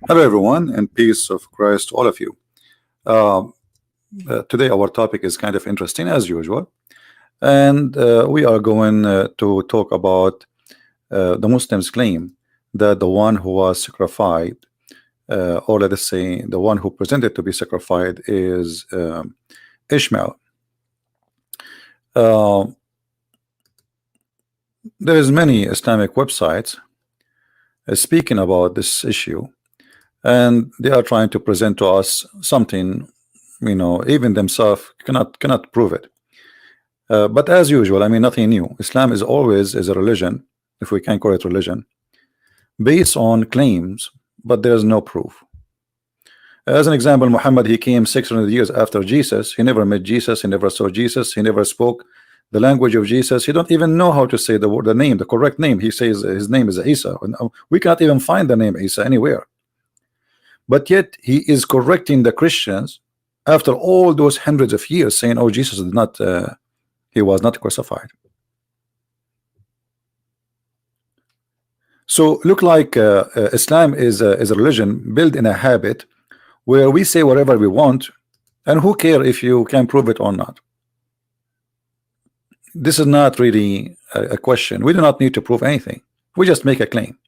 Hello, everyone, and peace of Christ to all of you. Uh, Today, our topic is kind of interesting as usual, and we are going to talk about the Muslims' claim that the one who was sacrificed, or let us say, the one who presented to be sacrificed, is Ishmael. Uh, there is many Islamic websites speaking about this issue, and they are trying to present to us something, even themselves cannot prove it. But as usual, I mean, nothing new. Islam is always a religion, if we can call it religion, based on claims, but there is no proof. As an example, Muhammad, he came 600 years after Jesus. He never met Jesus. He never saw Jesus. He never spoke the language of Jesus. He don't even know how to say the word, the name, the correct name. He says his name is Isa. We cannot even find the name Isa anywhere. But yet he is correcting the Christians after all those hundreds of years, saying, "Oh, Jesus did not, he was not crucified." So look like Islam is a religion built in a habit where we say whatever we want, and who care if you can prove it or not. This is not really a question. We do not need to prove anything. We just make a claim.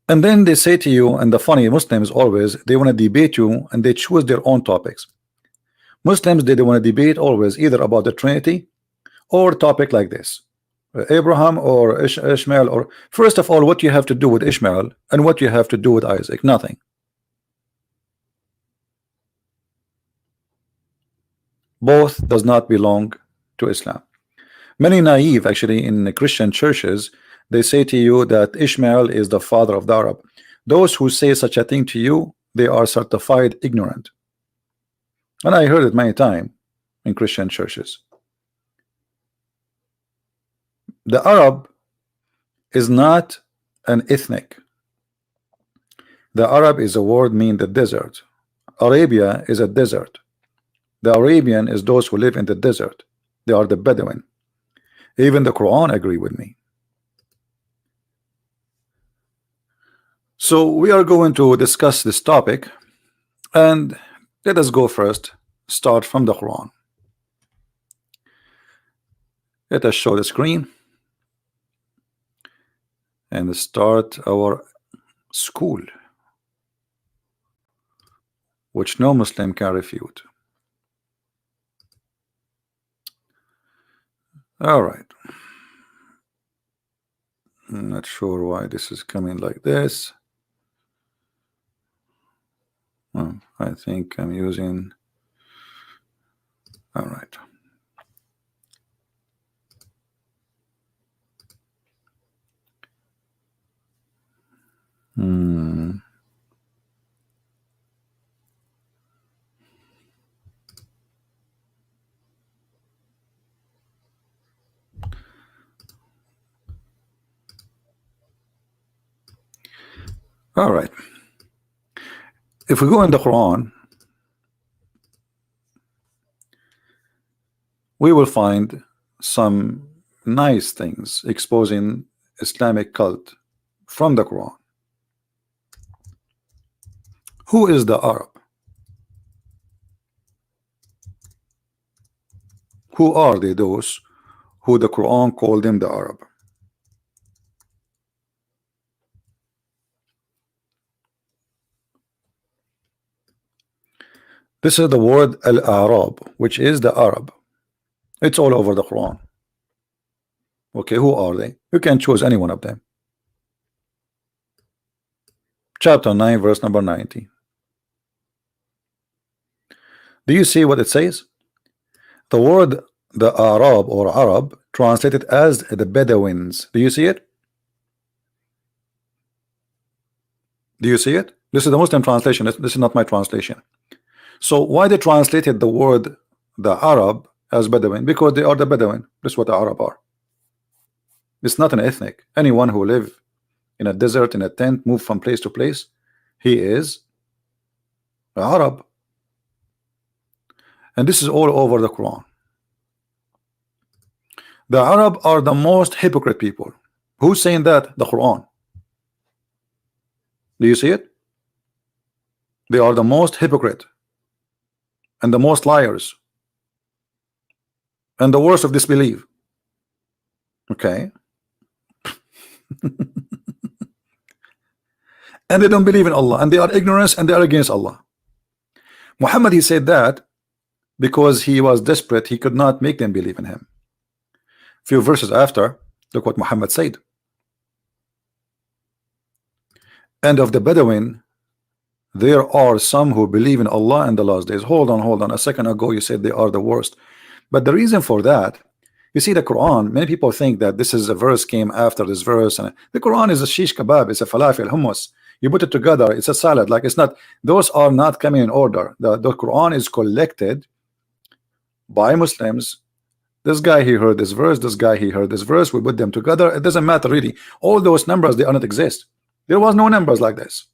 And then they say to you, and the funny Muslims always, they want to debate you, and they choose their own topics. Muslims, they want to debate always either about the Trinity or topic like this, Abraham or Ishmael, or first of all, what you have to do with Ishmael and what you have to do with Isaac. Nothing. Both does not belong to Islam. Many naive, actually, in the Christian churches, they say to you that Ishmael is the father of the Arab. Those who say such a thing to you, they are certified ignorant. And I heard it many times in Christian churches. The Arab is not an ethnic. The Arab is a word meaning the desert. Arabia is a desert. The Arabian is those who live in the desert. They are the Bedouin. Even the Quran agree with me. So we are going to discuss this topic, and let us go first, start from the Quran. Let us show the screen and start our school, which no Muslim can refute. All right. I'm not sure why this is coming like this. Oh, I think I'm using. All right. All right. If we go in the Quran, we will find some nice things exposing Islamic cult from the Quran. Who is the Arab? Who are they, those who the Quran called them the Arab? This is the word Al-Arab, which is the Arab. It's all over the Quran. Okay, who are they? You can choose any one of them. Chapter 9, verse number 90. Do you see what it says? The word the Arab or Arab translated as the Bedouins. Do you see it? Do you see it? This is the Muslim translation. This is not my translation. So why they translated the word the Arab as Bedouin? Because they are the Bedouin. This is what the Arab are. It's not an ethnic. Anyone who live in a desert, in a tent, move from place to place, he is an Arab. And this is all over the Quran. The Arab are the most hypocrite people. Who's saying that? The Quran. Do you see it? They are the most hypocrite and the most liars and the worst of disbelief. Okay. And they don't believe in Allah, and they are ignorant, and they are against Allah. Muhammad, he said that because he was desperate, he could not make them believe in him. Few verses after, look what Muhammad said. And of the Bedouin, there are some who believe in Allah and the last days. Hold on. A second ago you said they are the worst. But the reason for that, you see, the Quran, many people think that this is a verse came after this verse, and the Quran is a shish kebab, it's a falafel hummus. You put it together, it's a salad. Like, it's not, those are not coming in order. The Quran is collected by Muslims. This guy, he heard this verse, this guy, he heard this verse, we put them together. It doesn't matter really. All those numbers, they do not exist. There was no numbers like this.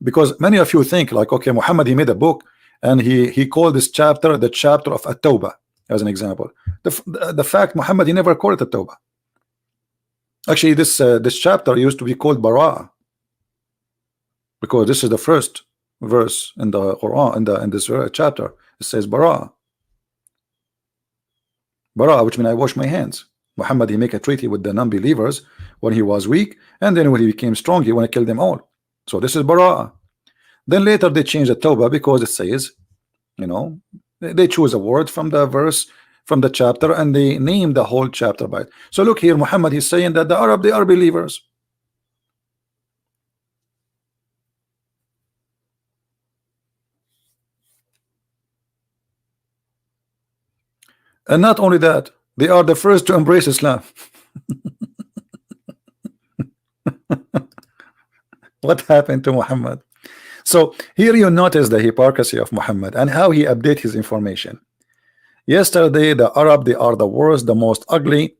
Because many of you think like, okay, Muhammad, he made a book and he called this chapter the chapter of At-Tawbah, as an example. The fact, Muhammad, he never called it At-Tawbah. Actually, this chapter used to be called Bara'ah, because this is the first verse in the Quran, in this chapter. It says Bara'ah. Bara'ah, which means I wash my hands. Muhammad, he make a treaty with the non-believers when he was weak, and then when he became strong, he want to kill them all. So this is Bara'ah. Then later they changed the Tawbah, because it says, you know, they choose a word from the verse, from the chapter, and they name the whole chapter by it. So look here, Muhammad, he's saying that the Arab, they are believers. And not only that, they are the first to embrace Islam. What happened to Muhammad? So here you notice the hypocrisy of Muhammad and how he updates his information. Yesterday, the Arab, they are the worst, the most ugly,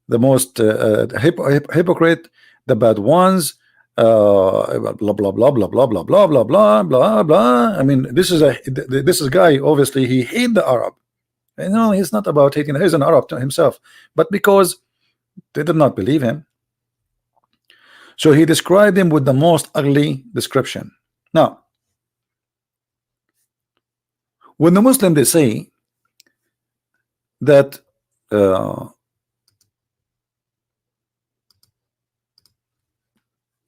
the most hypocrite, the bad ones, blah blah blah blah blah blah blah blah blah blah blah blah. I mean, this is a guy, obviously he hate the Arab. No, he's not about hating. He's an Arab to himself, but because they did not believe him, so he described him with the most ugly description. Now, when the Muslim, they say that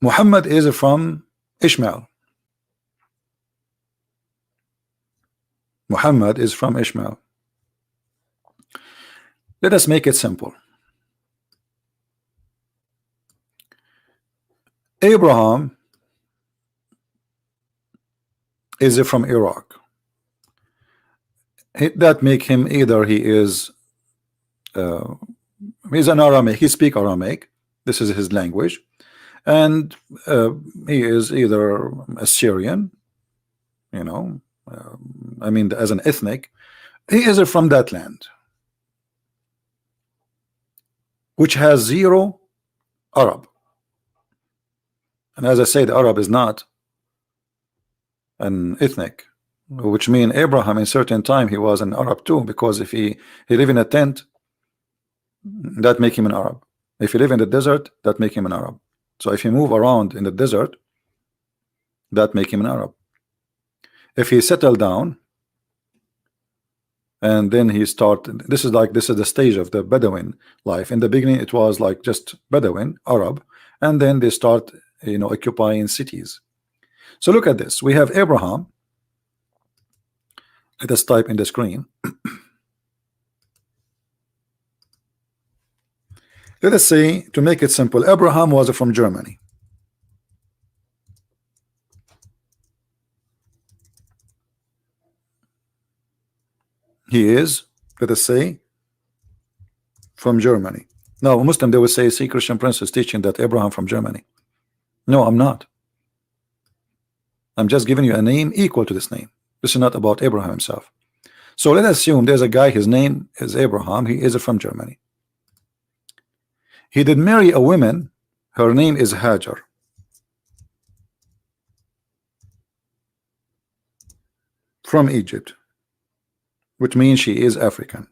Muhammad is from Ishmael. Muhammad is from Ishmael. Let us make it simple. Abraham is from Iraq. That make him either he is he's an Aramaic, he speaks Aramaic, this is his language, and he is either Assyrian, you know, I mean, as an ethnic, he is from that land, which has zero Arab. And as I said, Arab is not an ethnic, which means Abraham in certain time he was an Arab too, because if he live in a tent, that make him an Arab. If he live in the desert, that make him an Arab. So if he move around in the desert, that make him an Arab. If he settle down and then he start, this is the stage of the Bedouin life. In the beginning it was like just Bedouin, Arab, and then they start, you know, occupying cities. So look at this. We have Abraham. Let us type in the screen. Let us say, to make it simple, Abraham was from Germany. He is, let us say, from Germany. Now, a Muslim, they would say, see, Christian Prince is teaching that Abraham from Germany. No, I'm not. I'm just giving you a name equal to this name. This is not about Abraham himself. So let us assume there's a guy, his name is Abraham, he is from Germany. He did marry a woman, her name is Hajar. From Egypt, which means she is African.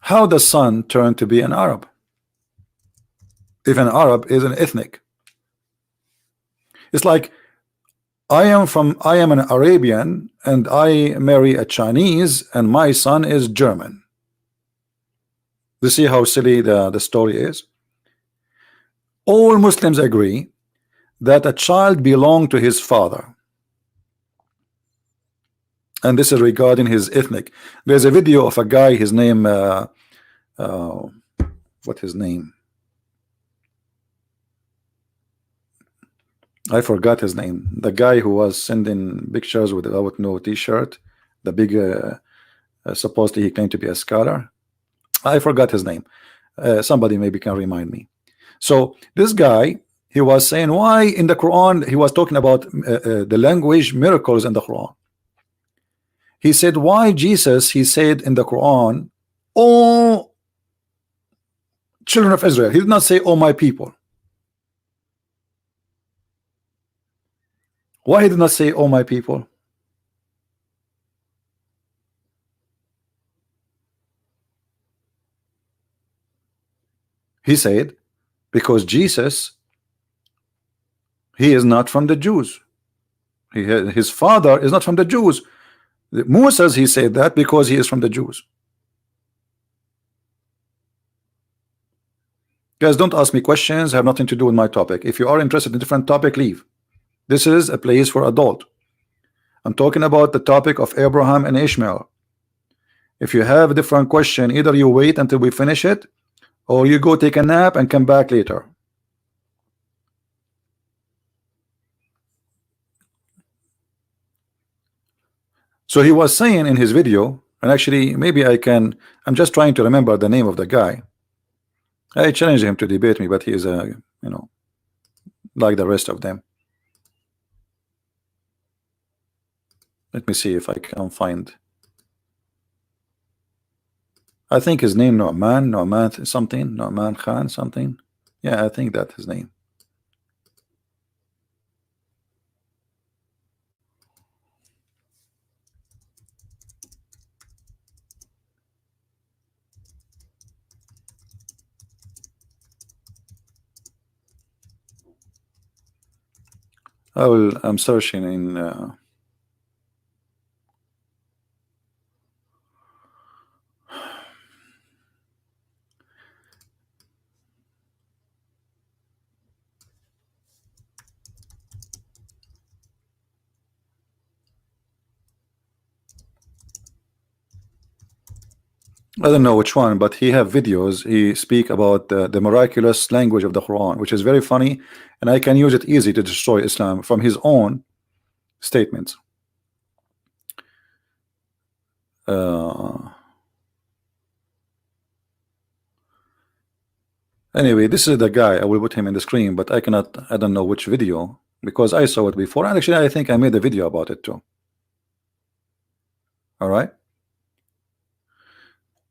How does son turn to be an Arab if an Arab is an ethnic? It's like I am an Arabian and I marry a Chinese and my son is German. You see how silly the story is? All Muslims agree that a child belongs to his father, and this is regarding his ethnic. There's a video of a guy, his name what his name, I forgot his name, the guy who was sending pictures without no t-shirt, the big supposedly he claimed to be a scholar. I forgot his name. Somebody maybe can remind me. So this guy, he was saying why in the Quran, he was talking about the language miracles in the Quran. He said why Jesus, he said in the Quran, oh children of Israel. He did not say oh my people. Why he did not say oh my people? He said because Jesus, he is not from the Jews. His father is not from the Jews. Moses, he said that because he is from the Jews. Guys, don't ask me questions, have nothing to do with my topic. If you are interested in a different topic, leave. This is a place for adult. I'm talking about the topic of Abraham and Ishmael. If you have a different question, either you wait until we finish it or you go take a nap and come back later. So he was saying in his video, and actually maybe I'm just trying to remember the name of the guy. I challenged him to debate me, but he is a, you know, like the rest of them. Let me see if I can find. I think his name Nu'man something, Nu'man Khan something. Yeah, I think that's his name. I'm searching in I don't know which one, but he have videos. He speak about the miraculous language of the Quran, which is very funny, and I can use it easy to destroy Islam from his own statements. Anyway, this is the guy. I will put him in the screen, but I don't know which video because I saw it before, and actually I think I made a video about it too. All right.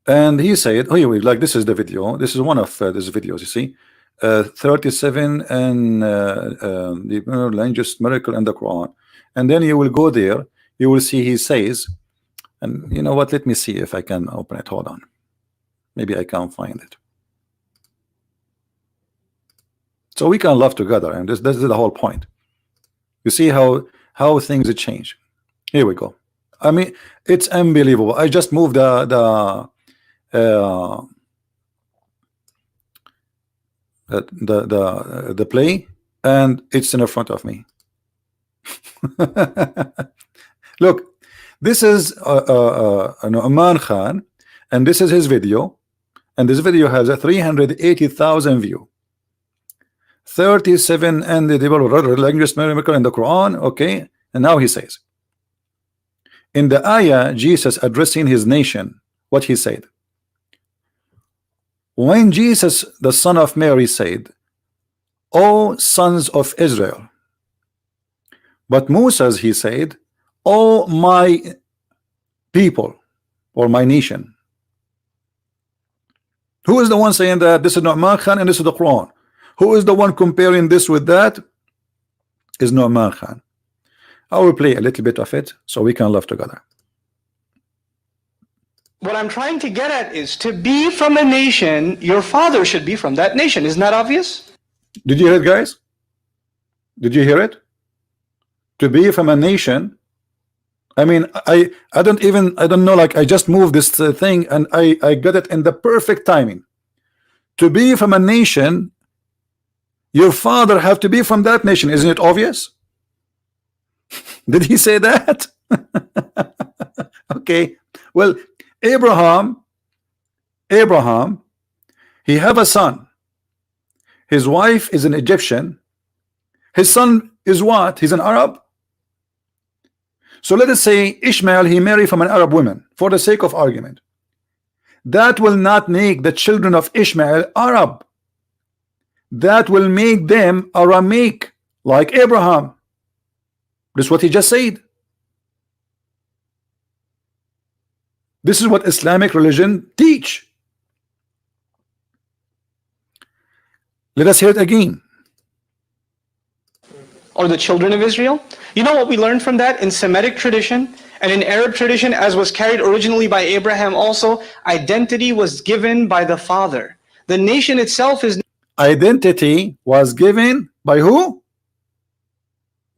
And he said, oh, like this is the video. This is one of these videos, you see. 37 and the language miracle in the Quran. And then you will go there, you will see he says, and you know what, let me see if I can open it. Hold on. Maybe I can find it. So we can love together, and this is the whole point. You see how things change. Here we go. I mean, it's unbelievable. I just moved the play, and it's in front of me. Look, this is Nu'man Khan, and this is his video, and this video has a 380,000 view. 37 and the language miracle in the Quran. Okay, and now he says in the ayah, Jesus addressing his nation, what he said. When Jesus, the son of Mary, said, O sons of Israel, but Moses, he said, O my people or my nation. Who is the one saying that? This is Nu'man Khan and this is the Quran. Who is the one comparing this with that? Is Nu'man Khan. I will play a little bit of it so we can love together. What I'm trying to get at is, to be from a nation, your father should be from that nation. Isn't that obvious? Did you hear it, guys? Did you hear it? To be from a nation. I mean, I don't know, like I just moved this thing and I got it in the perfect timing. To be from a nation, your father have to be from that nation. Isn't it obvious? Did he say that? Okay, well, Abraham, he have a son. His wife is an Egyptian. His son is what? He's an Arab. So let us say Ishmael, he married from an Arab woman, for the sake of argument. That will not make the children of Ishmael Arab. That will make them Aramic, like Abraham. This is what he just said. This is what Islamic religion teach. Let us hear it again. Or the children of Israel. You know what we learned from that? In Semitic tradition and in Arab tradition, as was carried originally by Abraham also, identity was given by the father. The nation itself is... Identity was given by who?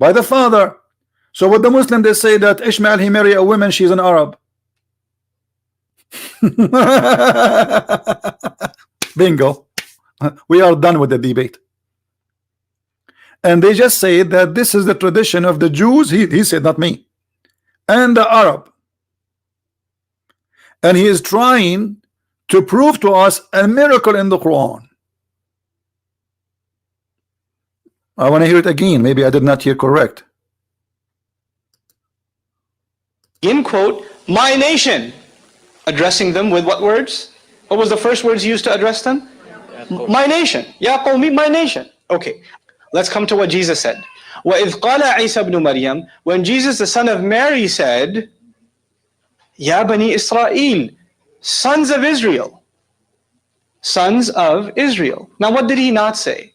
By the father. So what the Muslim, they say that Ishmael, he married a woman, she's an Arab. Bingo. We are done with the debate. And they just say that this is the tradition of the Jews. He said, not me, and the Arab. And he is trying to prove to us a miracle in the Quran. I want to hear it again. Maybe I did not hear correct. In quote, my nation, addressing them with what words? What was the first words used to address them? My nation. Ya qawmi, my nation. Okay, let's come to what Jesus said. وَإِذْ قَالَ عِيسَى ibn Maryam, when Jesus the son of Mary said, Ya Bani Israel, sons of Israel. Sons of Israel. Now what did he not say?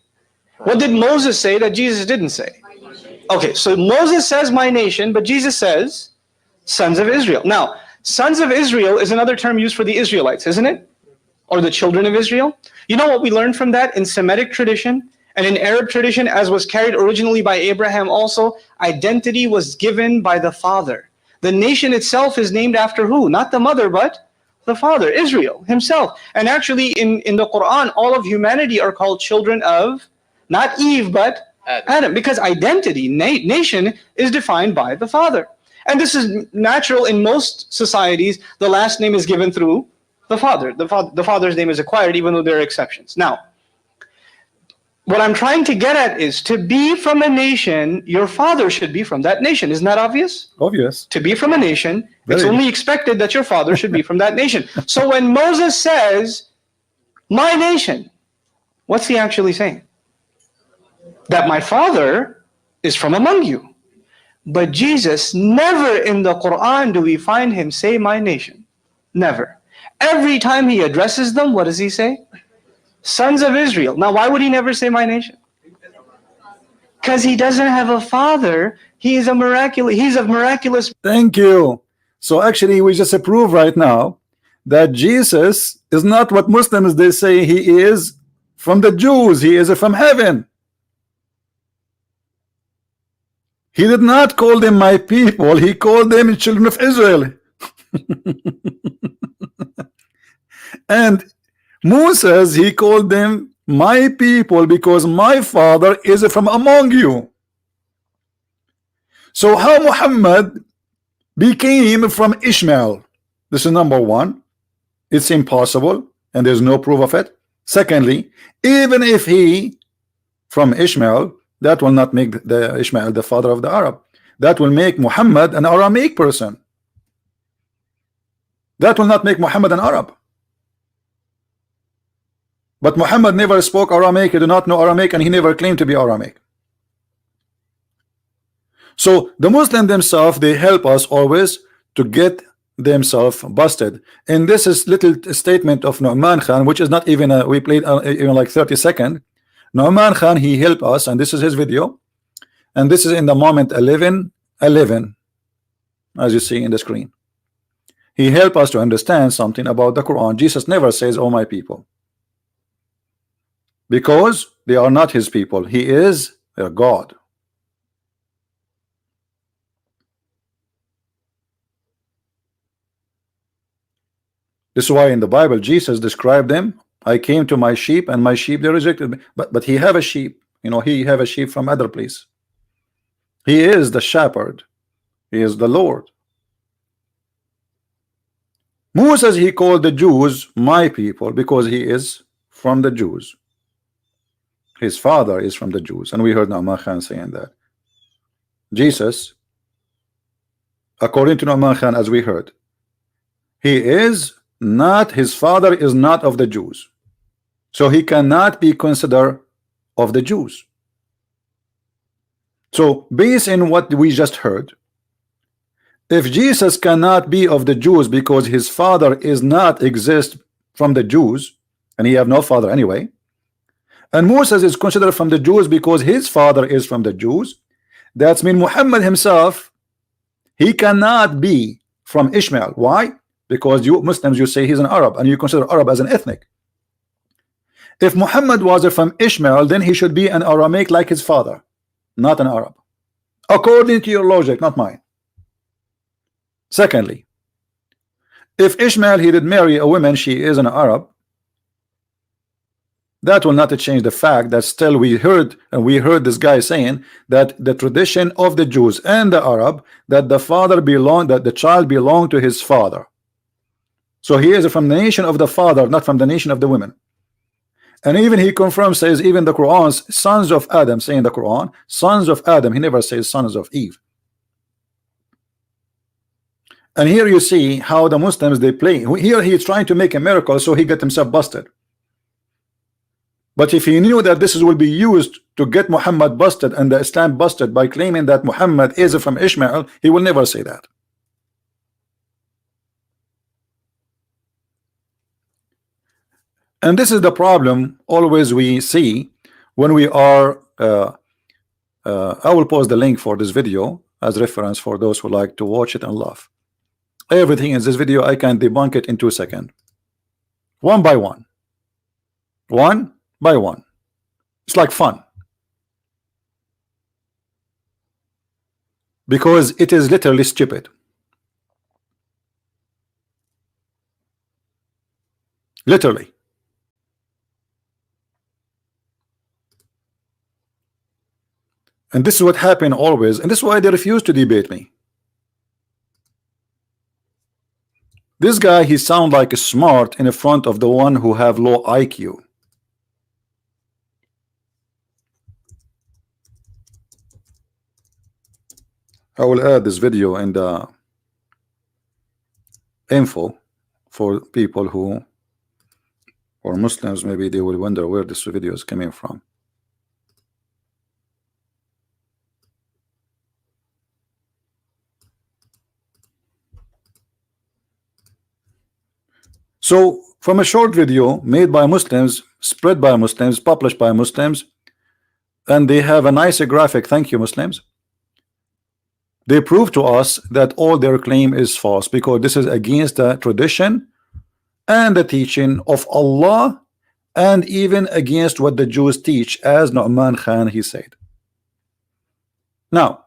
What did Moses say that Jesus didn't say? Okay, so Moses says my nation, but Jesus says sons of Israel. Now, sons of Israel is another term used for the Israelites, isn't it? Or the children of Israel. You know what we learned from that? In Semitic tradition and in Arab tradition, as was carried originally by Abraham also, identity was given by the father. The nation itself is named after who? Not the mother, but the father, Israel himself. And actually in the Quran, all of humanity are called children of, not Eve, but Adam, because identity, nation, is defined by the father. And this is natural in most societies. The last name is given through the father. The father's name is acquired, even though there are exceptions. Now, what I'm trying to get at is, to be from a nation, your father should be from that nation. Isn't that obvious? Obvious. To be from a nation, it's only expected that your father should be from that nation. So when Moses says, my nation, what's he actually saying? That my father is from among you. But Jesus, never in the Quran do we find him say my nation. Never. Every time he addresses them, what does he say? Sons of Israel. Now why would he never say my nation? Because he doesn't have a father. He's of miraculous. Thank you. So actually we just prove right now that Jesus is not what Muslims they say he is from the Jews. He is from heaven. He did not call them my people. He called them children of Israel. And Moses, he called them my people because my father is from among you. So how Muhammad became from Ishmael? This is number one. It's impossible and there's no proof of it. Secondly, even if he from Ishmael, that will not make the Ishmael the father of the Arab. That will make Muhammad an Aramic person. That will not make Muhammad an Arab. But Muhammad never spoke Aramaic. He did not know Aramaic, and he never claimed to be Aramaic. So the Muslims themselves, they help us always to get themselves busted. And this is little statement of Nu'man Khan, which is not even we played even like 30 seconds. Nu'man Khan, he helped us, and this is his video, and this is in the moment 11:11, as you see in the screen. He helped us to understand something about the Quran. Jesus never says, "Oh my people," because they are not his people. He is their God. This is why in the Bible Jesus described them. I came to my sheep, and my sheep they rejected me. But he have a sheep. You know, he have a sheep from other place. He is the shepherd. He is the Lord. Moses, he called the Jews my people because he is from the Jews. His father is from the Jews, and we heard Naaman Khan saying that. Jesus, according to Naaman Khan, as we heard, he is not, his father is not of the Jews, so he cannot be considered of the Jews. So based on what we just heard, if Jesus cannot be of the Jews because his father is not exist from the Jews, and he have no father anyway, and Moses is considered from the Jews because his father is from the Jews, that's mean Muhammad himself, he cannot be from Ishmael. Why? Because you Muslims, you say he's an Arab, and you consider Arab as an ethnic. If Muhammad was from Ishmael, then he should be an Aramaic like his father, not an Arab, according to your logic, not mine. Secondly, if Ishmael he did marry a woman, she is an Arab, that will not change the fact that still we heard this guy saying that the tradition of the Jews and the Arab, that the father belonged, that the child belonged to his father. So he is from the nation of the father, not from the nation of the women. And even he confirms, says even the Quran's sons of Adam, saying the Quran sons of Adam, he never says sons of Eve. And here you see how the Muslims they play. Here he is trying to make a miracle, so he got himself busted. But if he knew that this will be used to get Muhammad busted and the Islam busted by claiming that Muhammad is from Ishmael, he will never say that. And this is the problem always we see when we are I will post the link for this video as reference for those who like to watch it and laugh. Everything in this video I can debunk it in 2 seconds, one by one, one by one. It's like fun, because it is literally stupid. Literally. And this is what happened always, and this is why they refuse to debate me. This guy, he sound like smart in front of the one who have low IQ. I will add this video in the info for people who, or Muslims, maybe they will wonder where this video is coming from. So from a short video made by Muslims, spread by Muslims, published by Muslims, and they have a nice graphic, thank you Muslims, they prove to us that all their claim is false, because this is against the tradition and the teaching of Allah, and even against what the Jews teach, as Naaman Khan he said. Now,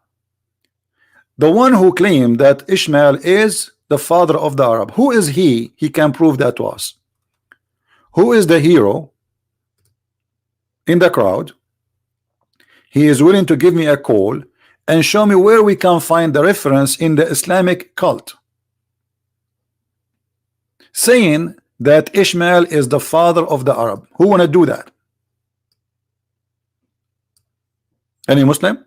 the one who claimed that Ishmael is the father of the Arab, who is he? He can prove that to us. Who is the hero in the crowd? He is willing to give me a call and show me where we can find the reference in the Islamic cult saying that Ishmael is the father of the Arab. Who want to do that? Any Muslim?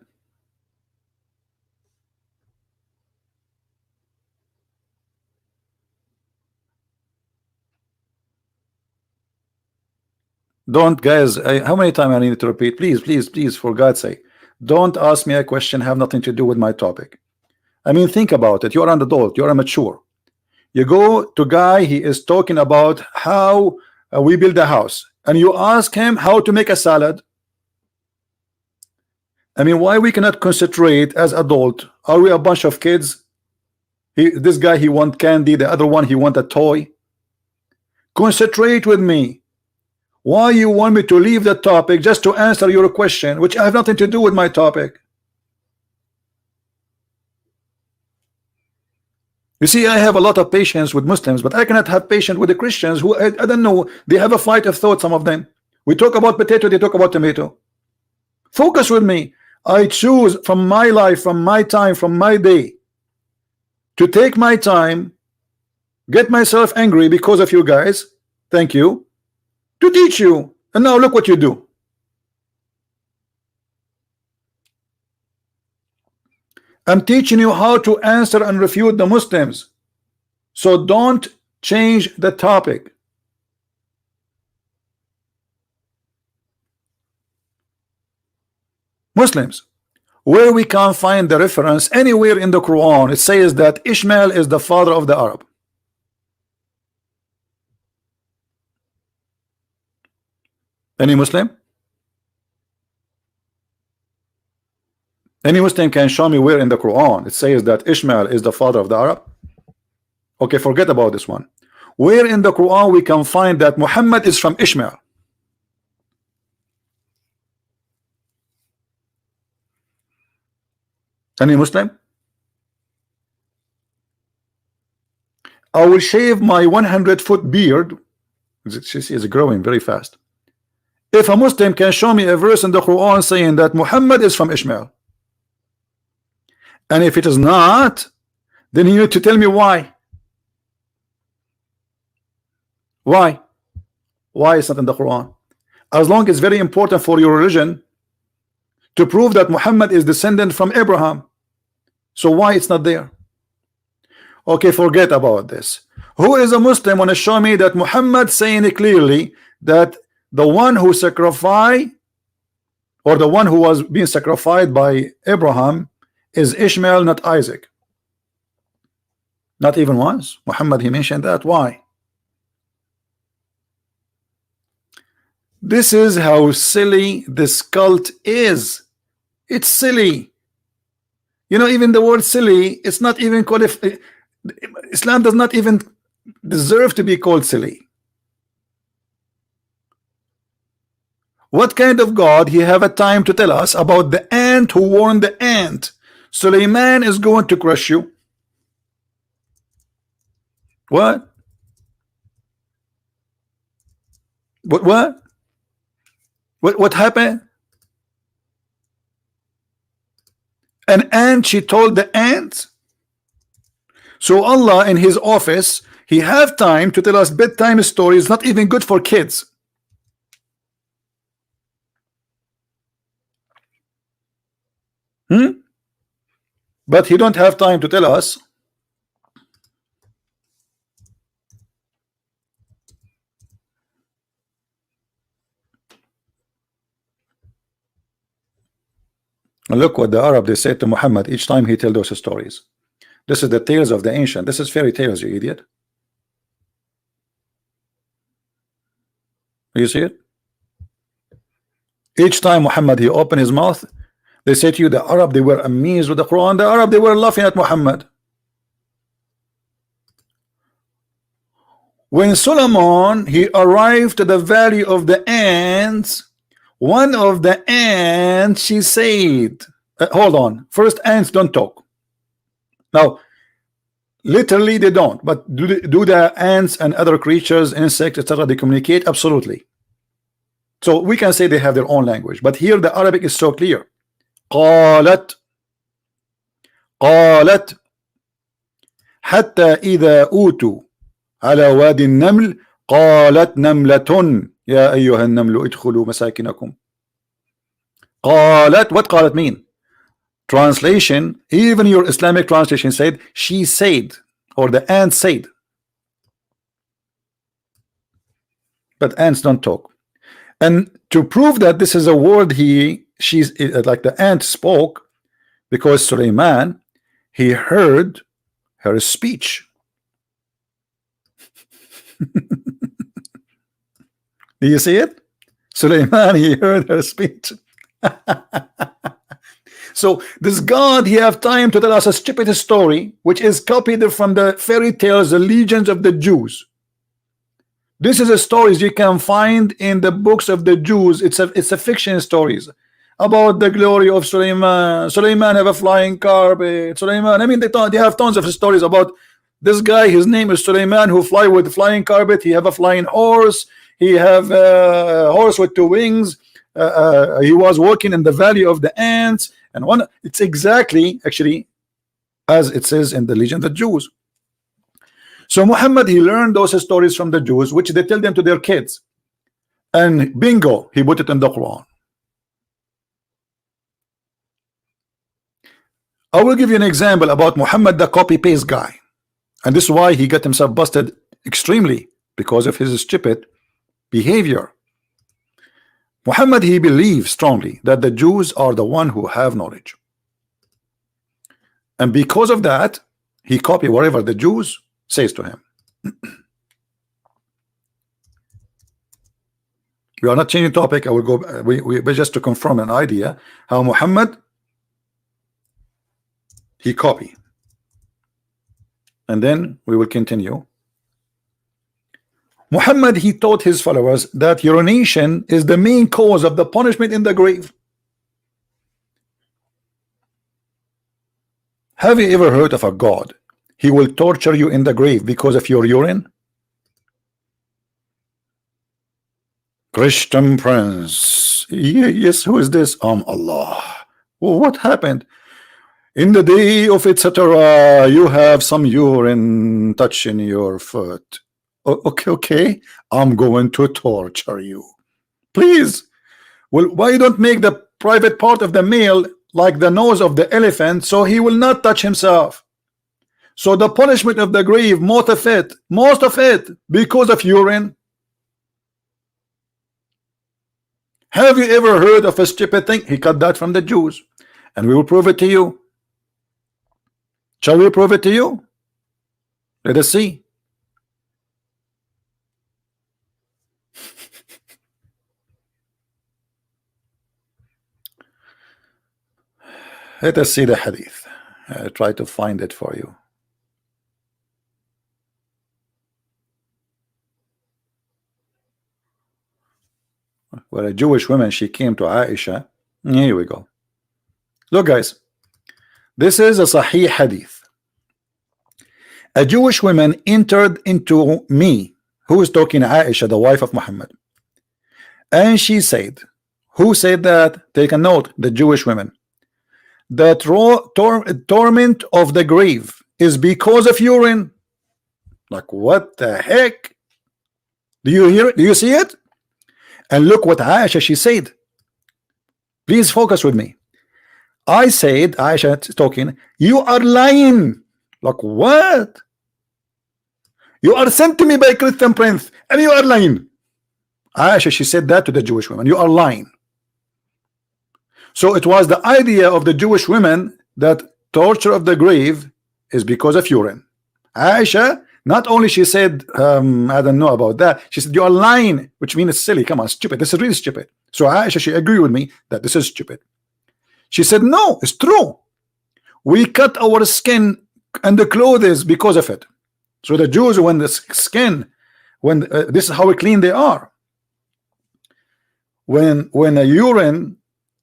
Don't, guys, how many times I need to repeat? Please, please, please, for God's sake, don't ask me a question have nothing to do with my topic. I mean, think about it. You're an adult, you're a mature. You go to guy, he is talking about how we build a house, and you ask him how to make a salad. I mean, why we cannot concentrate as adult? Are we a bunch of kids? This guy, he want candy, the other one, he want a toy. Concentrate with me. Why you want me to leave the topic just to answer your question, which I have nothing to do with my topic? You see, I have a lot of patience with Muslims, but I cannot have patience with the Christians who, I don't know, they have a flight of thought, some of them. We talk about potato, they talk about tomato. Focus with me. I choose from my life, from my time, from my day, to take my time, get myself angry because of you guys, thank you, to teach you. And now look what you do. I'm teaching you how to answer and refute the Muslims. So don't change the topic. Muslims, where we can find the reference anywhere in the Quran, it says that Ishmael is the father of the Arab. Any Muslim? Any Muslim can show me where in the Quran it says that Ishmael is the father of the Arab? Okay, forget about this one. Where in the Quran we can find that Muhammad is from Ishmael? Any Muslim? I will shave my 100-foot beard. She is growing very fast. If a Muslim can show me a verse in the Quran saying that Muhammad is from Ishmael, and if it is not, then you need to tell me why. Why? Why it's not in the Quran? As long as it's very important for your religion to prove that Muhammad is descendant from Abraham. So why it's not there? Okay, forget about this. Who is a Muslim want to show me that Muhammad saying it clearly that the one who sacrificed, or the one who was being sacrificed by Abraham, is Ishmael, not Isaac? Not even once. Muhammad, he mentioned that. Why? This is how silly this cult is. It's silly. You know, even the word silly, it's not even qualified. Islam does not even deserve to be called silly. What kind of God he have a time to tell us about the ant who warned the ant? Suleiman is going to crush you. What? What? What happened? An ant, she told the ant. So Allah in his office, he have time to tell us bedtime stories, not even good for kids. But he don't have time to tell us and look what the Arab they said to Muhammad each time he tell those stories. This is the tales of the ancient. This is fairy tales, you idiot. You see it? Each time Muhammad he opened his mouth, they say to you, the Arab, they were amazed with the Quran. The Arab, they were laughing at Muhammad. When Solomon he arrived to the valley of the ants, one of the ants, she said, hold on, first, ants don't talk. Now literally they don't, but do the ants and other creatures, insects, etc., they communicate? Absolutely. So we can say they have their own language, but here the Arabic is so clear. قالت حتى إذا أوتوا على وادي النمل قالت نملة يا أيها النمل ادخلوا مساكنكم. قالت, what قالت mean? Translation, even your Islamic translation said, she said, or the ant said. But ants don't talk. And to prove that this is a word she's like the ant spoke, because Suleiman, he heard her speech. Do you see it? Suleiman, he heard her speech. So this God, he have time to tell us a stupid story which is copied from the fairy tales, the legends of the Jews. This is a stories you can find in the books of the Jews. It's a fiction stories about the glory of Suleiman. Suleiman have a flying carpet. Suleiman, I mean, they have tons of stories about this guy. His name is Suleiman, who fly with flying carpet. He have a flying horse. He have a horse with two wings. He was walking in the valley of the ants, and it's exactly actually as it says in the legend of the Jews. So Muhammad, he learned those stories from the Jews, which they tell them to their kids, and bingo, he put it in the Quran. I will give you an example about Muhammad, the copy-paste guy, and this is why he got himself busted extremely, because of his stupid behavior. Muhammad, he believes strongly that the Jews are the one who have knowledge, and because of that, he copy whatever the Jews says to him. We are not changing topic. I will go. We just to confirm an idea how Muhammad he copy, and then we will continue. Muhammad, he taught his followers that urination is the main cause of the punishment in the grave. Have you ever heard of a God? He will torture you in the grave because of your urine? Christian Prince. Yes, who is this? Allah. Well, what happened? In the day of etc., you have some urine touching your foot. Okay, I'm going to torture you. Please. Well, why don't make the private part of the male like the nose of the elephant, so he will not touch himself? So the punishment of the grave, most of it, because of urine. Have you ever heard of a stupid thing? He got that from the Jews, and we will prove it to you. Shall we prove it to you? Let us see. Let us see the hadith. I'll try to find it for you. Where a Jewish woman, she came to Aisha. Here we go. Look, guys, this is a Sahih hadith. A Jewish woman entered into me, who is talking Aisha, the wife of Muhammad, and she said, who said that? Take a note, the Jewish women. The torment of the grave is because of urine. Like, what the heck? Do you hear it? Do you see it? And look what Aisha, she said. Please focus with me. I said, Aisha is talking, you are lying. Like, what? You are sent to me by Christian Prince, and you are lying. Aisha, she said that to the Jewish women. You are lying. So it was the idea of the Jewish women that torture of the grave is because of urine. Aisha, not only she said, I don't know about that, she said, you are lying, which means it's silly. Come on, stupid. This is really stupid. So Aisha, she agreed with me that this is stupid. She said, no, it's true. We cut our skin and the clothes because of it. So the Jews, when the skin, when this is how clean they are. When a urine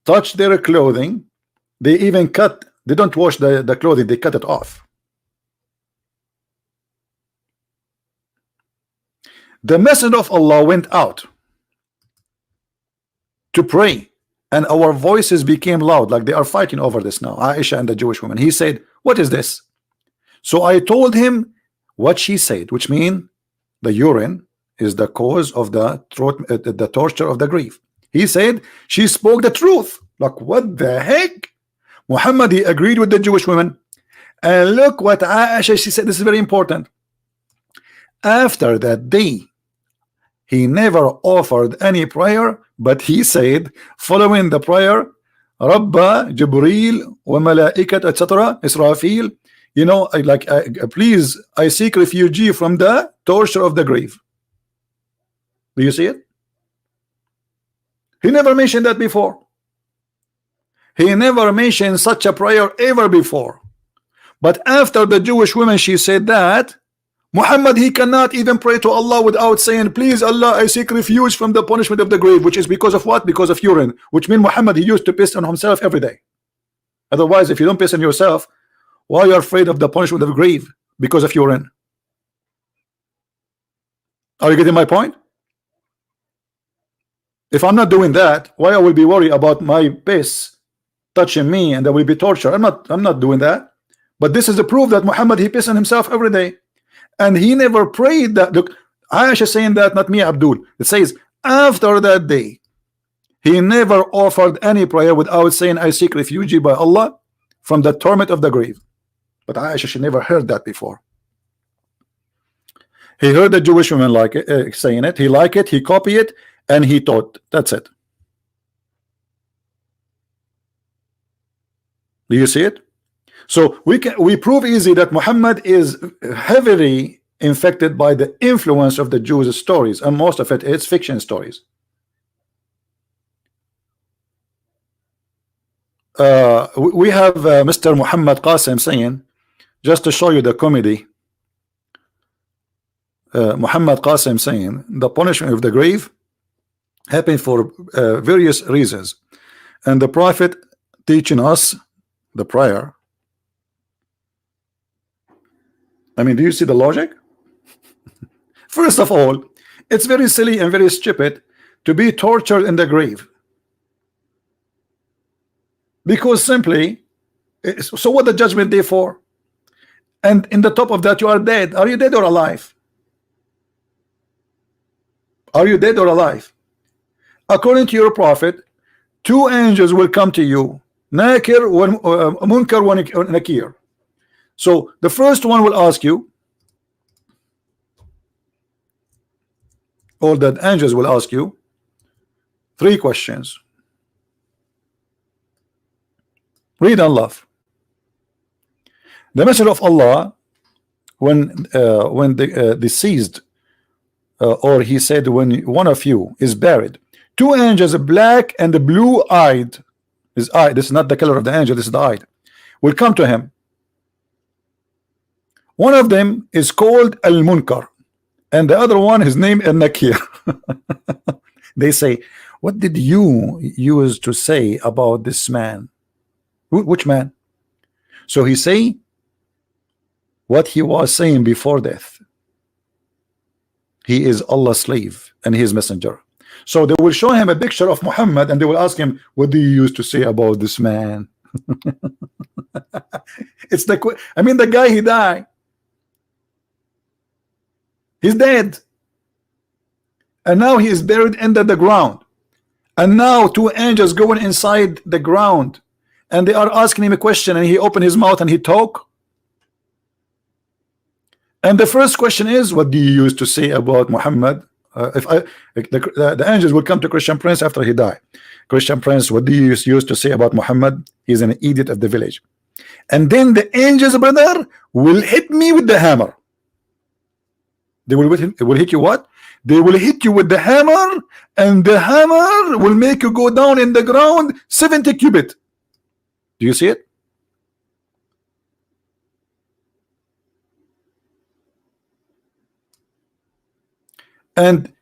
touch their clothing, they even cut, they don't wash the clothing, they cut it off. The Messenger of Allah went out to pray, and our voices became loud, like they are fighting over this now, Aisha and the Jewish woman. He said, what is this? So I told him what she said, which means the urine is the cause of the torture of the grave. He said she spoke the truth. Like, what the heck? Muhammad, he agreed with the Jewish women. And look what Aisha, she said, this is very important. After that day, he never offered any prayer, but he said, following the prayer, Rabba, Jibreel, wa Malaikat, etc., Israfil, you know, please, I seek refuge from the torture of the grave. Do you see it? He never mentioned that before. He never mentioned such a prayer ever before. But after the Jewish woman, she said that Muhammad, he cannot even pray to Allah without saying, please Allah, I seek refuge from the punishment of the grave, which is because of what? Because of urine, which means Muhammad, he used to piss on himself every day. Otherwise, if you don't piss on yourself, why are you afraid of the punishment of the grave? Because of urine. Are you getting my point? If I'm not doing that, why I will be worried about my piss touching me and there will be torture? I'm not doing that. But this is the proof that Muhammad, he pissed on himself every day. And he never prayed that. Look, Aisha saying that, not me, Abdul. It says, after that day, he never offered any prayer without saying, I seek refuge by Allah from the torment of the grave. But Aisha, she never heard that before. He heard the Jewish woman like it, saying it. He liked it, he copied it, and he taught. That's it. Do you see it? So we prove easy that Muhammad is heavily infected by the influence of the Jewish stories, and most of it is fiction stories. We have Mr. Muhammad Qasim saying, just to show you the comedy, Muhammad Qasim saying the punishment of the grave happened for various reasons, and the Prophet teaching us the prayer. I mean, do you see the logic? First of all, it's very silly and very stupid to be tortured in the grave, because simply, so what the judgment day for? And in the top of that, you are dead. Are you dead or alive? Are you dead or alive? According to your prophet, two angels will come to you, Nakir, Munkar, Nakir. So the first one will ask you, or that angels will ask you, three questions. Read and laugh. The Messenger of Allah, when the deceased, or he said, when one of you is buried, two angels, black and blue-eyed, his eye, this is not the color of the angel, this is the eye, will come to him. One of them is called Al-Munkar, and the other one, his name is Nakir. They say, what did you use to say about this man? Which man? So he say what he was saying before death. He is Allah's slave and his messenger. So they will show him a picture of Muhammad and they will ask him, what do you used to say about this man? It's the, I mean, the guy, he died. He's dead. And now he is buried under the ground. And now two angels going inside the ground and they are asking him a question, and he opened his mouth and he talk. And the first question is, what do you used to say about Muhammad? The angels will come to Christian Prince after he died. Christian Prince, what do you used to say about Muhammad? He's an idiot of the village. And then the angels, brother, will hit me with the hammer. They will hit you what? They will hit you with the hammer, and the hammer will make you go down in the ground 70 cubits. Do you see it? And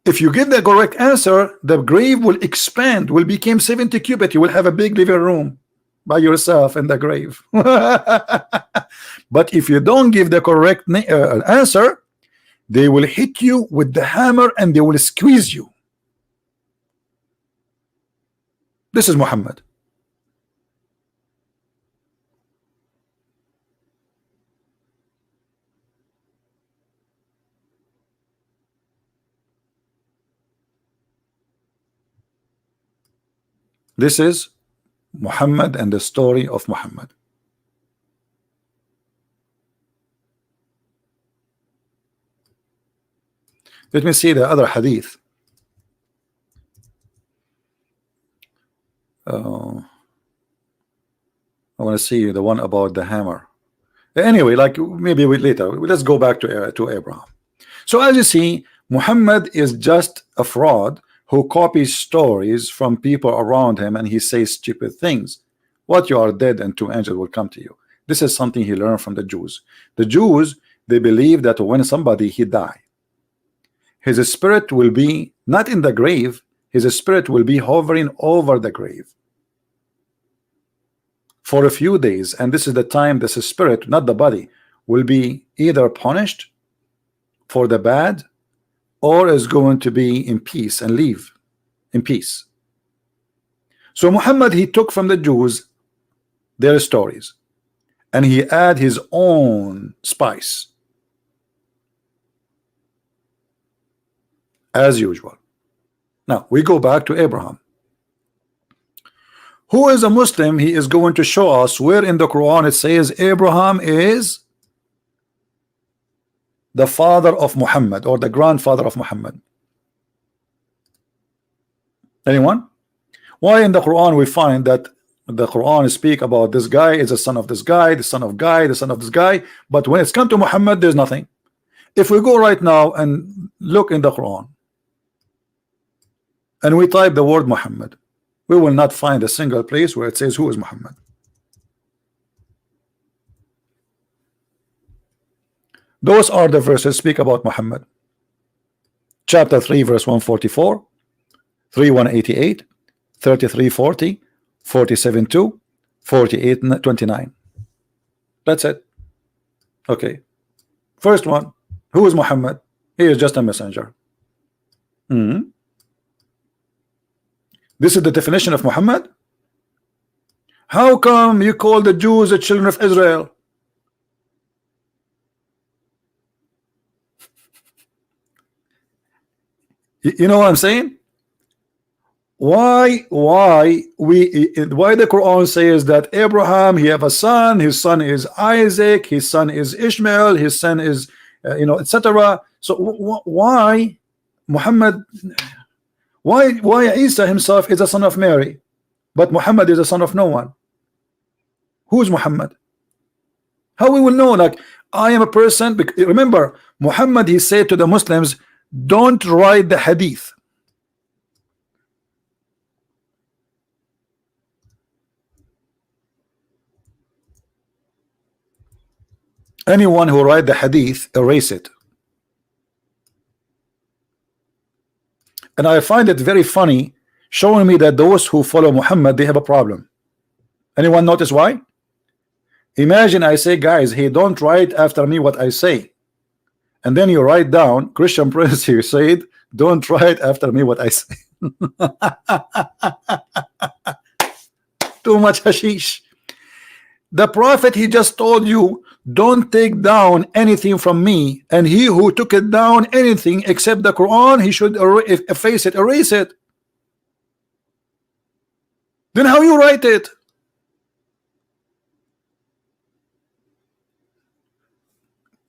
if you give the correct answer, the grave will expand, will become 70 cubits. You will have a big living room by yourself in the grave. But if you don't give the correct answer, they will hit you with the hammer and they will squeeze you. This is Muhammad. This is Muhammad and the story of Muhammad. Let me see the other hadith. I want to see the one about the hammer. Anyway, like maybe later. Let's go back to Abraham. So as you see, Muhammad is just a fraud who copies stories from people around him, and he says stupid things. what you are dead and two angels will come to you. This is something he learned from the Jews. The Jews, they believe that when somebody he die, his spirit will be not in the grave, his spirit will be hovering over the grave for a few days, and this is the time this spirit, not the body, will be either punished for the bad or is going to be in peace and live in peace. So Muhammad, he took from the Jews their stories and he add his own spice as usual. Now we go back to Abraham, who is a Muslim. He is going to show us where in the Quran it says Abraham is the father of Muhammad or the grandfather of Muhammad. Anyone? Why in the Quran we find that the Quran speak about this guy is the son of this guy, the son of guy, the son of this guy, but when it's come to Muhammad there's nothing? If we go right now and look in the Quran and we type the word Muhammad, we will not find a single place where it says who is Muhammad. Those are the verses speak about Muhammad. Chapter 3 verse 144, 3188, 3340, 47:2, 48:29. That's it. Okay. First one, who is Muhammad? He is just a messenger. This is the definition of Muhammad. How come you call the Jews the children of Israel? You know what I'm saying? Why the Quran says that Abraham, he have a son, his son is Isaac, his son is Ishmael, his son is etc. So why Muhammad, why Isa himself is a son of Mary, but Muhammad is a son of no one? Who's Muhammad? How we will know? Like, I am a person. Remember, Muhammad, he said to the Muslims, don't write the hadith. Anyone who write the hadith, erase it. And I find it very funny, showing me that those who follow Muhammad, they have a problem. Anyone notice why? Imagine I say, guys, hey, don't write after me what I say. And then you write down, Christian Prince here said, don't write after me what I say. Too much hashish. The Prophet, he just told you, don't take down anything from me, and he who took it down anything except the Quran, he should efface it, erase it. Then how you write it?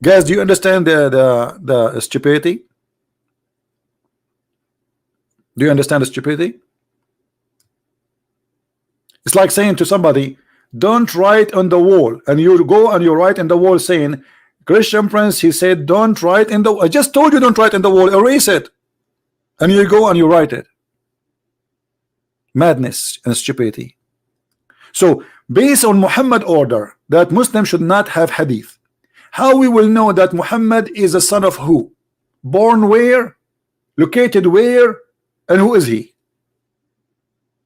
Guys, do you understand the stupidity? Do you understand the stupidity? It's like saying to somebody, don't write on the wall, and you go and you write in the wall saying, Christian Prince, he said, don't write in the wall. I just told you don't write in the wall, erase it. And you go and you write it. Madness and stupidity. So based on Muhammad order that Muslims should not have hadith, how we will know that Muhammad is a son of who? Born where? Located where? And who is he?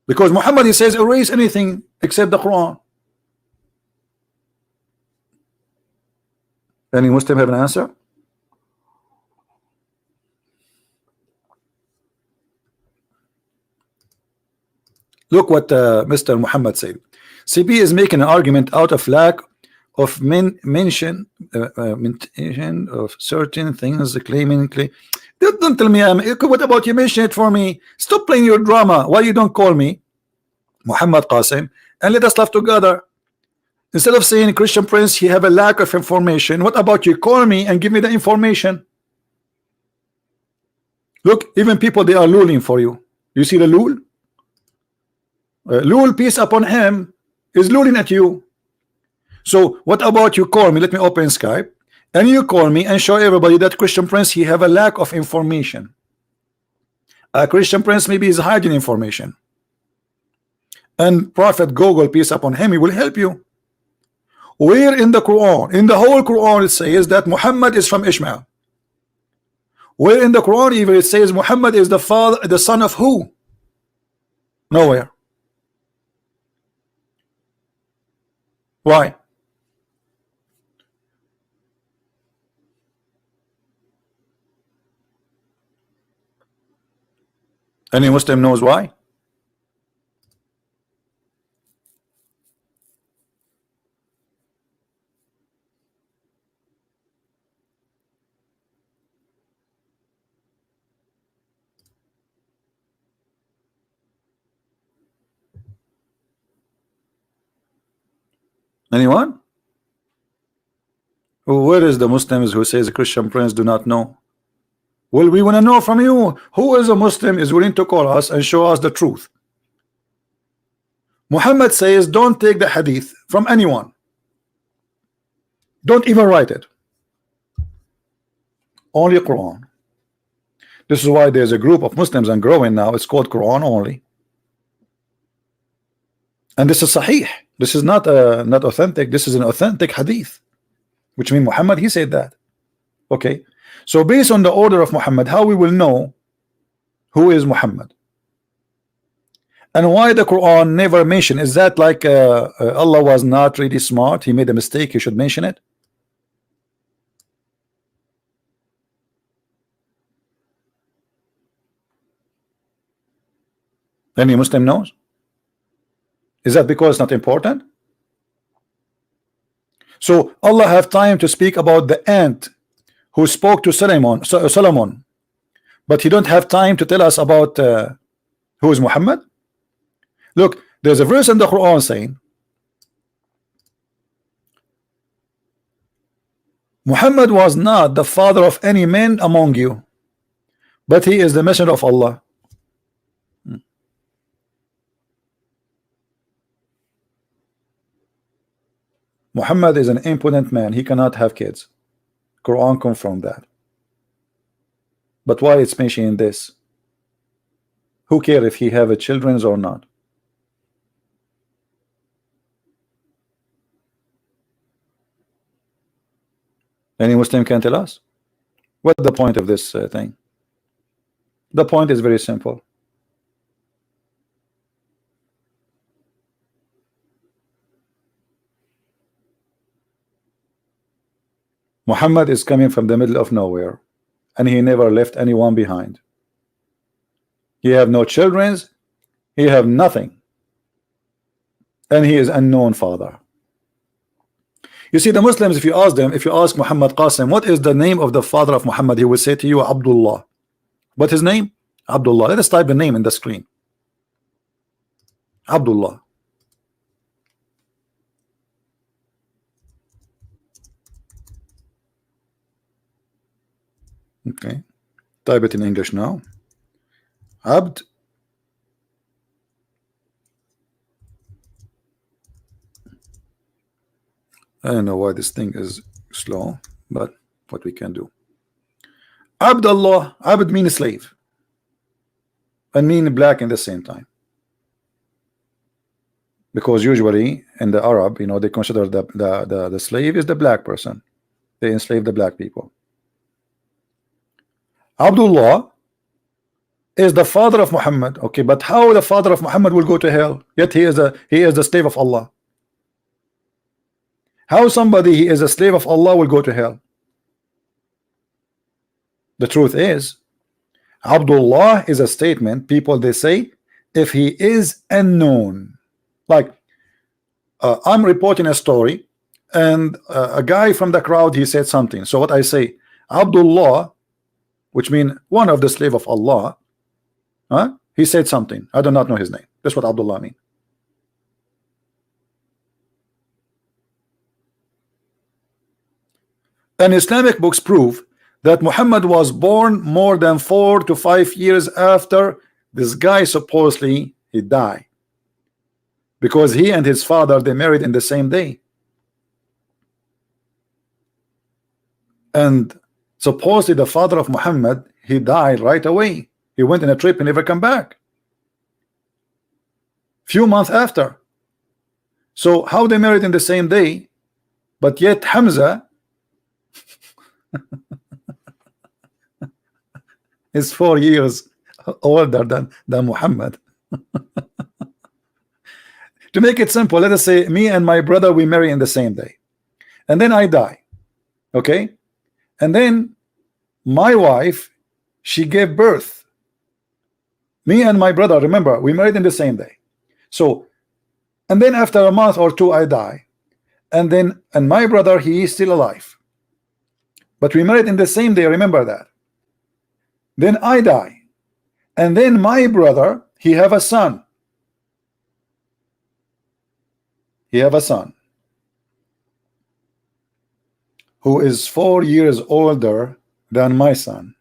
Because Muhammad, he says, erase anything except the Quran. Any Muslim have an answer? Look what Mr. Muhammad said. CP is making an argument out of lack of mention of certain things, claiming. Don't tell me. What about you? Mention it for me. Stop playing your drama. Why you don't call me Muhammad Qasim and let us laugh together? Instead of saying Christian Prince, he have a lack of information. What about you? Call me and give me the information. Look, even people, they are lulling for you. You see the lul? Lul, peace upon him, is lulling at you. So what about you call me? Let me open Skype, and you call me and show everybody that Christian Prince, he have a lack of information. Christian Prince maybe is hiding information. and Prophet Google, peace upon him, he will help you. Where in the Quran, in the whole Quran, it says that Muhammad is from Ishmael? Where in the Quran even it says Muhammad is the son of who? Nowhere. Why? Any Muslim knows why? Anyone? Where is the Muslims who says Christian prince do not know? Well, we want to know from you, who is a Muslim is willing to call us and show us the truth. Muhammad says don't take the hadith from anyone. Don't even write it. Only Quran. This is why there's a group of Muslims and growing now. It's called Quran only. And this is Sahih. This is not authentic. This is an authentic hadith, which means Muhammad, he said that. Okay. So based on the order of Muhammad, how we will know who is Muhammad and why the Quran never mentioned? Is that like Allah was not really smart, he made a mistake, he should mention it? Any Muslim knows? Is that because it's not important? So Allah have time to speak about the ant who spoke to Solomon, but he don't have time to tell us about who is Muhammad? Look, there's a verse in the Quran saying Muhammad was not the father of any man among you, but he is the messenger of Allah. Muhammad is an impotent man, he cannot have kids. Quran confirmed that. But why it's mentioning this? Who cares if he have a children or not? Any Muslim can tell us what's the point of this thing? The point is very simple. Muhammad is coming from the middle of nowhere, and he never left anyone behind. He have no children, he have nothing, and he is unknown father. You see, the Muslims, if you ask them, if you ask Muhammad Qasim, what is the name of the father of Muhammad, he will say to you Abdullah. What his name? Abdullah. Let us type the name in the screen. Abdullah. Okay, type it in English now. Abd. I don't know why this thing is slow, but what we can do. Abdullah. Abd means slave and mean black in the same time, because usually in the Arab, you know, they consider the slave is the black person. They enslave the black people. Abdullah is the father of Muhammad. Okay, but how the father of Muhammad will go to hell? Yet he is the slave of Allah. How somebody he is a slave of Allah will go to hell? The truth is, Abdullah is a statement. People they say if he is unknown, like I'm reporting a story, and a guy from the crowd he said something. So what I say, Abdullah, which means one of the slave of Allah, he said something. I do not know his name. That's what Abdullah mean. And Islamic books prove that Muhammad was born more than 4 to 5 years after this guy supposedly he died, because he and his father they married in the same day, and supposedly the father of Muhammad he died right away. He went on a trip and never come back. few months after. So how they married in the same day, but yet Hamza is 4 years older than Muhammad. To make it simple, let us say me and my brother, we marry in the same day, and then I die, okay, and then my wife, she gave birth. Me and my brother, remember, we married in the same day. So, and then after a month or two I die, and my brother, he is still alive, but we married in the same day, remember that. Then I die, and then my brother, he have a son. He have a son who is 4 years older than my son.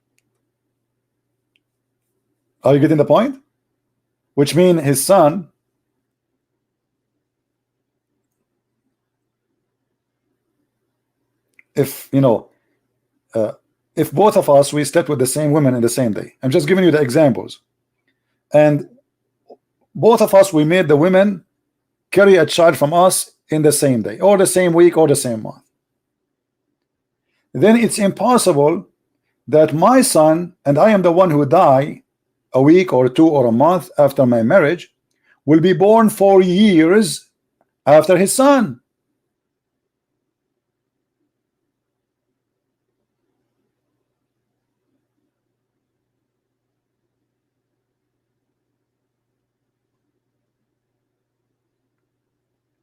Are you getting the point? Which means his son, if you know, if both of us we slept with the same women in the same day, I'm just giving you the examples, and both of us we made the women carry a child from us in the same day or the same week or the same month, then it's impossible that my son, and I am the one who die a week or two or a month after my marriage, will be born 4 years after his son.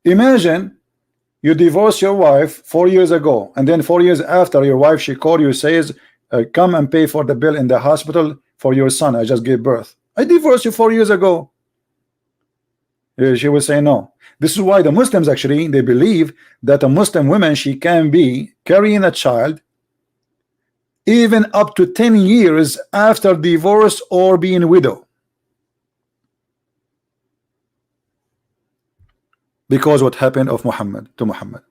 Imagine you divorce your wife 4 years ago, and then 4 years after, your wife, she called you, says, come and pay for the bill in the hospital for your son, I just gave birth. I divorced you 4 years ago. She will say no. This is why the Muslims, actually, they believe that a Muslim woman, she can be carrying a child even up to 10 years after divorce or being widow, because what happened of Muhammad to Muhammad.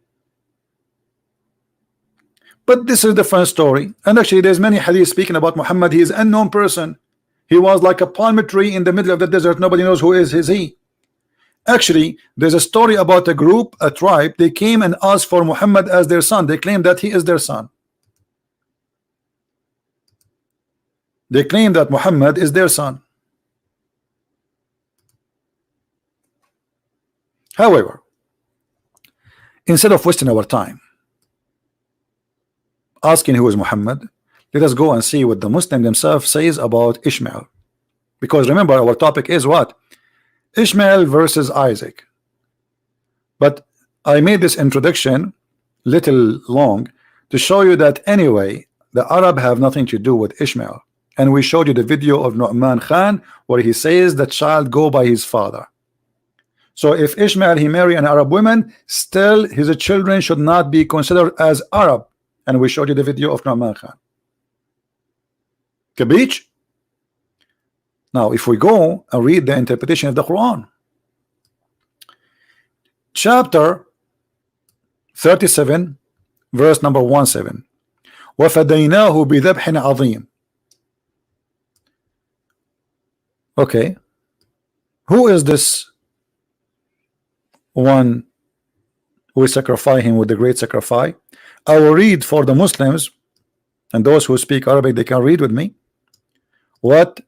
But this is a different story, and actually there's many hadith speaking about Muhammad. He is an unknown person. He was like a palm tree in the middle of the desert. Nobody knows who is he. Actually, there's a story about a group, a tribe. They came and asked for Muhammad as their son. They claim that he is their son. They claim that Muhammad is their son. However, instead of wasting our time asking who is Muhammad, let us go and see what the Muslim themselves says about Ishmael. Because remember, our topic is what? Ishmael versus Isaac. But I made this introduction little long to show you that anyway, the Arab have nothing to do with Ishmael. And we showed you the video of Nu'man Khan where he says the child go by his father. So if Ishmael he marry an Arab woman, still his children should not be considered as Arab. And we showed you the video of Nu'man Khan. Kabich? Now if we go and read the interpretation of the Quran, chapter 37 verse number 17, وَفَدَيْنَاهُ بِذَبْحٍ عَظِيمٍ. Okay, who is this one who will sacrifice him with the great sacrifice? I will read for the Muslims, and those who speak Arabic, they can read with me what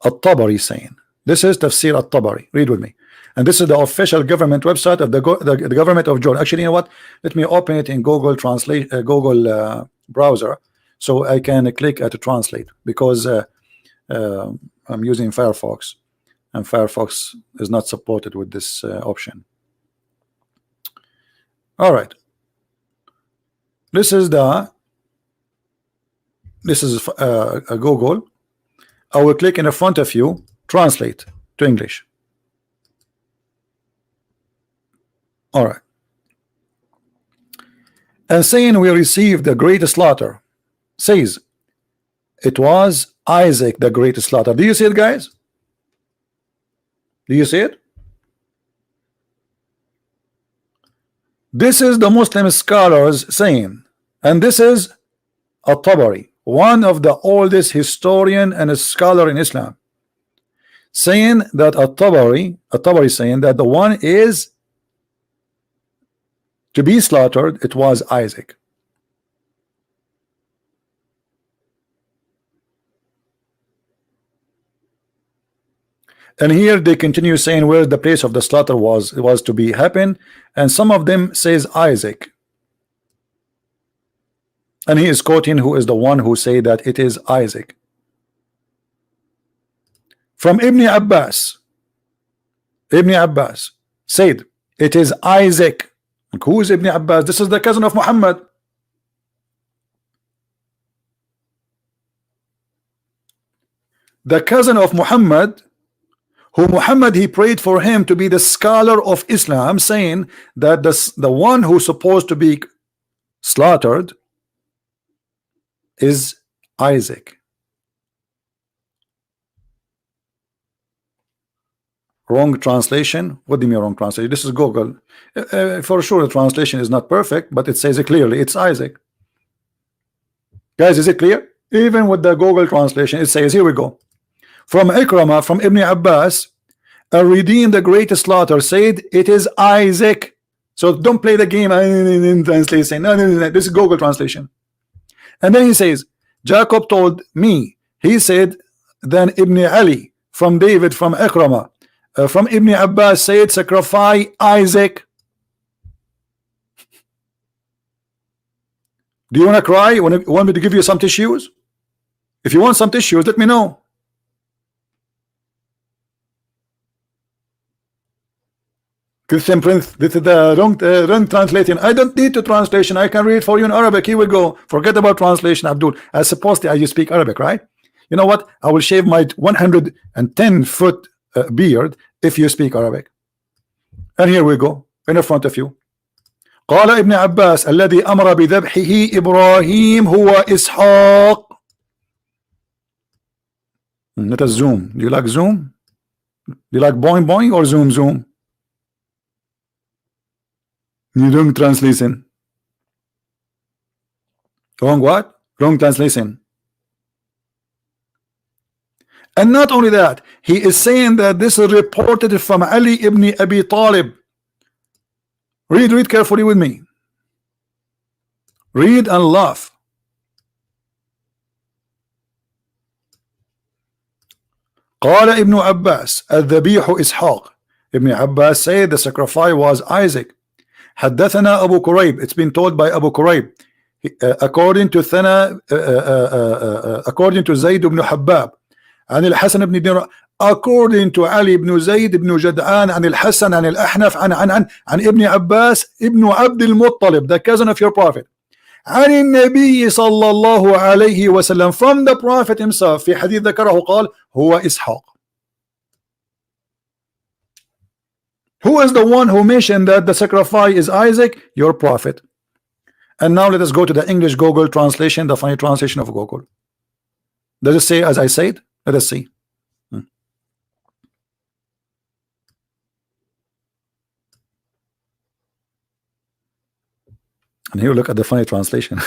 At-Tabari is saying. This is Tafsir At-Tabari. Read with me. And this is the official government website of the government of Jordan. Actually, you know what? Let me open it in Google Translate, Google browser, so I can click to translate, because I'm using Firefox, and Firefox is not supported with this option. All right. This is a Google. I will click in the front of you, translate to English. All right. And saying we received the great slaughter, says it was Isaac the great slaughter. Do you see it, guys? Do you see it? This is the Muslim scholars saying, and this is At-Tabari, one of the oldest historian and a scholar in Islam, saying that At-Tabari saying that the one is to be slaughtered, it was Isaac. And here they continue saying where the place of the slaughter was to be happen, and some of them says Isaac, and he is quoting who is the one who say that it is Isaac from Ibn Abbas. Ibn Abbas said it is Isaac. Who is Ibn Abbas? This is the cousin of Muhammad. The cousin of Muhammad, who Muhammad he prayed for him to be the scholar of Islam, saying that the one who's supposed to be slaughtered is Isaac. Wrong translation. What do you mean wrong translation? This is Google. For sure the translation is not perfect, but it says it clearly, it's Isaac. Guys, is it clear? Even with the Google translation, it says, here we go, from Ikramah, from Ibn Abbas, redeemed the greatest slaughter, said it is Isaac. So don't play the game in translation. No, this is Google translation. And then he says, Jacob told me, he said, then Ibn Ali, from David, from Ikramah, from Ibn Abbas said, sacrifice Isaac. Do you want to cry? You want me to give you some tissues? If you want some tissues, let me know. Christian Prince, this is the wrong translation. I don't need to translation. I can read for you in Arabic. Here we go. Forget about translation, Abdul. I suppose that you speak Arabic, right? You know what? I will shave my 110-foot beard if you speak Arabic. And here we go in front of you. قال ابن عباس الذي أمر بذبحه إبراهيم هو إسحاق. Let us zoom. Do you like zoom? Do you like boing boing or zoom zoom? You don't translation. Wrong what? Wrong translation. And not only that, he is saying that this is reported from Ali ibn Abi Talib. Read carefully with me. Read and laugh. قال ابن عباس الذبيح إسحاق. Ibn Abbas said the sacrifice was Isaac. حدثنا أبو كريب. It's been told by Abu Kurayb. According to Zayd ibn Habab عن الحسن بن دينار, according to Ali ibn Zayd ibn Jad'an عن الحسن عن الأحنف عن ابن عباس ابن عبد المطلب, the cousin of your prophet, عن النبي صلى الله عليه وسلم, from the prophet himself, في حديث ذكره قال هو إسحاق. Who is the one who mentioned that the sacrifice is Isaac? Your prophet. And now let us go to the English Google translation, the funny translation of Google. Does it say as I said? Let us see. And here look at the funny translation.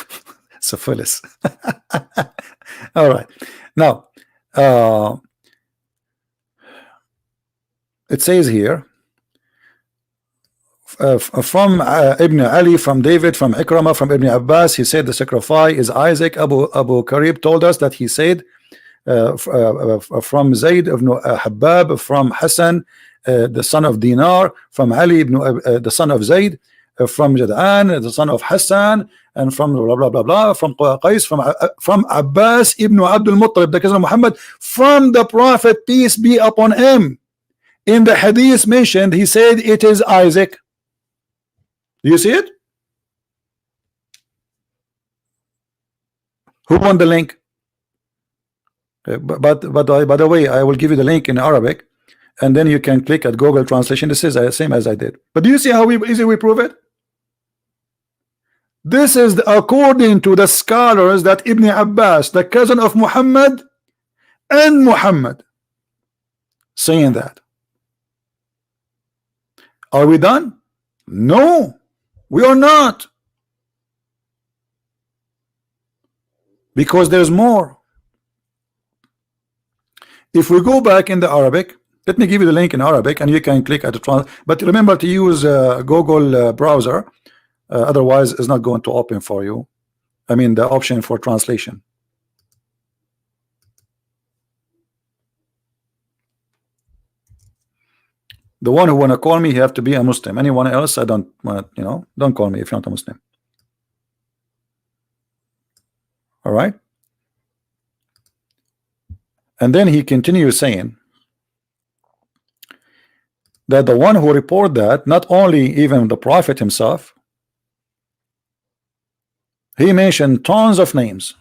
Syphilis. All right. Now it says here from Ibn Ali, from David, from Ikramah, from Ibn Abbas, he said the sacrifice is Isaac. Abu Karib told us that he said from Zayd ibn Habab, from Hassan the son of Dinar, from Ali ibn the son of Zayd, from Jad'an the son of Hassan, and from blah blah blah blah, from Qais, from Abbas ibn Abdul Muttalib, the cousin of Muhammad, from the Prophet, peace be upon him. In the hadith mentioned, he said it is Isaac. Do you see it? Who won the link? But by the way, I will give you the link in Arabic, and then you can click at Google translation. This is the same as I did. But do you see how easy we prove it? This is according to the scholars that Ibn Abbas, the cousin of Muhammad, and Muhammad saying that. Are we done? No, we are not, because there's more. If we go back in the Arabic, let me give you the link in Arabic and you can click at the trans. But remember to use Google browser, otherwise it's not going to open for you. I mean the option for translation. The one who wanna call me, you have to be a Muslim. Anyone else, I don't want, you know, don't call me if you're not a Muslim. All right. And then he continues saying that the one who report that, not only even the prophet himself, he mentioned tons of names.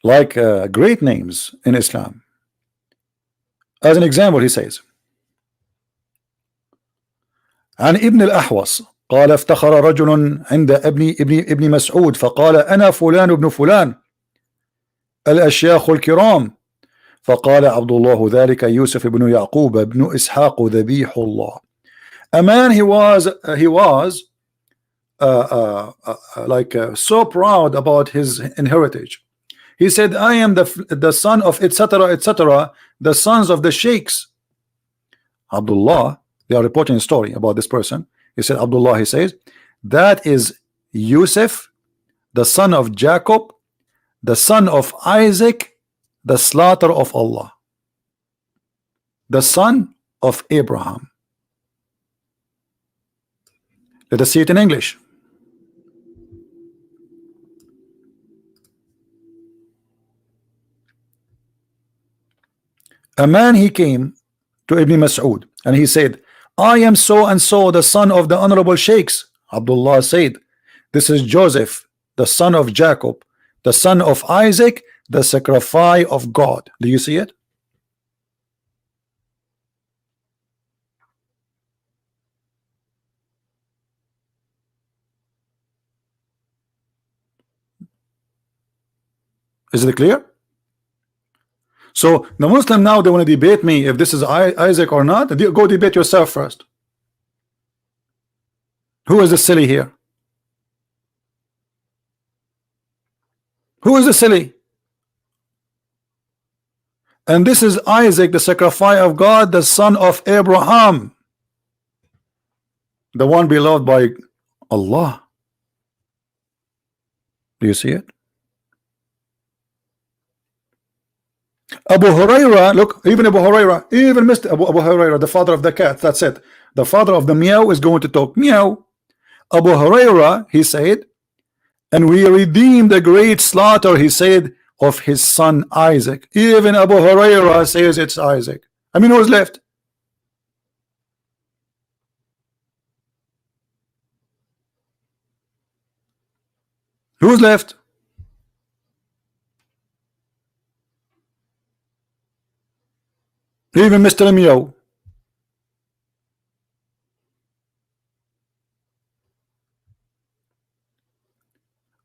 Like great names in Islam. As an example, he says, عن ابن الأحوص قال افتخر رجل عند ابن مسعود فقال أنا فلان ابن فلان الأشياخ الكرام فقال عبد الله ذلك يوسف بن يعقوب بن إسحاق ذبيح الله. A man, he was so proud about his inheritance. He said, I am the son of etc etc, the sons of the sheikhs. Abdullah, they are reporting a story about this person. He said, Abdullah, he says, that is Yusuf, the son of Jacob, the son of Isaac, the slaughter of Allah, the son of Abraham. Let us see it in English. A man, he came to Ibn Mas'ud and he said, I am so and so, the son of the honorable sheikhs. Abdullah said, this is Joseph, the son of Jacob, the son of Isaac, the sacrifice of God. Do you see it? Is it clear? So the Muslim now, they want to debate me if this is Isaac or not. Go debate yourself first. Who is the silly here? Who is the silly? And this is Isaac, the sacrifice of God, the son of Abraham, the one beloved by Allah. Do you see it? Abu Huraira, look, even Abu Huraira, even Mr. Abu Huraira, the father of the cat, that's it. The father of the meow is going to talk meow. Abu Huraira, he said, and we redeemed the great slaughter, he said, of his son Isaac. Even Abu Huraira says it's Isaac. I mean, who's left? Who's left? Even Mr. Meow.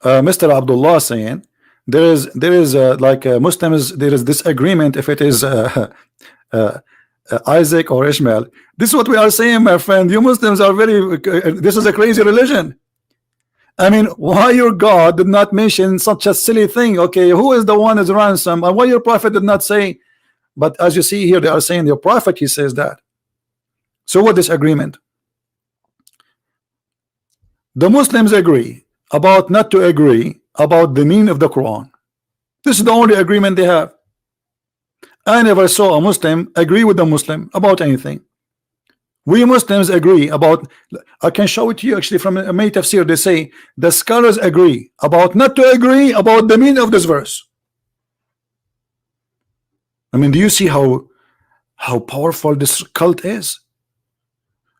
Mr. Abdullah saying there is like Muslims, there is disagreement if it is Isaac or Ishmael. This is what we are saying, my friend. You Muslims are very this is a crazy religion. I mean, why your God did not mention such a silly thing? Okay, who is the one is ransom, and why your prophet did not say? But as you see here, they are saying your prophet, he says that. So what disagreement? The Muslims agree about not to agree about the meaning of the Quran. This is the only agreement they have. I never saw a Muslim agree with a Muslim about anything. We Muslims agree about, I can show it to you actually from a May Tafsir. They say the scholars agree about not to agree about the meaning of this verse. I mean, do you see how powerful this cult is?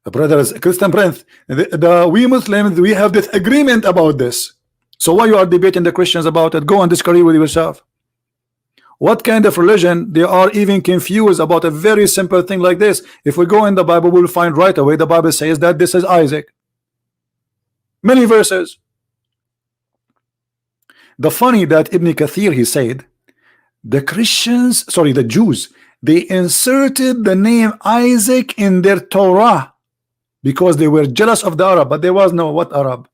Brothers, Christian friends, we Muslims, we have this agreement about this. So why you are debating the Christians about it? Go and disagree with yourself. What kind of religion? They are even confused about a very simple thing like this. If we go in the Bible, we'll find right away the Bible says that this is Isaac. Many verses. The funny that Ibn Kathir, he said, the Jews, they inserted the name Isaac in their Torah because they were jealous of the Arab, but there was no what Arab.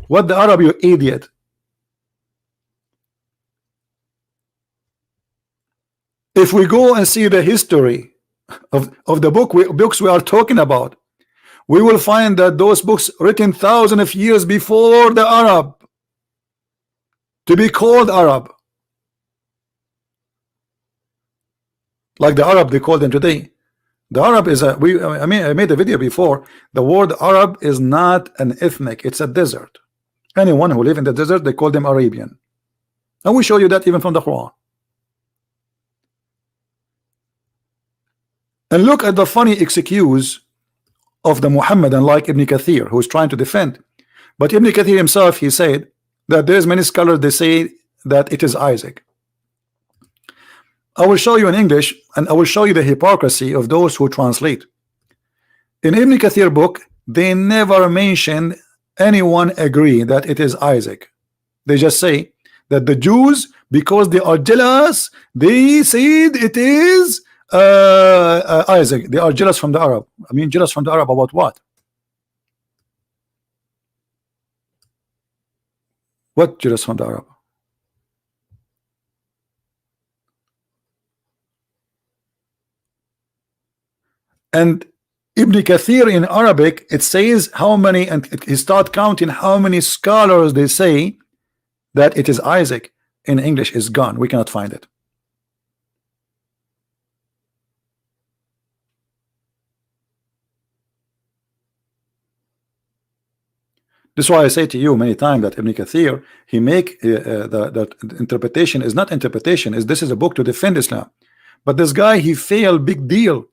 What the Arab, you idiot? If we go and see the history of the books we are talking about, we will find that those books written thousands of years before the Arab to be called Arab, like the Arab they call them today. The Arab is a I made a video before. The word Arab is not an ethnic, it's a desert. Anyone who live in the desert, they call them Arabian, and we show you that even from the Quran. And look at the funny excuse of the Muhammadan like Ibn Kathir, who is trying to defend. But Ibn Kathir himself, he said that there's many scholars, they say that it is Isaac. I will show you in English, and I will show you the hypocrisy of those who translate. In Ibn Kathir book, they never mention anyone agree that it is Isaac. They just say that the Jews, because they are jealous, they said it is Isaac. They are jealous from the Arab. I mean, jealous from the Arab about what? What jealous from the Arab? And Ibn Kathir in Arabic, it says how many, and he start counting how many scholars they say that it is Isaac. In English is gone. We cannot find it. This is why I say to you many times that Ibn Kathir, he make the interpretation is not interpretation, is this is a book to defend Islam. But this guy, he failed big deal,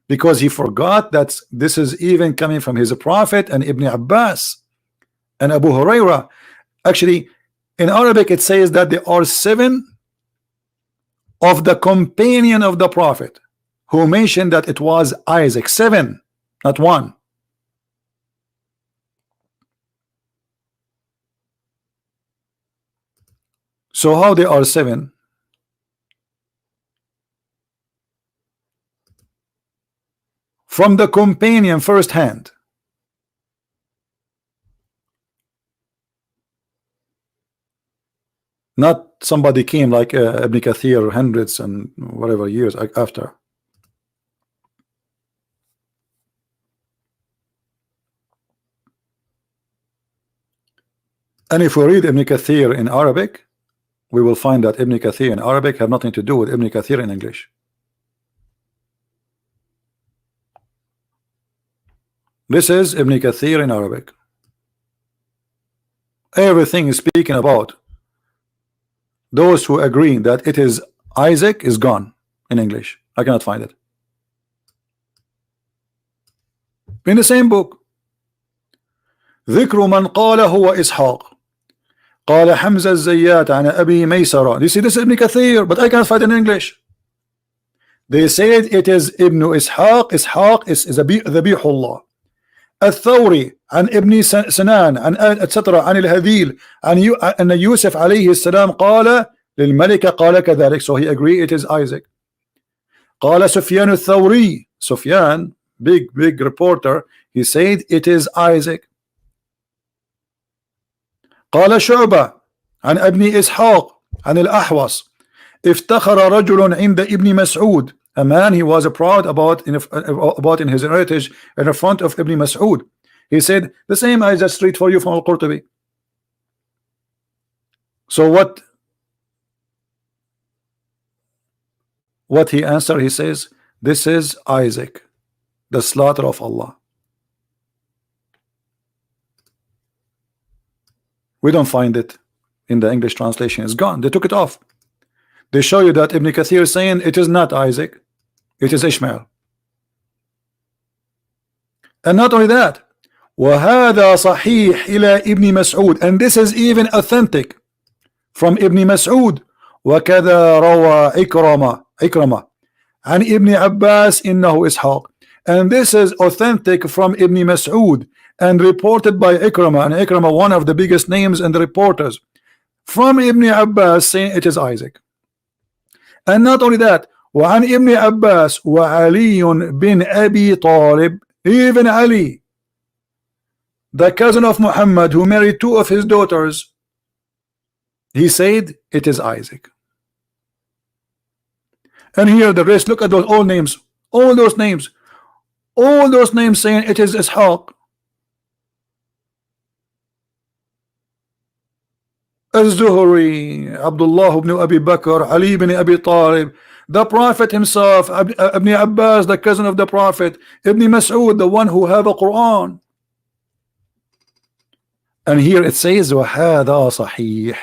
because he forgot that this is even coming from his prophet and Ibn Abbas and Abu Huraira. Actually, in Arabic it says that there are 7 of the companion of the prophet who mentioned that it was Isaac. 7, not 1. So how they are 7? From the companion first hand. Not somebody came like Ibn Kathir hundreds and whatever years after. And if we read Ibn Kathir in Arabic, we will find that Ibn Kathir in Arabic have nothing to do with Ibn Kathir in English. This is Ibn Kathir in Arabic. Everything is speaking about those who agree that it is Isaac is gone in English. I cannot find it. In the same book, ذكر من قال هو إسحاق قال حمزة الزيات عن أبي ميسرة. You see, this is Ibn Kathir, but I can't find it in English. They said it is Ibn Ishaq. Ishaq is ذبيح الله. الثوري عن ابن سنان عن etc. عن الهذيل عن أن يوسف عليه السلام قال للملكة قال كذلك. So he agreed it is Isaac. قال سفيان الثوري. Sufyan, big reporter, he said it is Isaac. قال شعبة عن ابن إسحاق عن الأحوص افتخر رجل عند ابن مسعود. A man, he was proud about in his heritage in the front of Ibn Mas'ud. He said the same I just read for you from Al-Qurtubi. So what he answered, he says this is Isaac, the slaughter of Allah. We don't find it in the English translation. It's gone. They took it off. They show you that Ibn Kathir is saying it is not Isaac, it is Ishmael. And not only that, وهذا صحيح إلى ابن مسعود, and this is even authentic from Ibn Mas'ud. وكذا روى إكرمة عن ابن عباس إنه إسحاق, and this is authentic from Ibn Mas'ud and reported by Ikramah, and Ikramah, one of the biggest names and the reporters, from Ibn Abbas saying it is Isaac. And not only that, وعن ابن عباس وعلي بن أبي طالب, even Ali the cousin of Muhammad who married two of his daughters, he said it is Isaac. And here the rest, look at those all names, all those names saying it is Ishaq. Az-Zuhri, Abdullah ibn Abi Bakr, Ali ibn Abi Talib, the Prophet himself, Ibn Abbas, the cousin of the Prophet, Ibn Mas'ud, the one who have a Quran. And here it says وَهَذَا صَحِيح,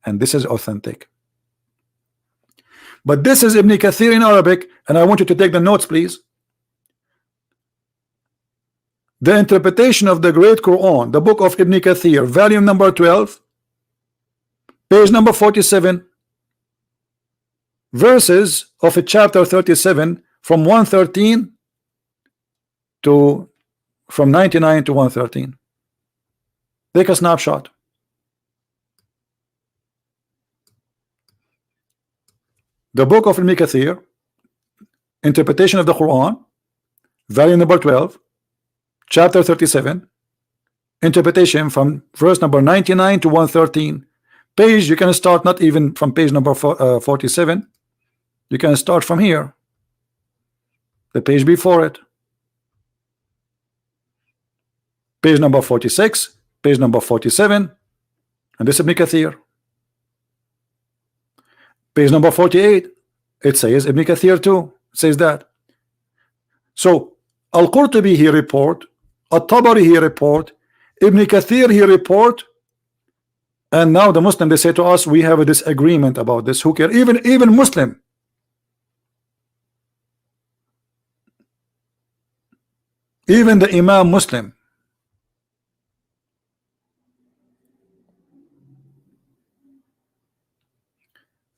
and this is authentic. But this is Ibn Kathir in Arabic, and I want you to take the notes, please. The interpretation of the Great Quran, the book of Ibn Kathir, volume number 12, page number 47, verses of chapter 37, from 113 to from 99 to 113. Take a snapshot. The book of Ibn Kathir, interpretation of the Quran, volume number 12, chapter 37, interpretation from verse number 99 to 113. Page, you can start not even from page number 47. You can start from here, the page before it, page number 46, page number 47, and this is Ibn Kathir. Page number 48, it says Ibn Kathir too, it says that. So Al-Qurtubi he report, At-Tabari he report, Ibn Kathir he report, and now the Muslim, they say to us, we have a disagreement about this. Who cares? Even Muslim, even the Imam Muslim.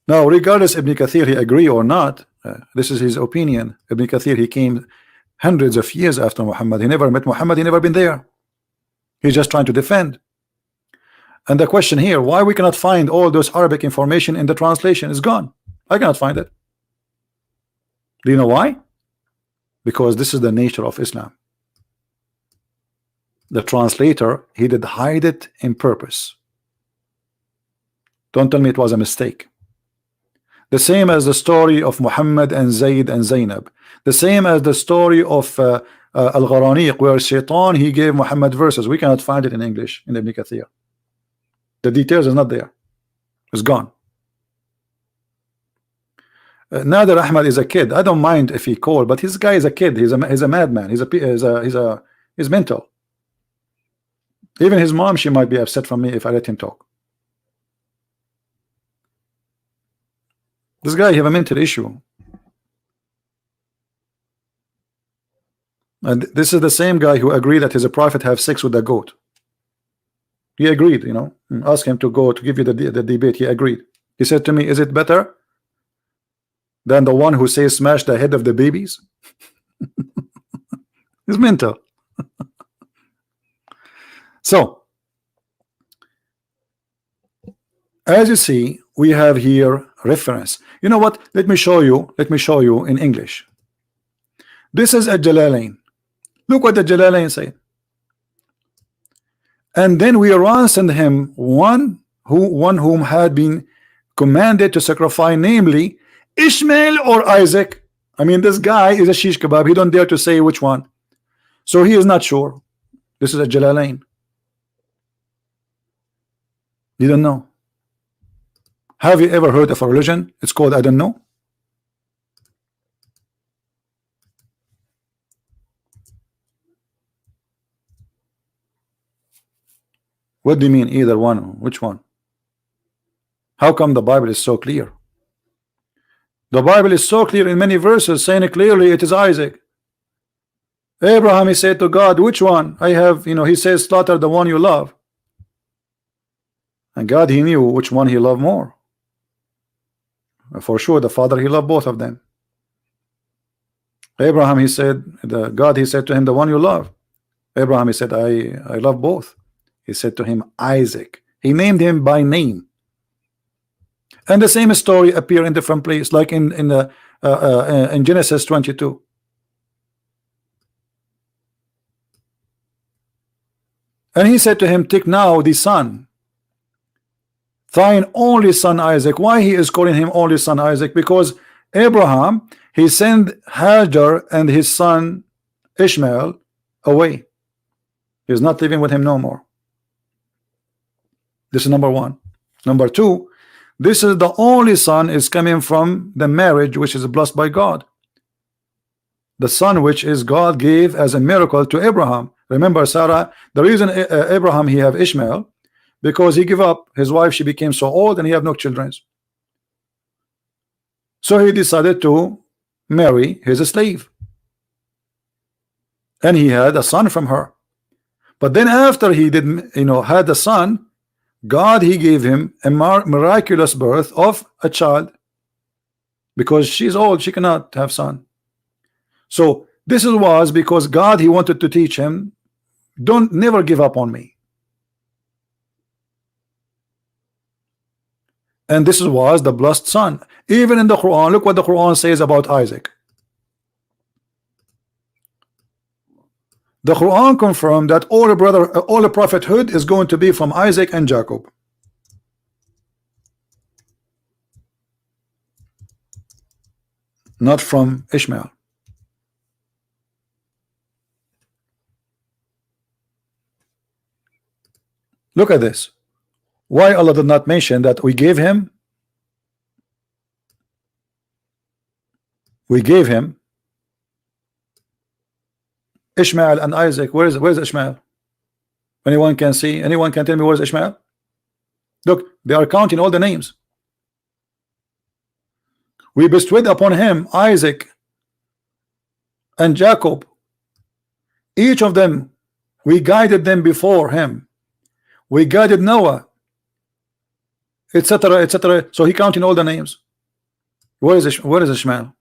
Now, regardless Ibn Kathir he agree or not, this is his opinion. Ibn Kathir, he came hundreds of years after Muhammad. He never met Muhammad, he never been there. He's just trying to defend. And the question here, why we cannot find all those Arabic information in the translation is gone. I cannot find it. Do you know why? Because this is the nature of Islam. The translator, he did hide it in purpose. Don't tell me it was a mistake. The same as the story of Muhammad and Zayd and Zainab. The same as the story of Al-Gharaniq, where Shaitan, he gave Muhammad verses. We cannot find it in English in Ibn Kathir. The details is not there. It's gone. Nader Ahmad is a kid. I don't mind if he called, but this guy is a kid. He's a madman. He's mental. Even his mom, she might be upset from me if I let him talk. This guy have a mental issue. And this is the same guy who agreed that his prophet have sex with a goat. He agreed, you know. Ask him to go to give you the debate. He agreed. He said to me, is it better than the one who says smash the head of the babies? He's mental. So as you see, we have here reference. You know what? Let me show you in English. This is a Jalalain. Look what the Jalalain say. And then we ransomed him one whom had been commanded to sacrifice, namely Ishmael or Isaac. I mean, this guy is a shish kebab. He don't dare to say which one. So he is not sure. This is a Jalalain. You don't know. Have you ever heard of a religion? It's called I don't know. What do you mean either one? Which one? How come the Bible is so clear? The Bible is so clear in many verses saying it clearly it is Isaac. Abraham, he said to God, which one? I have, you know, he says slaughter the one you love. And God, he knew which one he loved more. For sure the father, he loved both of them. Abraham, he said, God, he said to him, the one you love. Abraham, he said, I love both. He said to him, Isaac. He named him by name. And the same story appear in different places, like in Genesis 22. And he said to him, take now the son, thine only son Isaac. Why he is calling him only son Isaac? Because Abraham, he sent Hajar and his son Ishmael away. He's not living with him no more. This is number one. Number two, this is the only son is coming from the marriage which is blessed by God. The son which is God gave as a miracle to Abraham. Remember Sarah, the reason Abraham he have Ishmael, because he gave up his wife, she became so old and he have no children. So he decided to marry his slave. And he had a son from her. But then after he did, had a son, God he gave him a miraculous birth of a child, because she's old, she cannot have son. So this was because God he wanted to teach him, don't never give up on me. And this was the blessed son. Even in the Quran, look what the Quran says about Isaac. The Quran confirmed that all the prophethood is going to be from Isaac and Jacob. Not from Ishmael. Look at this. Why Allah did not mention that we gave him Ishmael and Isaac? Where's Ishmael? Anyone can see? Anyone can tell me where's Ishmael? Look, they are counting all the names. We bestowed upon him Isaac and Jacob. Each of them, we guided them before him. We guided Noah, etc., etc. So he counting all the names. Where is Ishmael?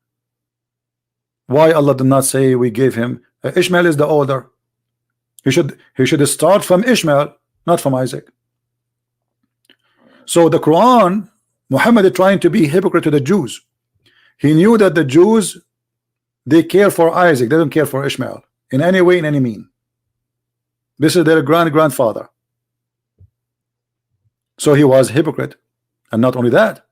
Why Allah did not say we gave him? Ishmael is the older. He should start from Ishmael, not from Isaac. So the Quran, Muhammad is trying to be hypocrite to the Jews. He knew that the Jews, they care for Isaac, they don't care for Ishmael in any way, in any mean. This is their grandfather. So he was hypocrite. And not only that,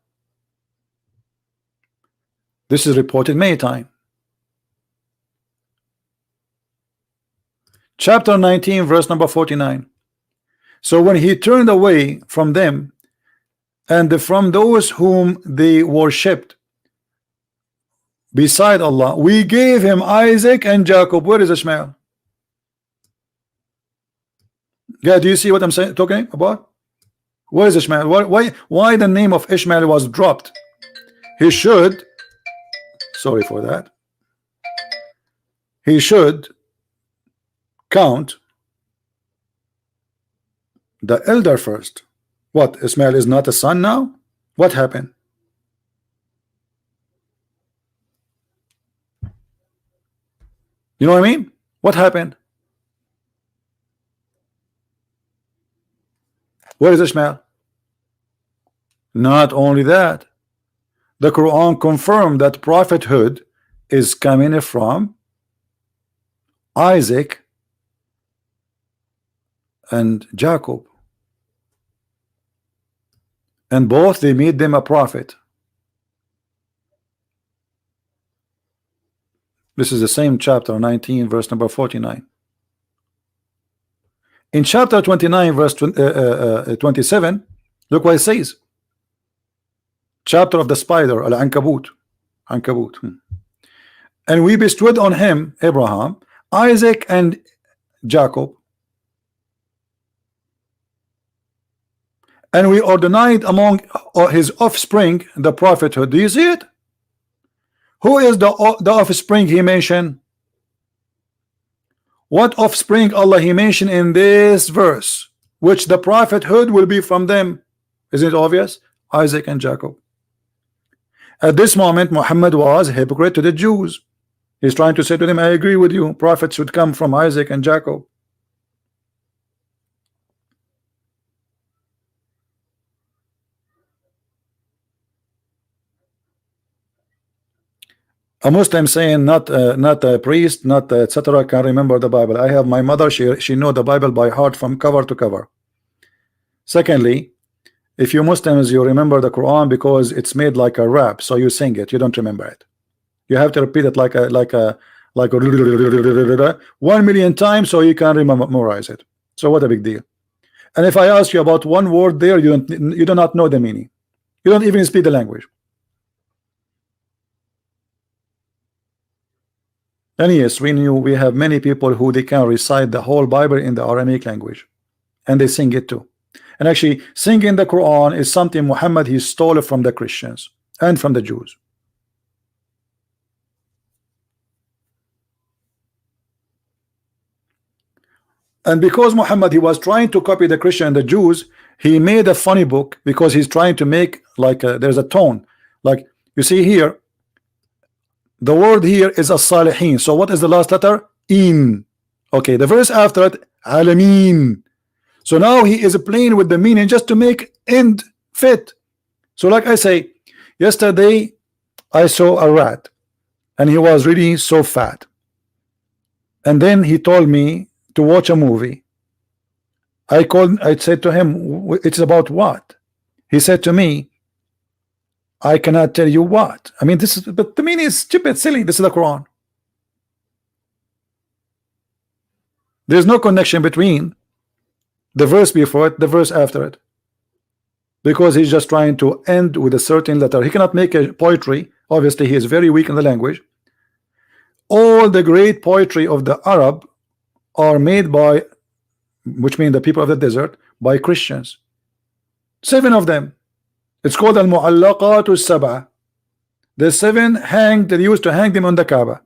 this is reported many times. Chapter 19 verse number 49. So when he turned away from them and from those whom they worshipped beside Allah, we gave him Isaac and Jacob. Where is Ishmael? Yeah, do you see what I'm saying, talking about? Where is Ishmael? Why the name of Ishmael was dropped? He should, sorry for that, he should count the elder first. What, Ishmael is not a son now? What happened? You know what I mean? What happened? Where is Ishmael? Not only that, the Quran confirmed that prophethood is coming from Isaac and Jacob, and both they made them a prophet. This is the same chapter 19 verse number 49. In chapter 29 verse 27, look what it says. Chapter of the spider, Al-Ankabut. And we bestowed on him, Abraham, Isaac and Jacob, and we ordained among his offspring the prophethood. Do you see it? Who is the offspring he mentioned? What offspring Allah he mentioned in this verse, which the prophethood will be from them? Isn't it obvious? Isaac and Jacob. At this moment, Muhammad was a hypocrite to the Jews. He's trying to say to them, I agree with you, prophets should come from Isaac and Jacob. A Muslim saying not a priest, not etc. can remember the Bible. I have my mother, she know the Bible by heart from cover to cover. Secondly, if you Muslims, you remember the Quran because it's made like a rap, so you sing it, you don't remember it. You have to repeat it like a 1,000,000 times so you can memorize it. So what a big deal. And if I ask you about one word there, you do not know the meaning. You don't even speak the language. And yes, we have many people who they can recite the whole Bible in the Aramaic language, and they sing it too. And actually, singing the Quran is something Muhammad he stole from the Christians and from the Jews. And because Muhammad he was trying to copy the Christian and the Jews, he made a funny book because he's trying to make like there's a tone. Like you see here, the word here is as-salihin. So what is the last letter? In. Okay, the verse after it, alamin. So now he is playing with the meaning just to make end fit. So like I say, yesterday I saw a rat and he was really so fat. And then he told me to watch a movie. I said to him, it's about what? He said to me, I cannot tell you what. I mean, this is, but the meaning is stupid, silly. This is the Quran. There's no connection between the verse before it, the verse after it, because he's just trying to end with a certain letter. He cannot make a poetry. Obviously, he is very weak in the language. All the great poetry of the Arab are made by, which means the people of the desert, by Christians. 7 of them. It's called al-mu'allaqat al-sab'a. The 7 hanged, they used to hang them on the Kaaba.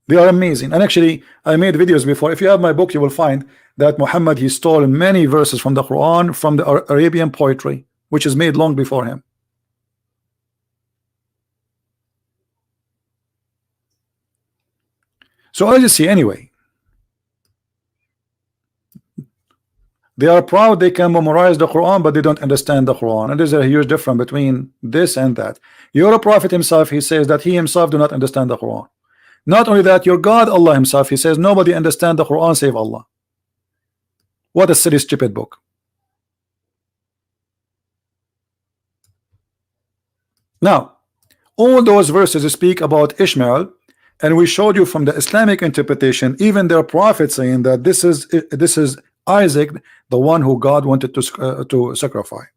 They are amazing. And actually, I made videos before. If you have my book, you will find that Muhammad he stole many verses from the Quran, from the Arabian poetry, which is made long before him. So as you see, anyway, they are proud they can memorize the Quran, but they don't understand the Quran. And there's a huge difference between this and that. Your prophet himself, he says that he himself do not understand the Quran. Not only that, your God Allah himself, he says nobody understand the Quran save Allah. What a silly stupid book. Now all those verses speak about Ishmael, and we showed you from the Islamic interpretation, even their prophet saying that this is Isaac, the one who God wanted to sacrifice.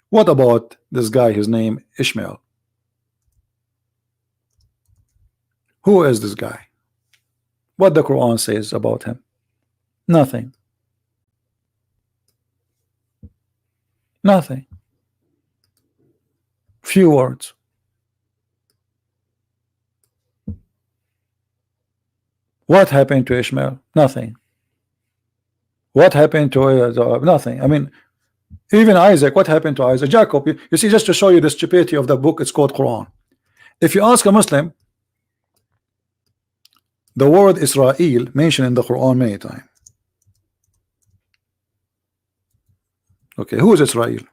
What about this guy, his name Ishmael? Who is this guy? What the Quran says about him? Nothing. Nothing. Few words. What happened to Ishmael? Nothing. What happened to nothing? I mean, even Isaac, what happened to Isaac? Jacob, you see, just to show you the stupidity of the book, it's called Quran. If you ask a Muslim, the word Israel mentioned in the Quran many times. Okay, who is Israel?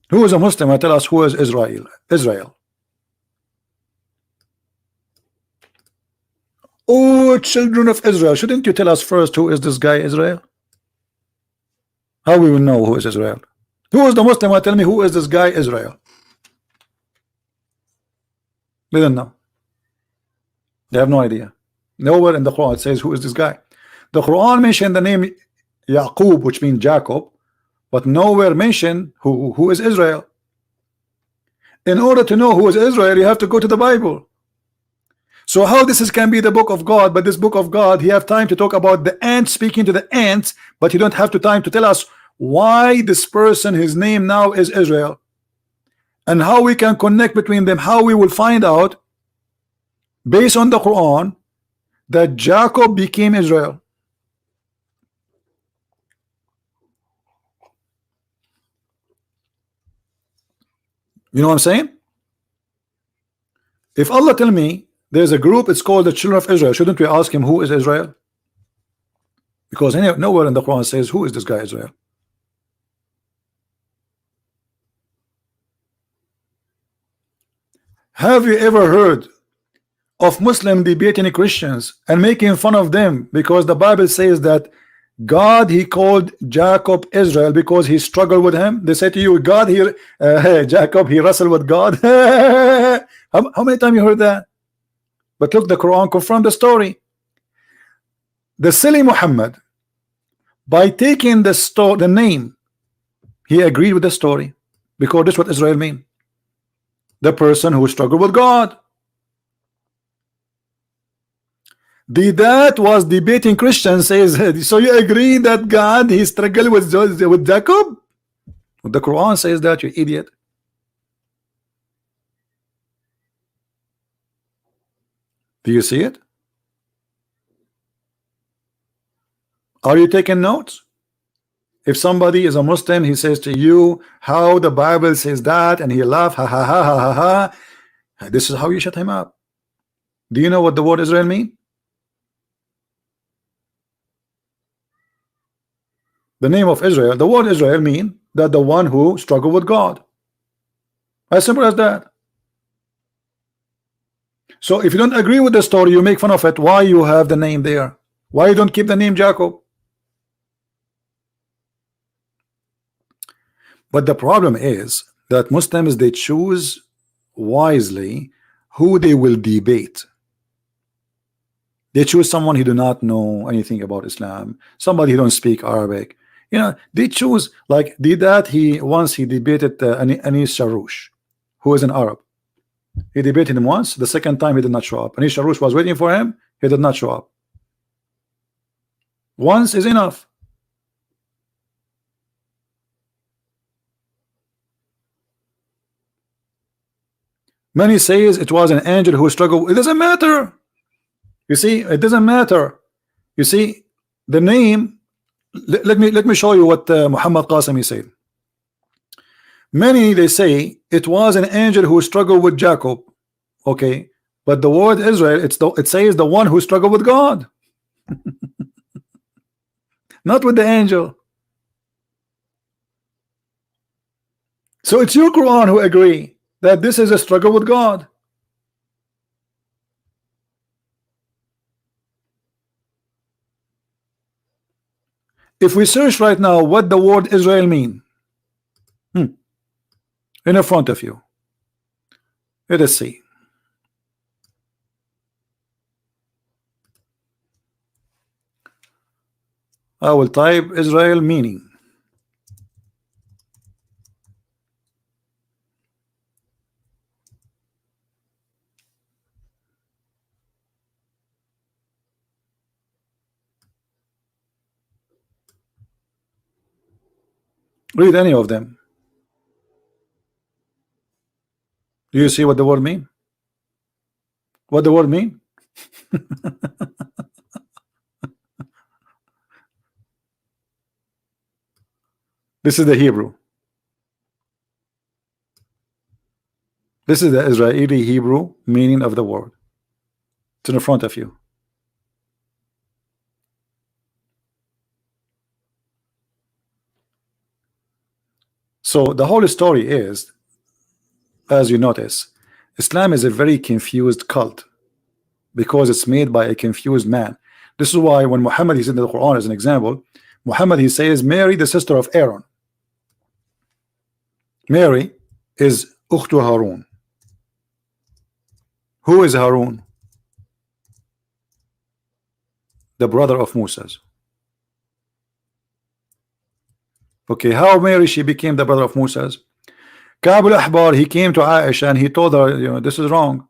Who is a Muslim? Tell us who is Israel. Israel. Oh, children of Israel, shouldn't you tell us first who is this guy Israel? How we will know who is Israel? Who is the Muslim? Tell me who is this guy Israel? They don't know. They have no idea. Nowhere in the Quran it says who is this guy. The Quran mentioned the name Yaqub, which means Jacob, but nowhere mentioned who is Israel. In order to know who is Israel, you have to go to the Bible. So how can be the book of God, but this book of God, he have time to talk about the ants speaking to the ants, but he don't have time to tell us why this person, his name now is Israel, and how we can connect between them, how we will find out based on the Quran that Jacob became Israel. You know what I'm saying? If Allah tell me there's a group, it's called the children of Israel, shouldn't we ask him who is Israel? Because nowhere in the Quran says who is this guy Israel. Have you ever heard of Muslim debating Christians and making fun of them because the Bible says that God, he called Jacob Israel because he struggled with him? They say to you, God here, Jacob, he wrestled with God. How many times you heard that? But look, the Quran confirmed the story. The silly Muhammad, by taking the name, he agreed with the story, because this is what Israel mean: the person who struggled with God. That was debating Christians says, so you agree that God, he struggled with Jacob? The Quran says that, you idiot. Do you see it? Are you taking notes? If somebody is a Muslim, he says to you how the Bible says that, and he laugh, ha ha ha ha ha ha, this is how you shut him up. Do you know what the word Israel mean? The name of Israel, the word Israel mean that the one who struggled with God. As simple as that. So if you don't agree with the story, you make fun of it. Why you have the name there? Why you don't keep the name Jacob? But the problem is that Muslims, they choose wisely who they will debate. They choose someone who do not know anything about Islam, somebody who don't speak Arabic. You know, they choose, like once he debated Anis Sharoush, who is an Arab. He debated him once. The second time he did not show up. Anis Sharoush was waiting for him. He did not show up. Once is enough. Many says it was an angel who struggled. It doesn't matter. You see, it doesn't matter. You see, the name. Let me show you what Muhammad Qasimi said. Many, they say it was an angel who struggled with Jacob. Okay, but the word Israel, it says the one who struggled with God, not with the angel. So it's your Quran who agree that this is a struggle with God. If we search right now what the word Israel mean, in front of you, let us see. I will type Israel meaning. Read any of them. Do you see what the word mean? What the word mean? This is the Hebrew. This is the Israeli Hebrew meaning of the word. It's in front of you. So the whole story is, as you notice, Islam is a very confused cult because it's made by a confused man. This is why when Muhammad, he said in the Quran as an example, Muhammad, he says Mary, the sister of Aaron. Mary is Ukhtu Harun. Who is Harun? The brother of Moses. Okay, how Mary she became the brother of Moses? Ka'b al-Ahbar, he came to Aisha and he told her, you know, this is wrong.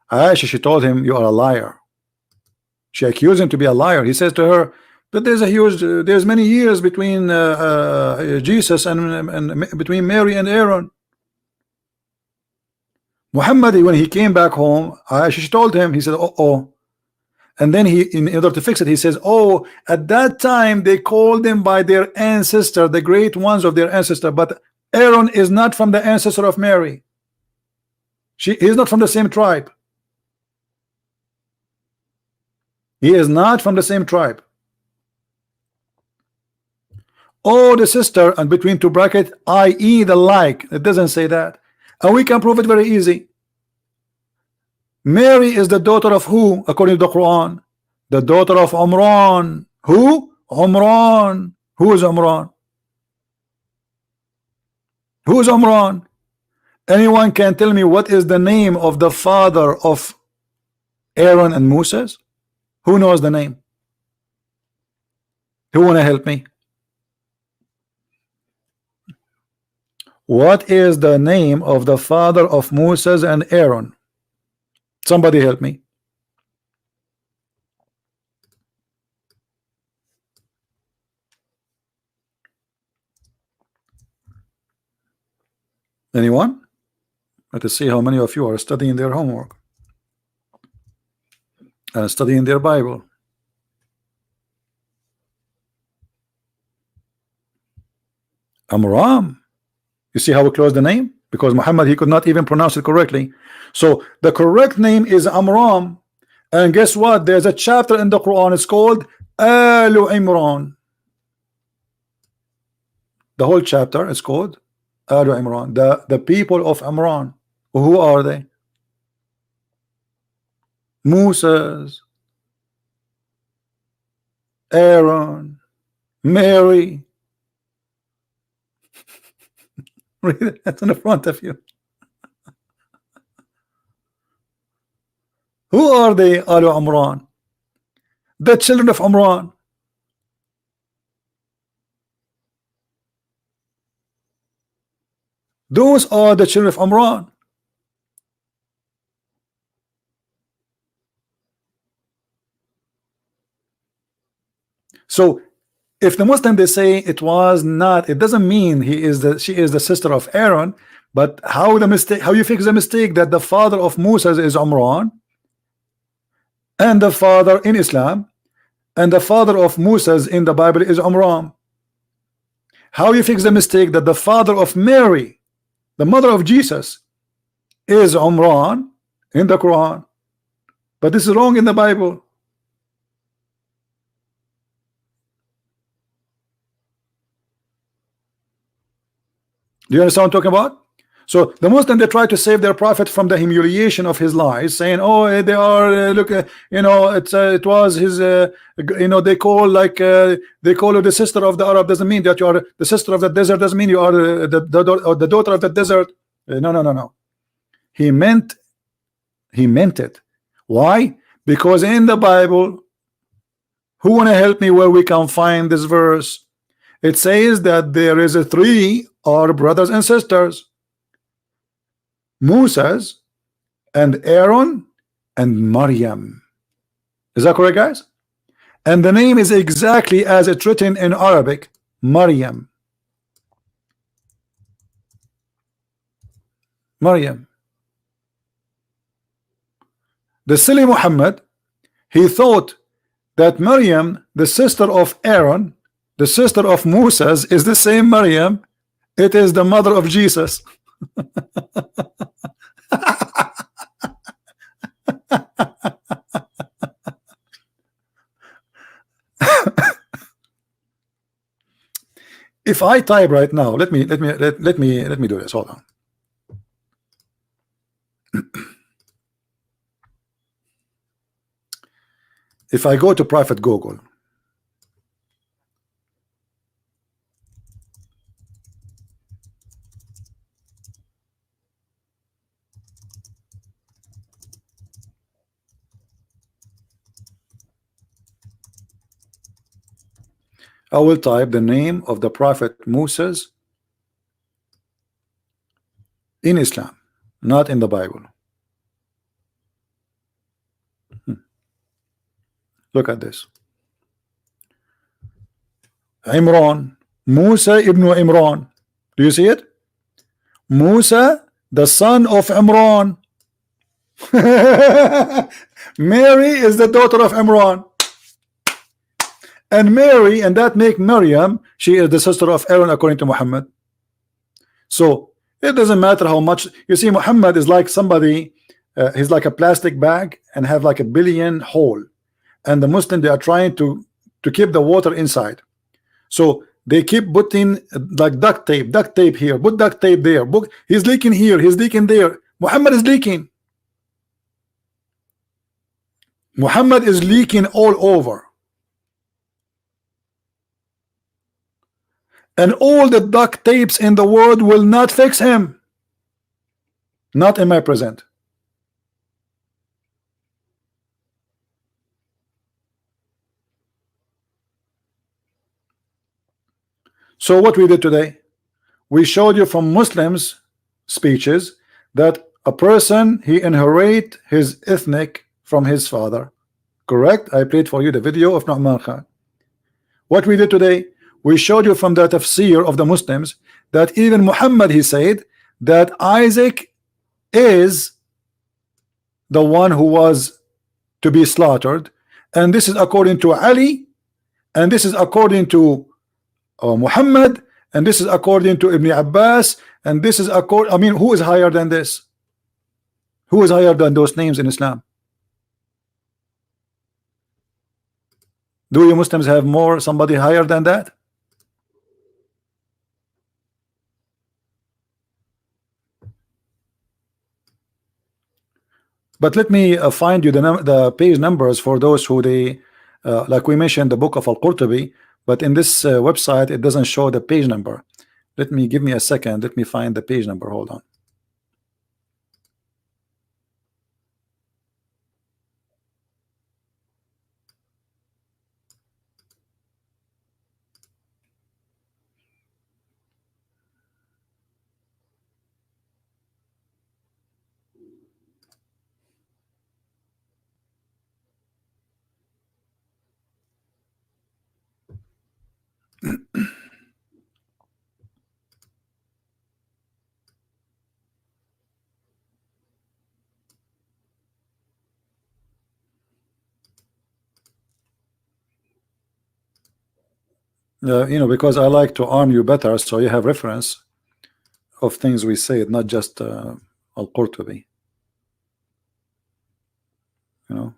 Aisha, she told him, you are a liar. She accused him to be a liar. He says to her that there's many years between Jesus and between Mary and Aaron. Muhammad, when he came back home, Aisha, she told him, he said, oh. And then he, in order to fix it, he says, oh, at that time they called them by their ancestor, the great ones of their ancestor, but Aaron is not from the ancestor of Mary. He is not from the same tribe. He is not from the same tribe. Oh, the sister, and between two brackets, i.e. the like. It doesn't say that. And we can prove it very easy. Mary is the daughter of who according to the Quran? The daughter of Umran. Who? Umran. Who is Umran? Who is Umran? Anyone can tell me what is the name of the father of Aaron and Moses? Who knows the name? Who wanna help me? What is the name of the father of Moses and Aaron? Somebody help me. Anyone? Let us see how many of you are studying their homework and studying their Bible. Amram. You see how we close the name? Because Muhammad, he could not even pronounce it correctly. So the correct name is Amram. And guess what? There's a chapter in the Quran. It's called Alu Imran. The whole chapter is called Alu Imran. The people of Imran. Who are they? Moses, Aaron, Mary. Read it. That's in the front of you. Who are they? Alu Imran. The children of Imran. Those are the children of Imran. So if the Muslim they say it was not, it doesn't mean she is the sister of Aaron, but how you fix the mistake that the father of Moses is Imran, and the father in Islam, and the father of Moses in the Bible is Imran. How you fix the mistake that the father of Mary, the mother of Jesus, is Imran in the Quran, but this is wrong in the Bible. Do you understand what I'm talking about? So the Muslim, they try to save their prophet from the humiliation of his lies, saying, "Oh, they are look, you know, it was his, you know, they call they call you the sister of the Arab. Doesn't mean that you are the sister of the desert. Doesn't mean you are the daughter of the desert. No. He meant it. Why? Because in the Bible, who wanna help me where we can find this verse? It says that there is a three are brothers and sisters, Moses and Aaron and Maryam. Is that correct, guys? And the name is exactly as it's written in Arabic, Maryam. Maryam. The silly Muhammad, he thought that Maryam, the sister of Aaron, the sister of Moses, is the same Maryam. It is the mother of Jesus. If I type right now, let me do this. Hold on. If I go to private Google, I will type the name of the prophet Moses in Islam, not in the Bible. Look at this. Imran, Musa ibn Imran. Do you see it? Musa, the son of Imran. Mary is the daughter of Imran. And Mary, and that make Maryam, she is the sister of Aaron according to Muhammad. So it doesn't matter how much you see. Muhammad is like somebody, he's like a plastic bag and have like a billion hole, and the Muslim, they are trying to keep the water inside. So they keep putting like duct tape here, put duct tape there, he's leaking here, he's leaking there. Muhammad is leaking. Muhammad is leaking all over. And all the duct tapes in the world will not fix him. Not in my present. So what we did today, we showed you from Muslims speeches that a person, he inherit his ethnic from his father. Correct? I played for you the video of Nu'man Khan. What we did today, we showed you from the tafsir of the Muslims that even Muhammad, he said that Isaac is the one who was to be slaughtered, and this is according to Ali, and this is according to Muhammad, and this is according to Ibn Abbas, and this is according, I mean, who is higher than this? Who is higher than those names in Islam? Do you Muslims have more, somebody higher than that? But let me find you the page numbers for those who they like we mentioned the book of Al-Qurtubi, but in this website it doesn't show the page number. Give me a second, let me find the page number. Hold on. You know, because I like to arm you better, so you have reference of things we say, not just Al-Qurtubi. You know.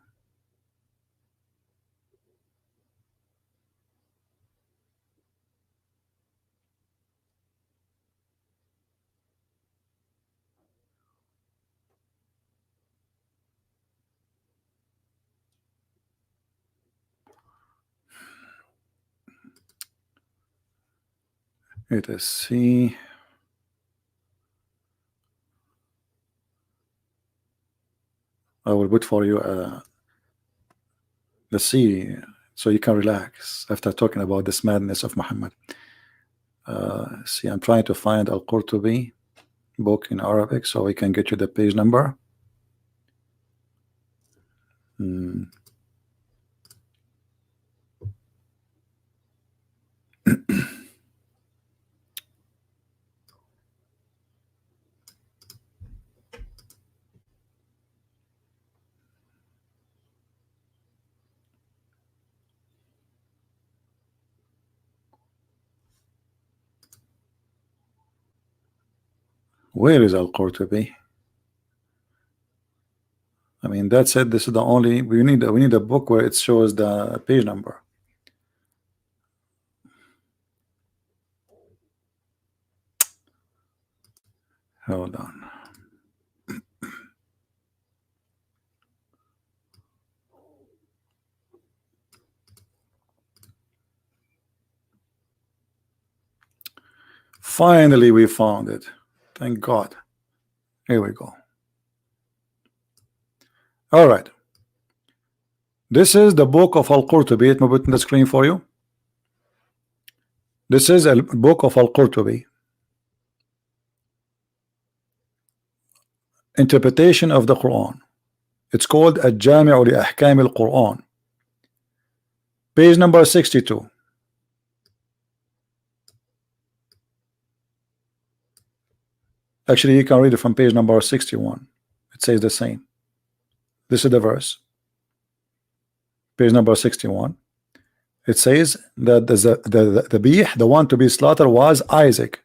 Let us see. I will put for you let's see, so you can relax after talking about this madness of Muhammad. See, I'm trying to find Al-Qurtubi book in Arabic so we can get you the page number. Where is Al-Qurtubi? I mean, that's it. This is the only we need a book where it shows the page number. Hold on. Finally we found it. Thank God. Here we go. All right. This is the book of Al-Qurtubi. Let me put on the screen for you. This is a book of Al-Qurtubi. Interpretation of the Quran. It's called Al-Jami'u li Ahkam al-Quran. Page number 62. Actually, you can read it from page number 61. It says the same. This is the verse. Page number 61. It says that the one to be slaughtered was Isaac.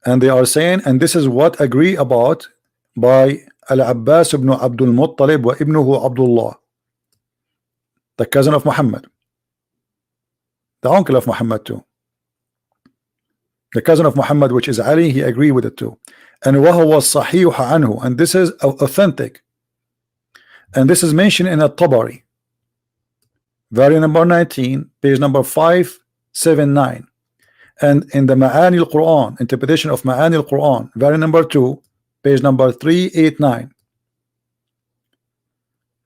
And they are saying, and this is what agree about by Al-Abbas ibn Abdul Muttalib wa ibnuhu Abdullah. the cousin of Muhammad, the uncle of Muhammad too. The cousin of Muhammad, which is Ali, he agreed with it too. And وَهُوَ الصَّحِيحُ عَنْهُ, and this is authentic. And this is mentioned in At-Tabari, volume number 19, page number 579. And in the Ma'ani al-Quran, interpretation of Ma'ani al-Quran, volume number 2, page number 389.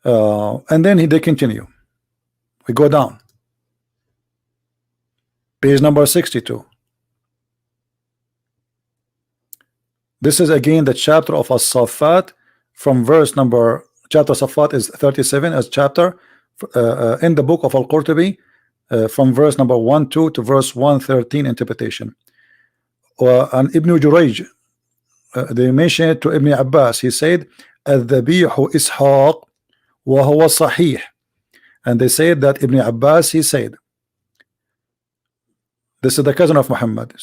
And then they continue. We go down. Page number 62. This is again the chapter of As-Saffat, from verse number, chapter Saffat is 37 as chapter in the book of Al-Qurtubi, from verse number 12 to verse 113 interpretation. And Ibn Jurayj, they mentioned it to Ibn Abbas, he said Al-Dhabihu Ishaq wa huwa sahih, and they said that Ibn Abbas, he said, this is the cousin of Muhammad,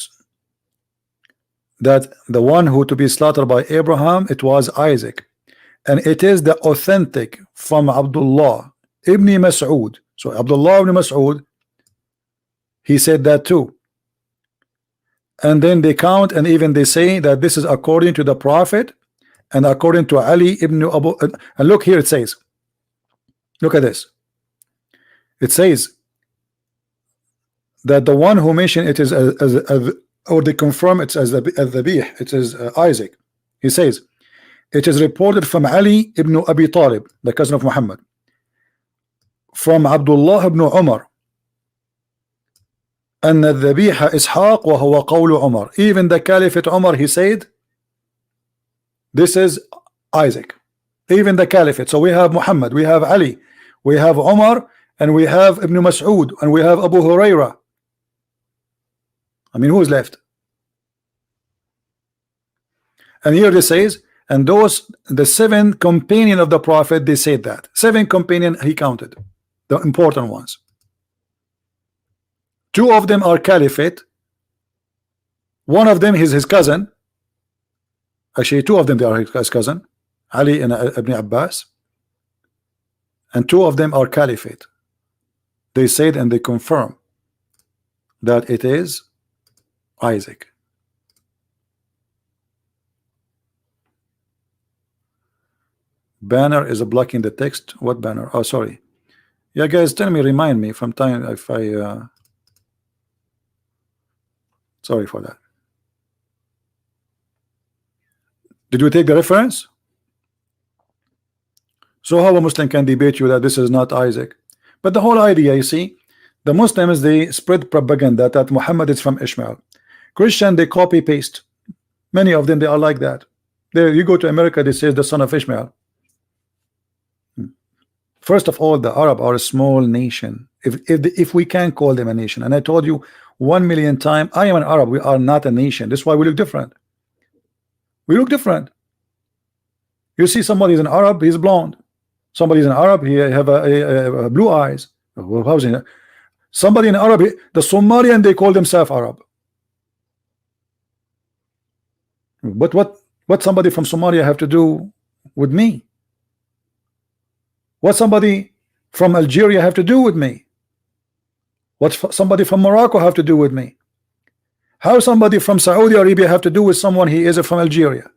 that the one who to be slaughtered by Abraham, it was Isaac. And it is the authentic from Abdullah ibn Mas'ud. So Abdullah ibn Mas'ud, he said that too. And then they count, and even they say that this is according to the Prophet and according to Ali ibn Abu. And look here, it says, look at this. It says that the one who mentioned it is as or they confirm it's as Dhabih, it is Isaac. He says it is reported from Ali ibn Abi Talib, the cousin of Muhammad, from Abdullah ibn Umar, and الذبيح إسحاق وهو قول Umar. Even the Caliphate Umar, he said this is Isaac. Even the Caliphate. So we have Muhammad, we have Ali, we have Umar, and we have Ibn Mas'ud, and we have Abu Huraira. I mean, who is left? And here it says, and those, the 7 companions of the Prophet, they said that 7 companions he counted, the important ones. 2 of them are Caliphate. 1 of them is his cousin. Actually, 2 of them they are his cousin, Ali and Ibn Abbas, and 2 of them are Caliphate. They said and they confirm that it is Isaac. Banner is blocking the text. What banner? Oh, sorry. Yeah, guys, tell me, remind me from time if I sorry for that. Did you take the reference? So how a Muslim can debate you that this is not Isaac? But the whole idea, you see, the Muslims, they spread propaganda that Muhammad is from Ishmael. Christian, they copy paste. Many of them, they are like that. There, you go to America, they say the son of Ishmael. First of all, the Arab are a small nation. If we can call them a nation, and I told you 1,000,000 times, I am an Arab. We are not a nation. That's why we look different. We look different. You see, somebody is an Arab, he's blonde. Somebody is an Arab, he have a blue eyes. How's it? Somebody in Arab, the Somalian, they call themselves Arab. But what somebody from Somalia have to do with me? What somebody from Algeria have to do with me? What somebody from Morocco have to do with me? How somebody from Saudi Arabia have to do with someone he is from Algeria?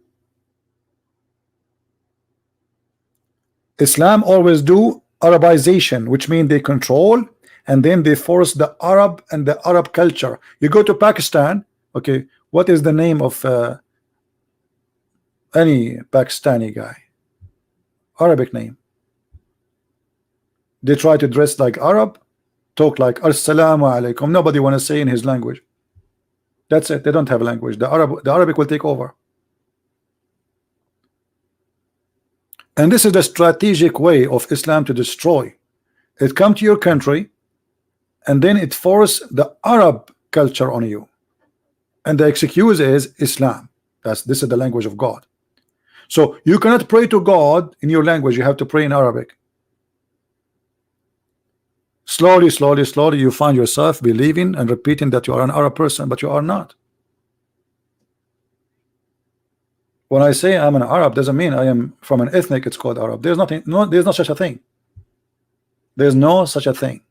Islam always do Arabization, which means they control and then they force the Arab and the Arab culture. You go to Pakistan, okay, what is the name of any Pakistani guy? Arabic name. They try to dress like Arab, talk like Assalamu alaikum. Nobody want to say in his language. That's it. They don't have a language. The Arabic will take over. And this is the strategic way of Islam to destroy. It come to your country, and then it force the Arab culture on you. And the excuse is Islam. This is the language of God. So you cannot pray to God in your language. You have to pray in Arabic. Slowly, slowly, slowly, you find yourself believing and repeating that you are an Arab person, but you are not. When I say I'm an Arab, doesn't mean I am from an ethnic. It's called Arab. There's nothing. No, there's not such a thing. There's no such a thing.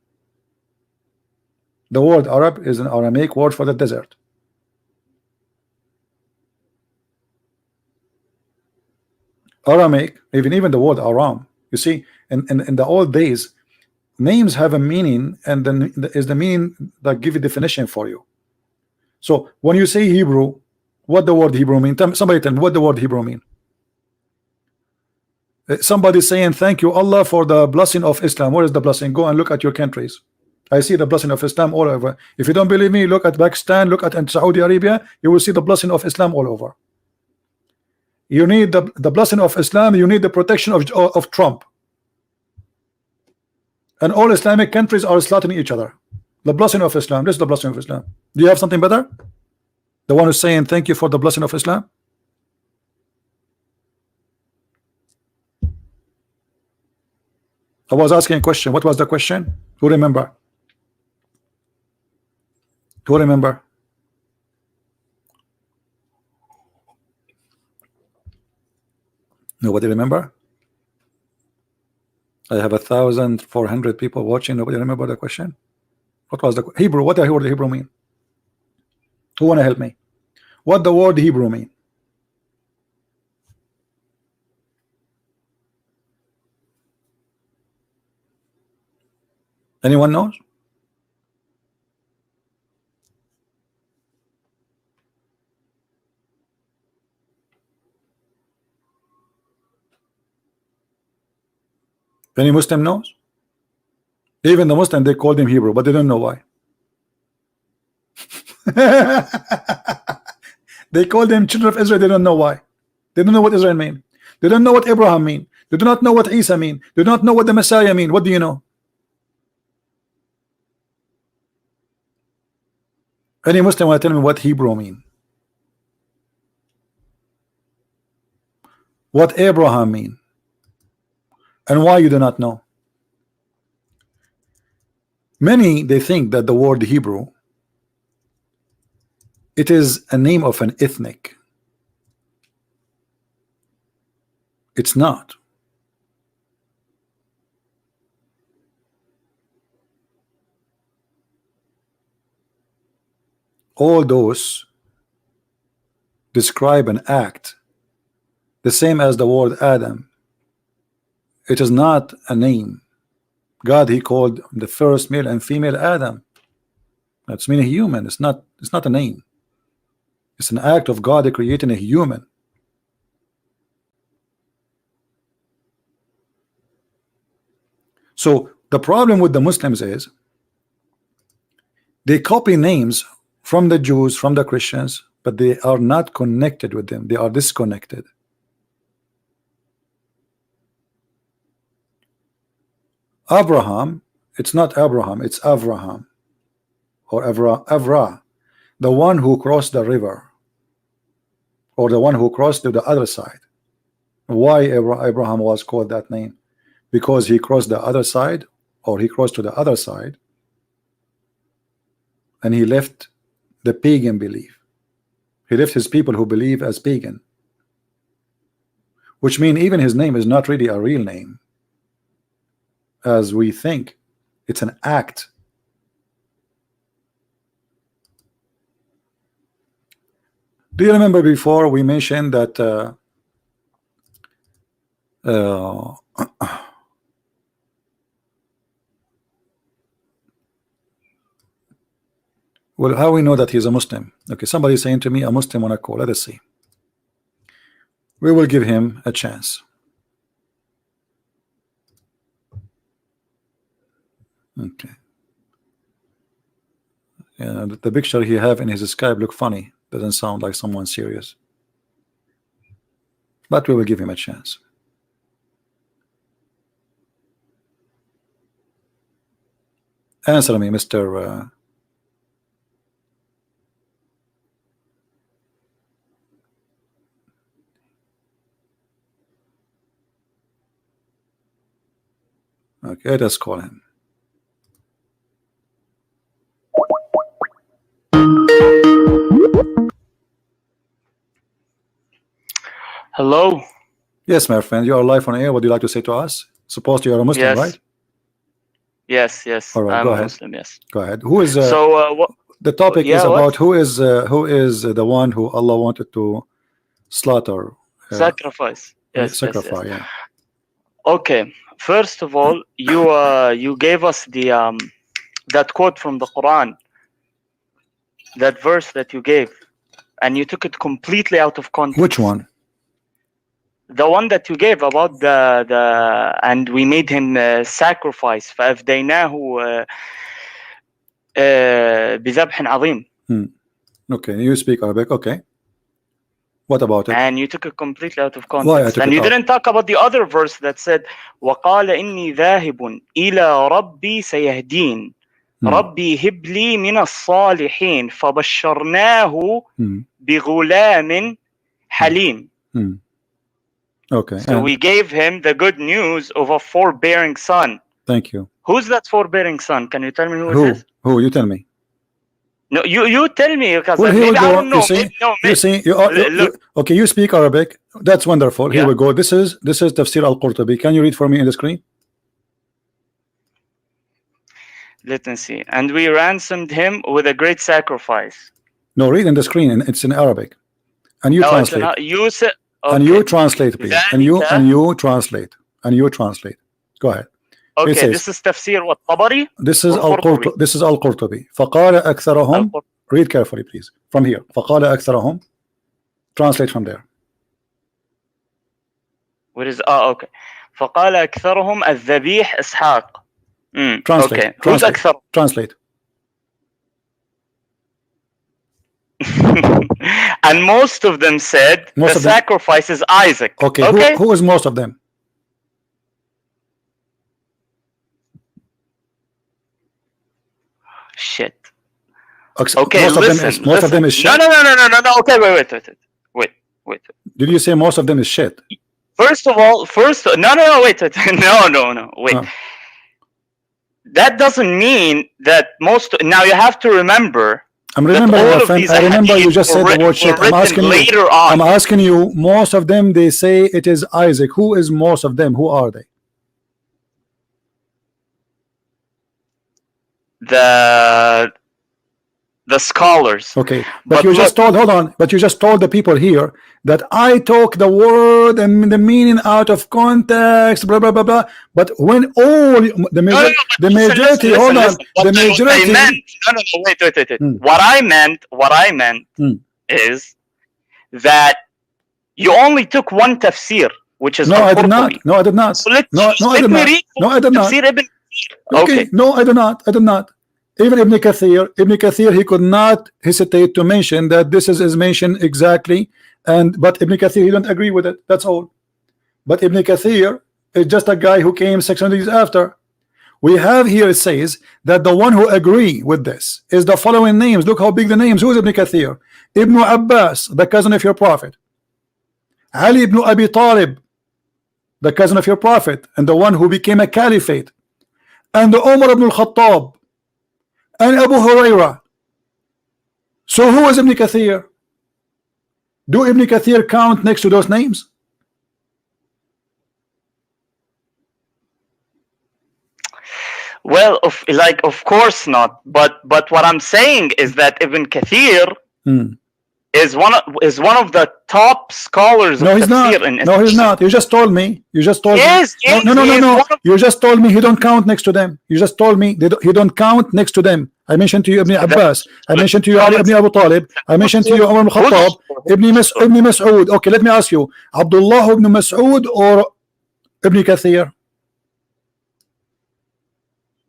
The word Arab is an Aramaic word for the desert. Aramaic, even the word Aram. You see, in the old days, names have a meaning, and then is the meaning that give a definition for you. So when you say Hebrew, what the word Hebrew mean? Somebody tell me what the word Hebrew mean. Somebody saying thank you Allah for the blessing of Islam. Where is the blessing? Go and look at your countries. I see the blessing of Islam all over. If you don't believe me, look at Pakistan, look at Saudi Arabia. You will see the blessing of Islam all over. You need the blessing of Islam. You need the protection of Trump. And all Islamic countries are slaughtering each other. The blessing of Islam. This is the blessing of Islam. Do you have something better? The one who's saying thank you for the blessing of Islam. I was asking a question. What was the question? Who remember? Who remember? Nobody remember? I have 1,400 people watching. Nobody remember the question. What was the Hebrew? What the word Hebrew mean? Who wanna help me? What the word Hebrew mean? Anyone knows? Any Muslim knows? Even the Muslim, they called him Hebrew, but they don't know why. They called them children of Israel. They don't know why. They don't know what Israel mean. They don't know what Abraham mean. They do not know what Isa mean. They do not know what the Messiah mean. What do you know? Any Muslim want to tell me what Hebrew mean? What Abraham mean? And why you do not know? Many, they think that the word Hebrew, it is a name of an ethnic. It's not. All those describe an act the same as the word Adam. It is not a name. God, he called the first male and female Adam. That's meaning human. It's not a name. It's an act of God creating a human. So the problem with the Muslims is they copy names from the Jews, from the Christians, but they are not connected with them. They are disconnected. Abraham, it's not Abraham, it's Avraham or Avra, the one who crossed the river, or the one who crossed to the other side. Why Abraham was called that name? Because he crossed the other side, or he crossed to the other side, and he left the pagan belief. He left his people who believe as pagan, which means even his name is not really a real name as we think. It's an act. Do you remember before we mentioned that well, how we know that he's a Muslim? Okay, somebody saying to me a Muslim on a call. Let us see. We will give him a chance. Okay. Yeah, the picture he have in his Skype look funny. Doesn't sound like someone serious. But we will give him a chance. Answer me, Mr. Okay, let's call him. Hello. Yes, my friend, you are live on air. What do you like to say to us? Supposed you are a Muslim, Yes. right? Yes, yes. All right, I'm go a ahead. Muslim. Yes. Go ahead. Who is So what? the topic Yeah, is what? about who is the one who Allah wanted to slaughter, Sacrifice. Yes, yes, yes. sacrifice? Yeah. Okay. First of all, you gave us the that quote from the Quran, that verse that you gave, and you took it completely out of context. Which one? The one that you gave about the and we made him sacrifice فأفديناه بذبح عظيم. Okay, you speak Arabic. Okay. What about it? And you took it completely out of context. Why I took and it you out? didn't talk about the other verse that said وقال إني ذاهب إلى ربي سيهدين ربي هب لي من الصالحين فبشرناه بغلام حليم. Okay. So we gave him the good news of a forbearing son. Thank you. Who's that forbearing son? Can you tell me who it is? Who? You tell me. No, you tell me, because Well, maybe I don't know. You see, you see, okay, you speak Arabic. That's wonderful. Here we go. This is Tafsir al-Qurtubi. Can you read for me in the screen? Let me see. And we ransomed him with a great sacrifice. No, read in the screen. It's in Arabic. And you translate. You said, okay. And you translate, please. And you translate. And you translate. Go ahead. Okay, says, this is Tafsir what? Tabari? This is al-Qurtubi. فقال أكثرهم. Read carefully, please. From here. فقال أكثرهم. Translate from there. What is? Okay. فقال أكثرهم الذبيح إسحاق. Translate. Okay. Who's أكثر? Translate. And most of them said the sacrifice is Isaac. Okay. Okay. Who is most of them? Shit. Okay, most of them is shit. No. Okay, wait. Did you say most of them is shit? First of all, no, wait. No, wait. Oh. That doesn't mean that most. Now you have to remember. I remember you just said the word shit. I'm asking you. Most of them, they say it is Isaac. Who is most of them? Who are they? The scholars. Okay, but you just told, hold on, but you just told the people here that I took the word and the meaning out of context, blah blah blah blah. But when all the majority, hold on, the majority. Wait. What I meant is that you only took one tafsir, which is no, I did not. No, I did not. So I did not. Okay, no, I did not. Even Ibn Kathir, he could not hesitate to mention that this is mentioned exactly, but Ibn Kathir, he don't agree with it. That's all. But Ibn Kathir is just a guy who came 600 years after. We have here, it says that the one who agree with this is the following names. Look how big the names. Who is Ibn Kathir? Ibn Abbas, the cousin of your prophet. Ali ibn Abi Talib, the cousin of your prophet, and the one who became a caliphate. And Umar ibn al-Khattab. And Abu Huraira. So who is Ibn Kathir? Do Ibn Kathir count next to those names? Well, of course not. But what I'm saying is that Ibn Kathir is one of the top scholars. No, he's not. No, he's not. You just told me. You just told me. No. You just told me he don't count next to them. You just told me he don't count next to them. I mentioned to you Ibn Abbas. I mentioned to you Ali ibn Abu Talib. I mentioned to you Umar ibn Khattab. Ibn Mas'ud. Okay, let me ask you. Abdullah ibn Mas'ud or Ibn Kathir?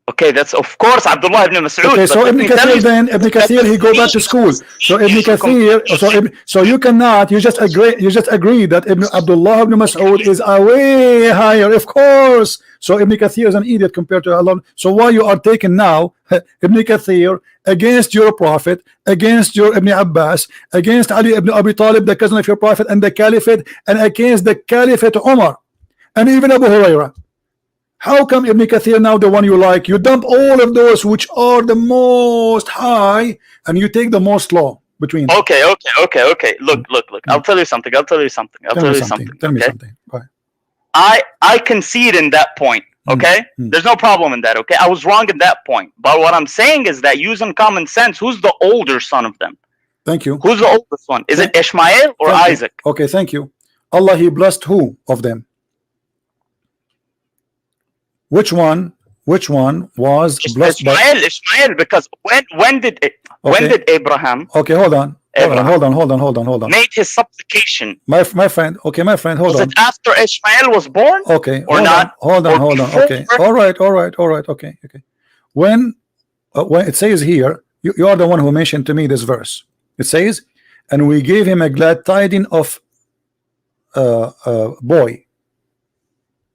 Okay, that's of course Abdullah ibn Mas'ud. Okay, so Ibn Kathir he go back to school. So Ibn Kathir, so you cannot, you just agree that Abdullah ibn Mas'ud is a way higher, of course. So Ibn Kathir is an idiot compared to Allah. So why you are taking now Ibn Kathir against your prophet, against your Ibn Abbas, against Ali ibn Abi Talib, the cousin of your prophet, and the caliphate, and against the caliphate Umar, and even Abu Huraira? How come Ibn Kathir now the one you like? You dump all of those which are the most high and you take the most low between them. Okay. Look. I'll tell you something. Tell me something. Go ahead. I concede in that point. Okay, there's no problem in that. Okay, I was wrong in that point. But what I'm saying is that using common sense, who's the older son of them? Thank you. Who's the oldest one? Is it Ishmael or Isaac? Okay, thank you. Allah, He blessed who of them? Which one was blessed Ishmael, Ishmael, because when did Abraham hold on made his supplication? My friend, hold Was on. it after Ishmael was born? Okay, or not? Hold on. Before? Okay, all right. Okay. When it says here, you are the one who mentioned to me this verse. It says, and we gave him a glad tiding of boy,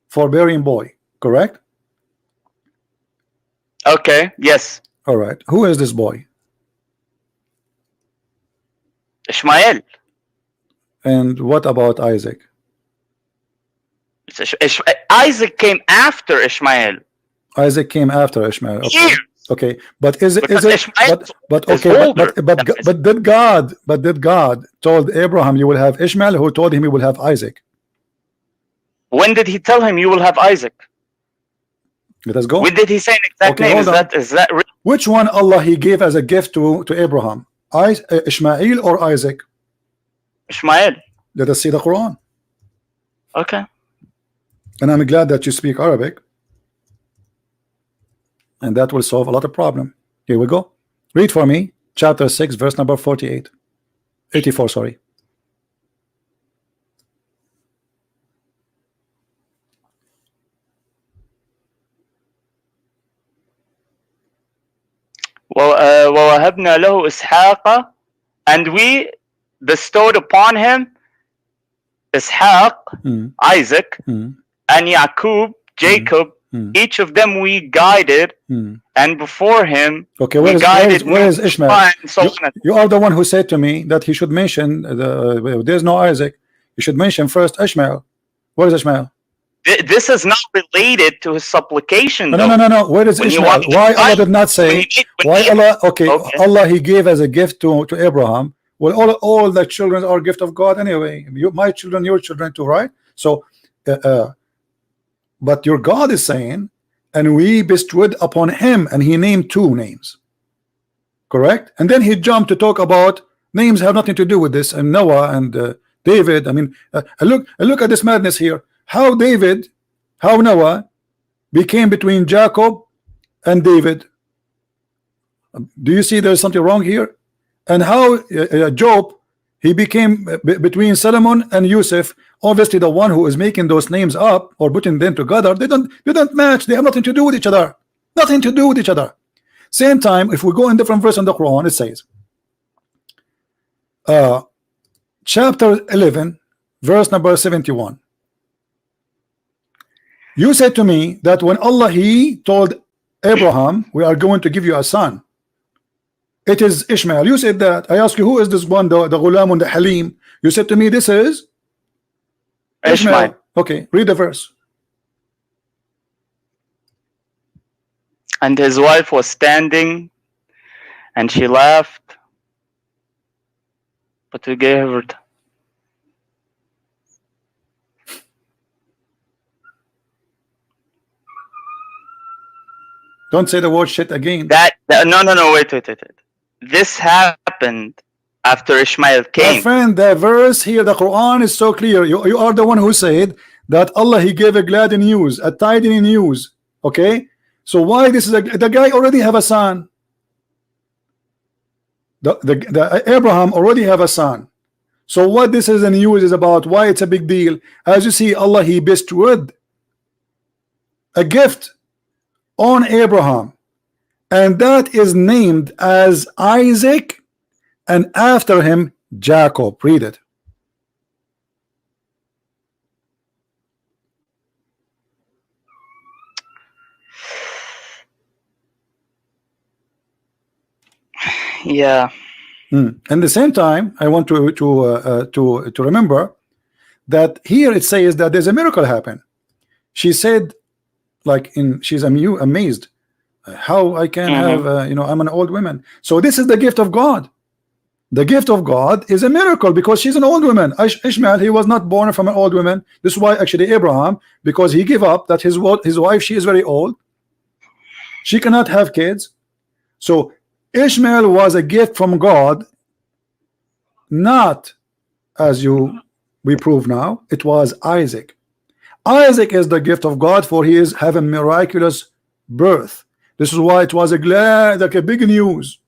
forbearing boy. Correct? Okay. Yes. All right. Who is this boy? Ishmael. And what about Isaac? Isaac came after Ishmael. Isaac came after Ishmael. Okay. Years. Okay, but is it Ishmael but is okay, older. but did God told Abraham you will have Ishmael, who told him he will have Isaac? When did he tell him you will have Isaac? Let us go. When did he say an exact name? Is that real? Which one Allah He gave as a gift to Abraham? Ishmael or Isaac? Ishmael. Let us see the Quran. Okay. And I'm glad that you speak Arabic, and that will solve a lot of problem. Here we go. Read for me chapter 6 verse number 84, sorry. وَوَهَبْنَا لَهُ إِسْحَاقَ, and we bestowed upon him Ishaq, Isaac, and Yaqub, Jacob. Each of them we guided, and before him where is Ishmael? So you are the one who said to me that he should mention there's no Isaac. You should mention first Ishmael. Where is Ishmael? This is not related to his supplication. No. Where is Ishmael? Why Allah did not say? Why Allah? Okay, Allah He gave as a gift to Abraham. Well, all the children are gift of God anyway. My children, your children too, right? So, but your God is saying, and we bestowed upon him, and He named 2 names. Correct? And then He jumped to talk about names have nothing to do with this, and Noah and David. I mean, look at this madness here. How Noah became between Jacob and David. Do you see there's something wrong here? And how Job, he became between Solomon and Yusuf. Obviously the one who is making those names up or putting them together, they don't match. They have nothing to do with each other. Nothing to do with each other. Same time, if we go in different verse in the Quran, it says chapter 11 verse number 71. You said to me that when Allah He told Abraham, we are going to give you a son, it is Ishmael. You said that. I asked you, who is this one, the Ghulam and the Halim? You said to me, this is Ishmael. Okay, read the verse. And his wife was standing, and she laughed, but we gave her. Don't say the word shit again. No, wait. This happened after Ishmael came. My friend, the verse here, the Quran is so clear. You are the one who said that Allah He gave a glad news, a tiding news. Okay, so why this is the guy already have a son. The Abraham already have a son. So what this is a news is about, why it's a big deal. As you see, Allah He bestowed a gift on Abraham, and that is named as Isaac, and after him Jacob. Read it. Yeah. At the same time, I want to remember that here it says that there's a miracle happen. She said, she's amazed how I can have I'm an old woman. So this is the gift of God. The gift of God is a miracle because she's an old woman. Ishmael, he was not born from an old woman. This is why actually Abraham, because he gave up that his wife, she is very old. She cannot have kids. So Ishmael was a gift from God, not as we prove now. It was Isaac. Isaac is the gift of God, for he is having miraculous birth. This is why it was a big news.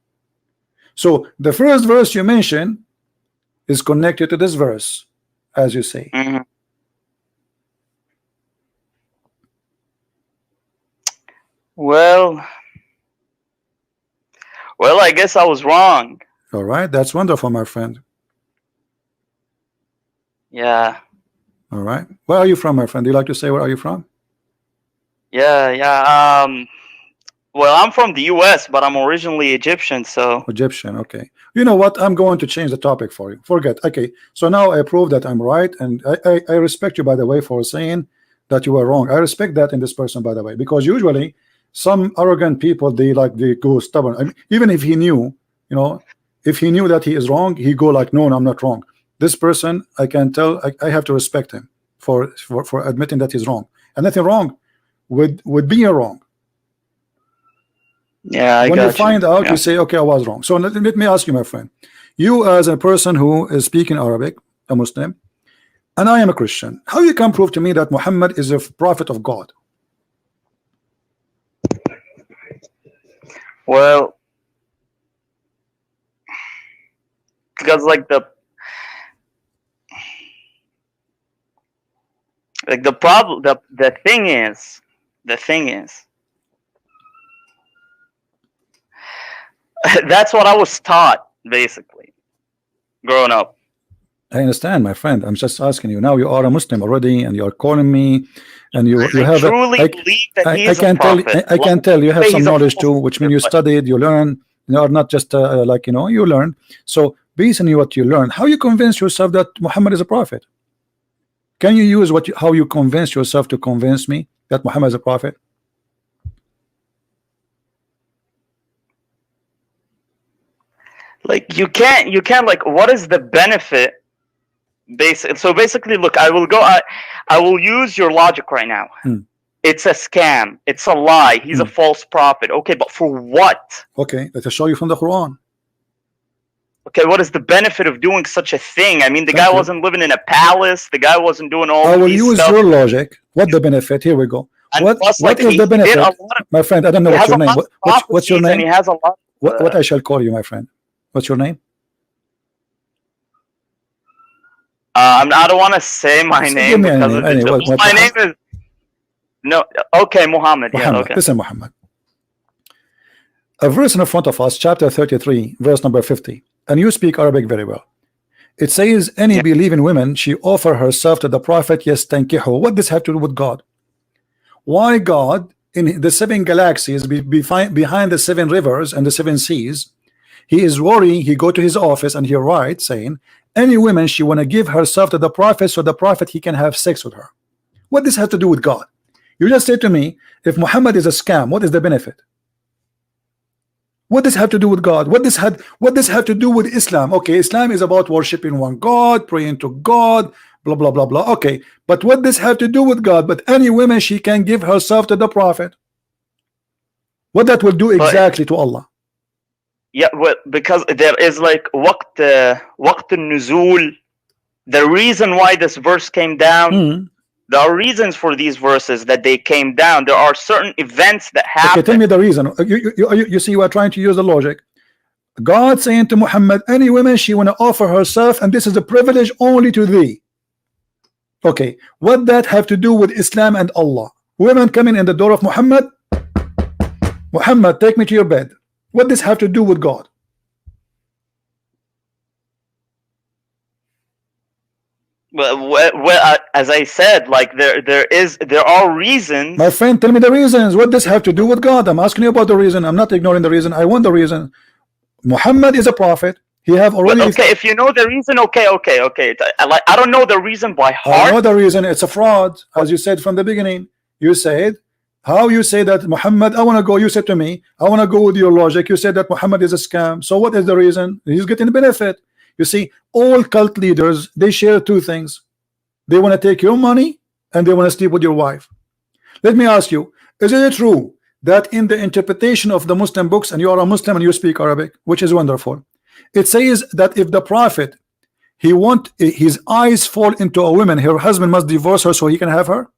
So the first verse you mention is connected to this verse, as you say. Mm-hmm. Well, I guess I was wrong. All right, that's wonderful, my friend. Yeah. All right, where are you from, my friend? Do you like to say where are you from? Yeah. Well, I'm from the US, but I'm originally Egyptian, so. Egyptian, okay. You know what? I'm going to change the topic for you. Forget. Okay, so now I prove that I'm right, and I respect you, by the way, for saying that you were wrong. I respect that in this person, by the way, because usually some arrogant people, they go stubborn. I mean, even if he knew, if he knew that he is wrong, he go like, no, I'm not wrong. This person, I can tell, I have to respect him for admitting that he's wrong, and nothing wrong with being wrong. Yeah, when you find out, you say, okay, I was wrong. So let me ask you, my friend, you as a person who is speaking Arabic, a Muslim, and I am a Christian, how you can prove to me that Muhammad is a prophet of God? Well, because the problem, the thing is, that's what I was taught, basically, growing up. I understand, my friend. I'm just asking you. Now you are a Muslim already, and you are calling me, and you have truly believe that he is a prophet. I can tell you have some knowledge too, which means you studied, you learn. You are not just you learn. So based on what you learn, how you convince yourself that Muhammad is a prophet? Can you use how you convince yourself to convince me that Muhammad is a prophet? Like you can't what is the benefit? So basically, look, I will use your logic right now. It's a scam, it's a lie, he's a false prophet. Okay, but for what? Okay, let us show you from the Quran. Okay, what is the benefit of doing such a thing? I mean, the guy wasn't living in a palace, the guy wasn't doing all I will these use stuff. your logic. What the benefit? Here we go. And what plus, is the benefit? My friend, I don't know what's your name. What's your name? And he has a lot what I shall call you, my friend? What's your name? I don't want to say my name because my name is Muhammad. Yeah, okay. Listen, Muhammad. A verse in front of us, chapter 33, verse number 50, and you speak Arabic very well. It says, any believing woman, she offer herself to the prophet, yes, tankihu. What does have to do with God? Why God in the 7 galaxies behind the 7 rivers and the 7 seas, he is worrying, he go to his office and he writes saying, any woman she want to give herself to the prophet, so the prophet he can have sex with her. What does have to do with God? You just said to me, if Muhammad is a scam, what is the benefit? What does have to do with God? What does have to do with Islam? Okay, Islam is about worshiping one God, praying to God, blah blah blah blah. Okay, but what does have to do with God? But any woman she can give herself to the prophet. What that will do exactly to Allah? Yeah, well, because there is like waqt al-nuzul, the reason why this verse came down. There are reasons for these verses that they came down. There are certain events that happen. Okay, tell me the reason. You see, you are trying to use the logic. God saying to Muhammad, any woman she want to offer herself, and this is a privilege only to thee. Okay, what that have to do with Islam and Allah? Women coming in the door of Muhammad, Muhammad, take me to your bed. What does have to do with God? Well, as I said, like there are reasons. My friend, tell me the reasons. What does have to do with God? I'm asking you about the reason. I'm not ignoring the reason. I want the reason. Muhammad is a prophet. He have already. Well, okay, if you know the reason, okay. I don't know the reason by heart. I know the reason. It's a fraud, as you said from the beginning. You said How you say that Muhammad, I want to go, you said to me, I want to go with your logic, you said that Muhammad is a scam, so what is the reason? He's getting benefit. You see, all cult leaders, they share two things. They want to take your money and they want to sleep with your wife. Let me ask you, is it true that in the interpretation of the Muslim books, and you are a Muslim and you speak Arabic, which is wonderful, it says that if the Prophet, he want his eyes fall into a woman, her husband must divorce her so he can have her?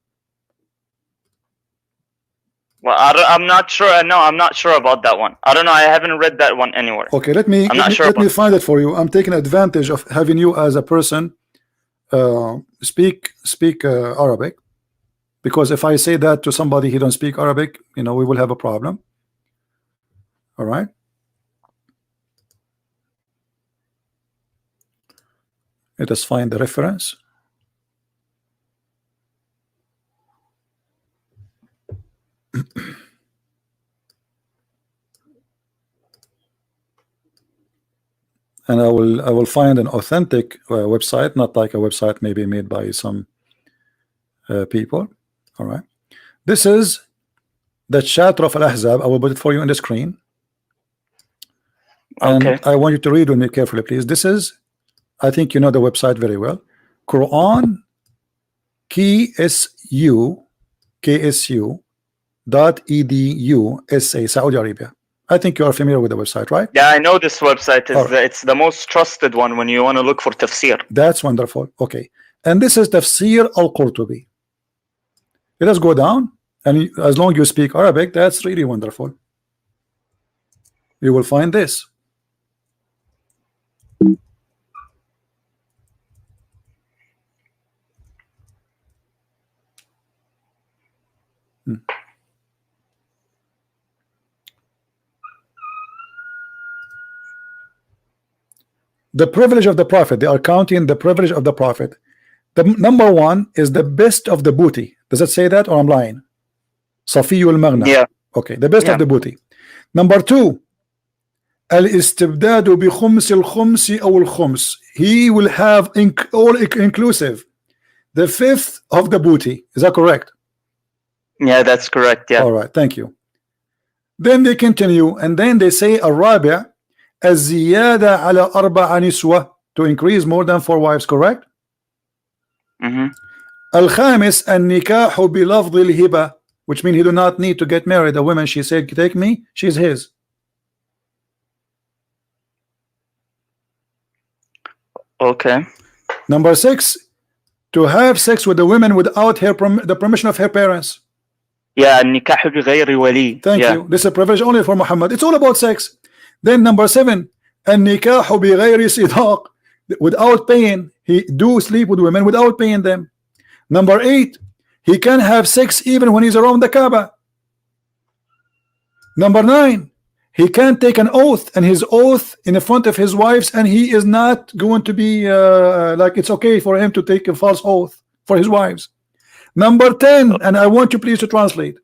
Well, I'm not sure. No, I'm not sure about that one. I don't know. I haven't read that one anywhere. Okay, let me find it for you. I'm taking advantage of having you as a person speak Arabic, because if I say that to somebody he don't speak Arabic, you know, we will have a problem. All right. Let us find the reference. And I will find an authentic website, not like a website maybe made by some people. All right, this is the chapter of Al-Ahzab. I will put it for you on the screen, and okay. I want you to read with me carefully, please. This is, I think you know the website very well, Quran KSU.edu SA, Saudi Arabia. I think you are familiar with the website, right? Yeah, I know this website is right. It's the most trusted one when you want to look for tafsir. That's wonderful. Okay, and this is Tafsir Al-Qurtubi. Let us go down, and as long as you speak Arabic, that's really wonderful. You will find this. The privilege of the Prophet. They are counting the privilege of the Prophet. The number one is the best of the booty. Does it say that, or I'm lying? Safiyul Maghna. Yeah. Okay, the best of the booty. Number two, Al-Istibdadu bi khums al-khumsi aw al-khums. He will have all inclusive. The fifth of the booty. Is that correct? Yeah, that's correct. Yeah. All right, thank you. Then they continue, and then they say Arabic الزيادة على أربع نسوة, to increase more than 4 wives, correct? الخامس النكاح بلفظ الهبة, which means he do not need to get married. A woman, she said, take me, she's his. Okay. Number 6, to have sex with the women without the permission of her parents. Yeah, النكاح بغير ولي. Thank you. This is a privilege only for Muhammad. It's all about sex. Then number 7, النكاح بغير صداق, without paying. He do sleep with women without paying them. Number 8, he can have sex even when he's around the Kaaba. Number 9, he can take an oath, and his oath in the front of his wives, and he is not going to be like it's okay for him to take a false oath for his wives. Number 10, and I want you please to translate,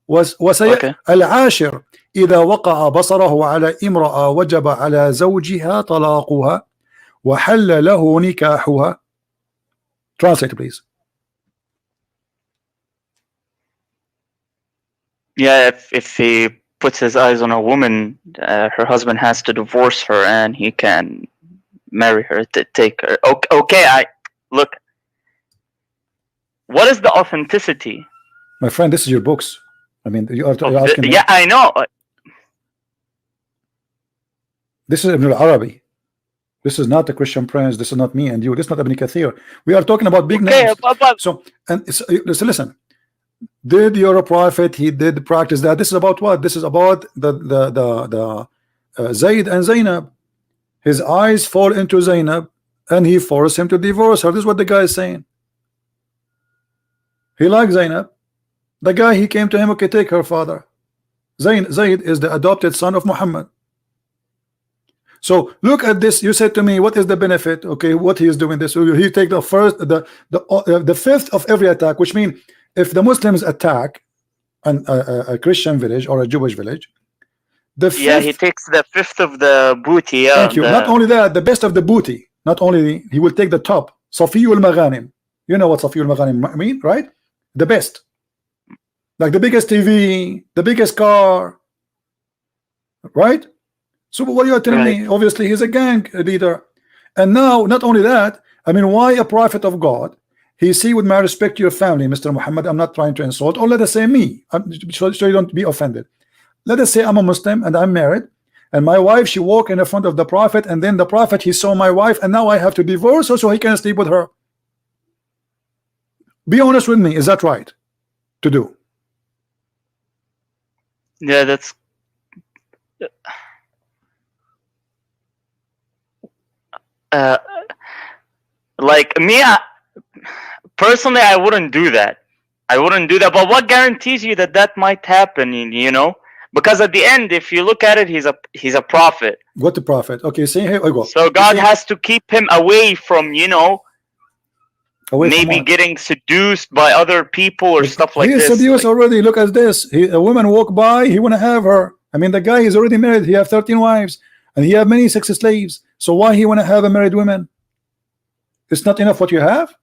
was العاشر إذا وقع بصره على امرأة وجب على زوجها طلاقها وحل له نكاحها. Translate please. Yeah, if he puts his eyes on a woman, her husband has to divorce her, and he can marry her to take her. Okay, look. What is the authenticity? My friend, this is your books. I mean, you're asking me. Yeah, I know. This is Ibn al-Arabi. This is not the Christian Prince. This is not me and you. This is not Ibn Kathir. We are talking about big names. So, and listen. Did your prophet, he did practice that? This is about what? This is about the Zayd and Zainab. His eyes fall into Zainab, and he forced him to divorce her. This is what the guy is saying. He likes Zainab. The guy, he came to him, okay, take her father. Zayd is the adopted son of Muhammad. So look at this. You said to me, what is the benefit? Okay, what he is doing this. He take the first, the fifth of every attack, which means if the Muslims attack a Christian village or a Jewish village, the fifth, yeah, he takes the fifth of the booty. Yeah, thank you. Not only that, the best of the booty. Not only he will take the top. Safiyul Maghanim. You know what Safiyul Maghanim mean, right? The best. like the biggest TV, the biggest car, right? So what you are telling me? Obviously, he's a gang leader, and now not only that. I mean, why a prophet of God? He see, with my respect to your family, Mr. Muhammad, I'm not trying to insult, or let us say me, so you don't be offended. Let us say I'm a Muslim and I'm married, and my wife, she walked in the front of the prophet, and then the prophet, he saw my wife, and now I have to divorce her so he can sleep with her. Be honest with me, is that right to do? Yeah, that's like me. Personally, I wouldn't do that. I wouldn't do that. But what guarantees you that that might happen? You know, because at the end, if you look at it, he's a prophet. What the prophet? Okay, see here we go. So God has to keep him away from, you know, away maybe getting seduced by other people or stuff like this. He is seduced already. Look at this. A woman walk by, he want to have her. I mean, the guy is already married. He have 13 wives, and he have many sex slaves. So why he want to have a married woman? It's not enough what you have.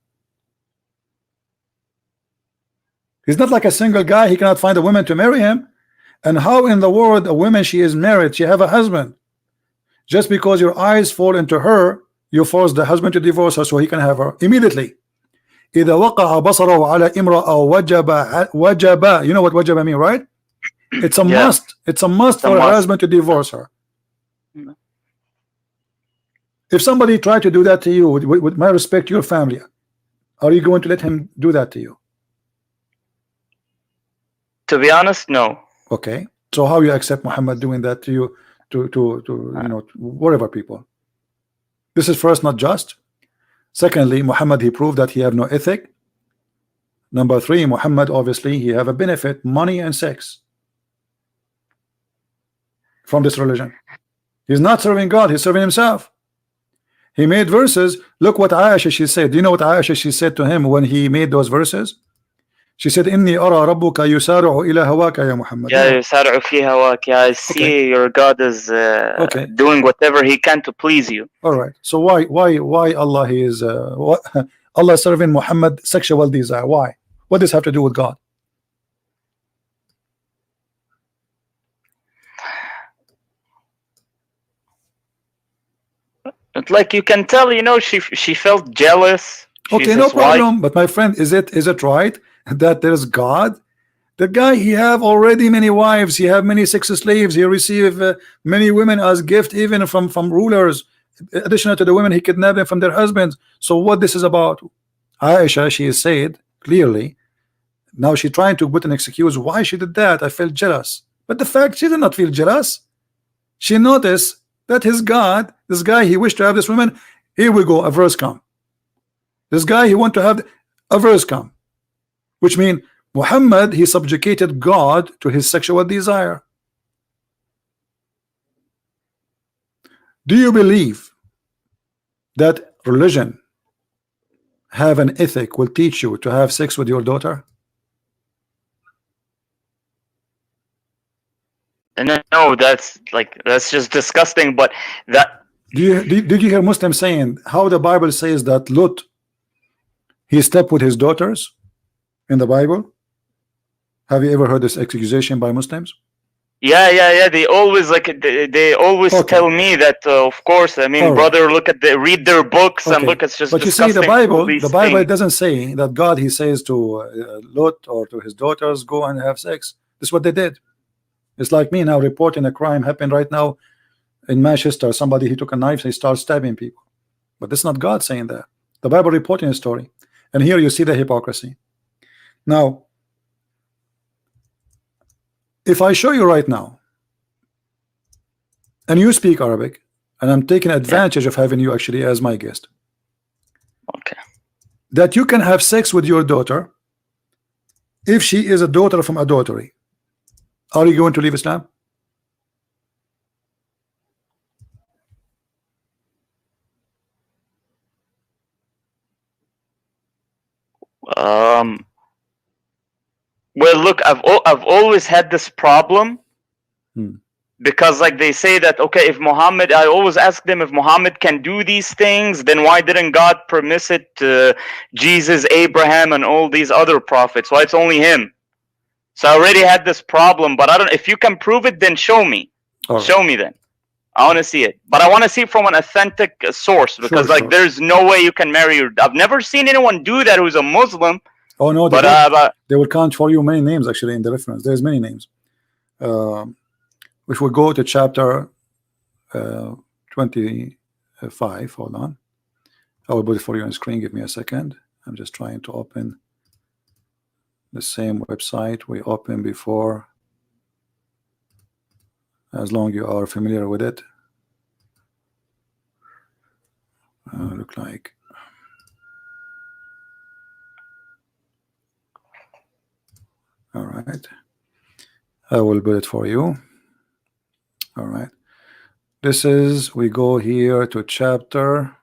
He's not like a single guy. He cannot find a woman to marry him. And how in the world a woman, she is married, she have a husband? Just because your eyes fall into her, you force the husband to divorce her so he can have her immediately. إذا وقع بصره على امرأة وجب. You know what wajaba mean, right? It's a must. It's a must for a husband to divorce her. If somebody tried to do that to you, with my respect to your family, are you going to let him do that to you? To be honest, no. Okay, so how you accept Muhammad doing that to you, to you know, whatever people? This is first not just. Secondly, Muhammad, he proved that he have no ethic. Number three, Muhammad, obviously he have a benefit, money and sex, from this religion. He's not serving God, he's serving himself. He made verses. Look what Aisha, she said. Do you know what Aisha, she said to him when he made those verses? She said, "Inni ara rabbuka yusari'u ila hawaka ya Muhammad." Yeah, yusari'u fi hawak. Yeah, I see your God is doing whatever he can to please you. All right. So why Allah is Allah serving Muhammad sexual desire? Why? What does this have to do with God? It's like you can tell, you know, she felt jealous. Okay, no problem. But my friend, is it right that there's God? The guy, he have already many wives, he have many sex slaves, he receive many women as gift, even from rulers, additional to the women he kidnapped them from their husbands. So what this is about? Aisha, she is said clearly, now she trying to put an excuse why she did that. I felt jealous, but the fact, she did not feel jealous. She noticed that his God, this guy, he wished to have this woman. Here we go, a verse come. This guy, he want to have a verse come, which means Muhammad, he subjugated God to his sexual desire. Do you believe that religion have an ethic will teach you to have sex with your daughter? No, that's just disgusting. But that did you hear Muslims saying how the Bible says that Lot, he slept with his daughters in the Bible? Have you ever heard this accusation by Muslims? Yeah. They always tell me that. Of course, I mean, brother, read their books and look. It's just. But you see, the Bible doesn't say that God, he says to Lot or to his daughters, go and have sex. This is what they did. It's like me now reporting a crime happened right now in Manchester. Somebody, he took a knife, he starts stabbing people. But that's not God saying that. The Bible reporting a story, and here you see the hypocrisy. Now, if I show you right now, and you speak Arabic, and I'm taking advantage of having you actually as my guest, okay, that you can have sex with your daughter if she is a daughter from adultery, are you going to leave Islam? Well, look, I've always had this problem because, like, they say that, okay, if Muhammad, I always ask them, if Muhammad can do these things, then why didn't God permit it to Jesus, Abraham, and all these other prophets? Why it's only him? So I already had this problem, but I don't. If you can prove it, then show me. All Show right. me then. I want to see it, but I want to see it from an authentic source, because Sure, like sure. there's no way you can marry your. I've never seen anyone do that who's a Muslim. Oh no, But they will count for you many names actually in the reference. There's many names. Which will go to chapter 25. Hold on. I will put it for you on screen. Give me a second. I'm just trying to open the same website we opened before, as long you are familiar with it. Look like. All right. I will put it for you. All right. This is, we go here to chapter.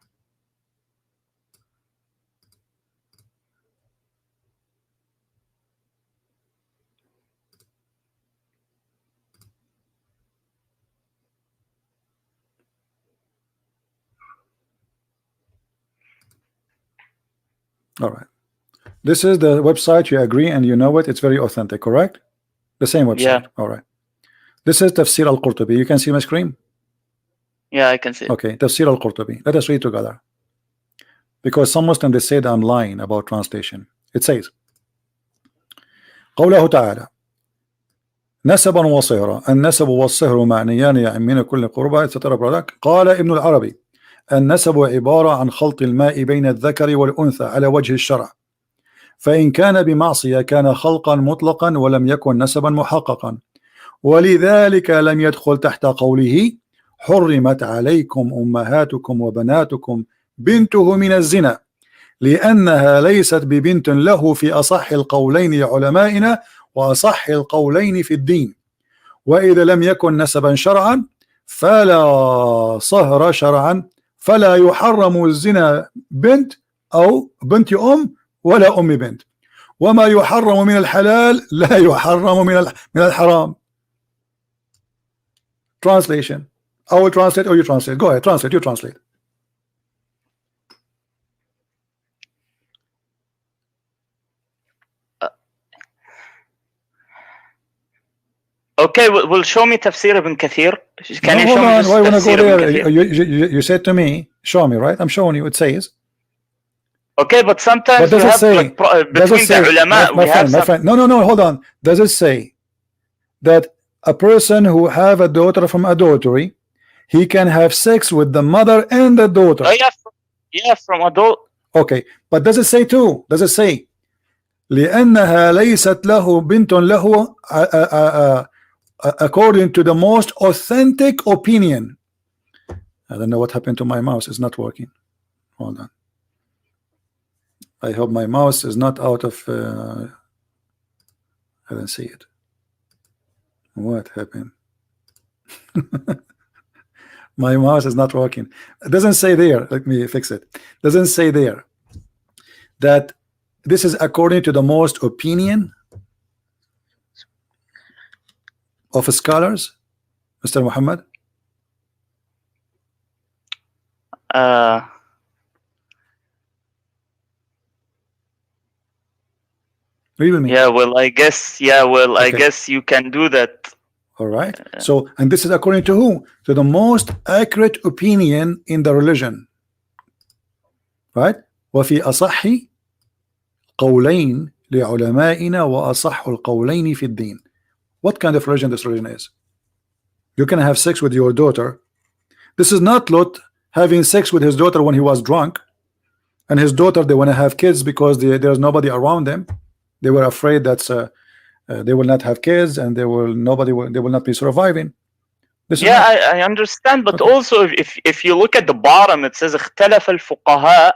All right. This is the website. You agree and you know it. It's very authentic, correct? The same website. yeah, All right. This is Tafsir al-Qurtubi. You can see my screen? yeah, I can see it. Okay. Tafsir al-Qurtubi. Let us read together. Because some Muslims, they said I'm lying about translation. It says, قوله تعالى نسبا وصهرا. النسب والصهر معنيان يعمين كل قربة etc. قال ابن العربي النسب عبارة عن خلط الماء بين الذكر والأنثى على وجه الشرع، فإن كان بمعصية كان خلقا مطلقا ولم يكن نسبا محققا، ولذلك لم يدخل تحت قوله حرمت عليكم أمهاتكم وبناتكم بنته من الزنا، لأنها ليست ببنت له في أصح القولين لعلمائنا وأصح القولين في الدين، وإذا لم يكن نسبا شرعا فلا صهر شرعا، فلا يحرم الزنا بنت أو بنت أم ولا أم بنت، وما يحرم من الحلال لا يحرم من الحرام. Translation. I will translate or you translate. Go ahead, translate. You translate. Okay, well, show me Tafsir ibn Kathir. Can No, you hold show me on. just Why wanna Tafsir go ibn there? Kathir? You said to me, show me, right? I'm showing you. It says. Okay, but sometimes But does we it have say? like Does between it say? the ulama, My we have friend, my some. friend. No, no, no. Hold on. Does it say that a person who have a daughter from adultery, he can have sex with the mother and the daughter? Oh yeah, from adult. Okay, but does it say too? Does it say لأنها ليست له بنت له according to the most authentic opinion? I don't know what happened to my mouse. It's not working. Hold on. I hope my mouse is not out of I don't see it. What happened? My mouse is not working. It doesn't say there. Let me fix it. Doesn't say there that this is according to the most opinion of scholars, Mr. Muhammad. Read with me. Yeah, well, I guess. Yeah, well, I Okay. guess you can do that. All right. So, and this is according to who? To the most accurate opinion in the religion. Right? وفي أصح قولين لعلمائنا وأصح القولين في الدين. What kind of religion this religion is? You can have sex with your daughter. This is not Lot having sex with his daughter when he was drunk, and his daughter, they want to have kids because there's nobody around them. They were afraid that they will not have kids and they will not be surviving. This Yeah, I understand, but Okay. also if you look at the bottom, it says اختلف الفقهاء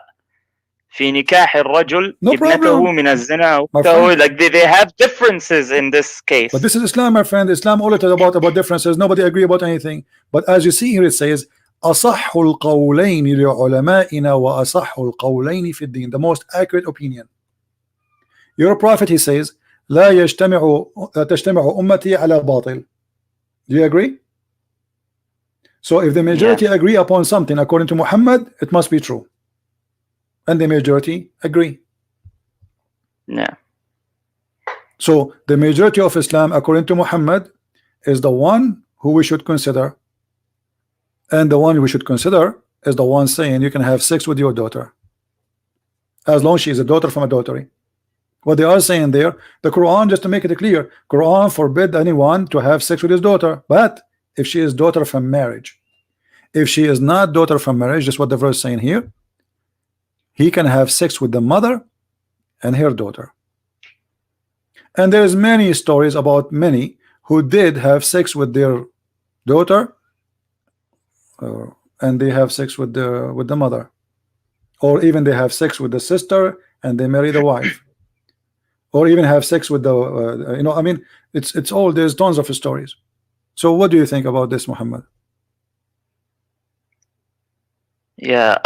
في نكاح الرجل No ابنته problem. من الزنا My وأخته. friend. Like they have differences in this case. But this is Islam, my friend. Islam all it is about differences. Nobody agree about anything. But as you see here, it says أصح القولين لعلمائنا وأصح القولين في الدين. The most accurate opinion. Your prophet, he says, لا تجتمع أمتي على باطل. Do you agree? So if the majority agree upon something according to Muhammad, it must be true. And the majority agree. Yeah. So the majority of Islam, according to Muhammad, is the one who we should consider, and the one we should consider is the one saying you can have sex with your daughter as long as she is a daughter from adultery. What they are saying there, the Quran, just to make it clear, Quran forbid anyone to have sex with his daughter, but if she is daughter from marriage. If she is not daughter from marriage, just what the verse saying here, he can have sex with the mother and her daughter. And there's many stories about many who did have sex with their daughter, and they have sex with the mother, or even they have sex with the sister and they marry the wife, or even have sex with the you know, I mean, it's all, there's tons of stories. So what do you think about this, Muhammad? Yeah,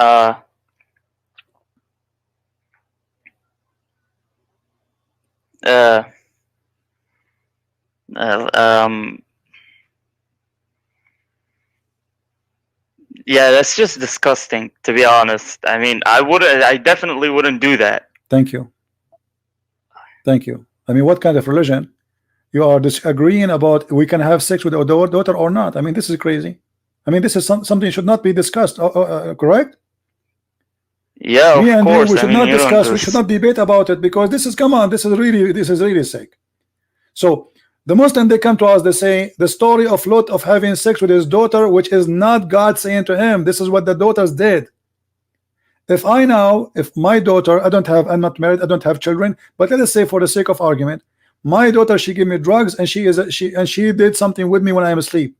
yeah, that's just disgusting, to be honest. I mean, I definitely wouldn't do that. Thank you. Thank you. I mean, what kind of religion you are disagreeing about? We can have sex with our daughter or not? I mean, this is crazy. I mean, this is something should not be discussed. Correct? Yeah, Me of and course. you, we should not discuss. We this. should not debate about it, because this is, come on, this is really sick. So the Muslim, they come to us, they say the story of Lot of having sex with his daughter, which is not God saying to him. This is what the daughters did. If my daughter, I'm not married, I don't have children, but let us say for the sake of argument, my daughter, she gave me drugs and she did something with me when I am asleep.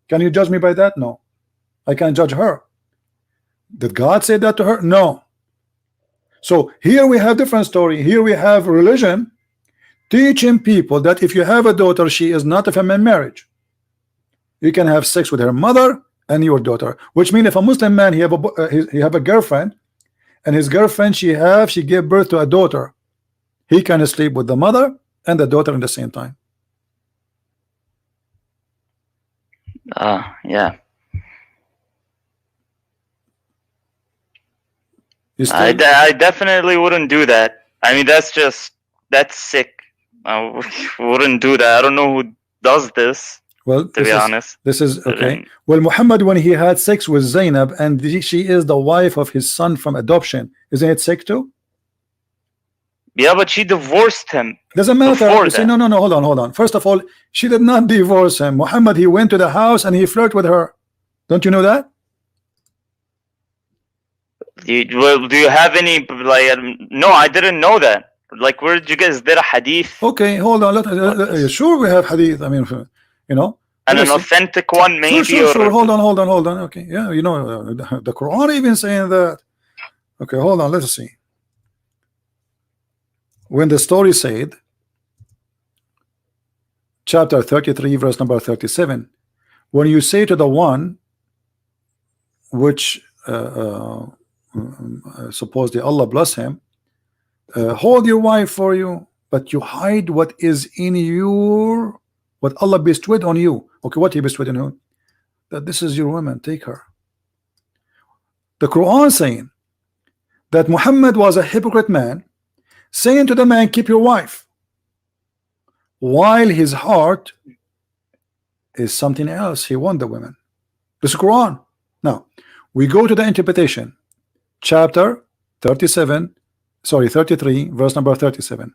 Can you judge me by that? No, I can't judge her. Did God say that to her? No. So here we have different story. Here we have religion teaching people that if you have a daughter, she is not of a marriage. You can have sex with her mother and your daughter, which means if a Muslim man he have a girlfriend, and his girlfriend she gave birth to a daughter, he can sleep with the mother and the daughter at the same time. Yeah. I definitely wouldn't do that. I mean, that's sick. I wouldn't do that. I don't know who does this. Well, to be honest, this is okay. Well, Muhammad, when he had sex with Zainab, and she is the wife of his son from adoption, isn't it sick too? Yeah, but she divorced him. Doesn't matter. You say, no, hold on. First of all, she did not divorce him. Muhammad, he went to the house and he flirted with her. Don't you know that? Do you have any, like, no, I didn't know that. Like, where did you guys get a hadith? Okay, hold on. Sure, we have hadith. I mean, you know, and an authentic one, maybe. Sure. Hold on. Okay, yeah, you know, the Quran even saying that. Okay, hold on. Let's see. When the story said, chapter 33, verse number 37, when you say to the one which supposedly Allah bless him, hold your wife for you, but you hide what is in what Allah bestowed on you. Okay, what he bestowed on you? That this is your woman, take her. The Quran saying that Muhammad was a hypocrite man, saying to the man, keep your wife, while his heart is something else. He want the women. This is Quran. Now we go to the interpretation, chapter 33, verse number 37.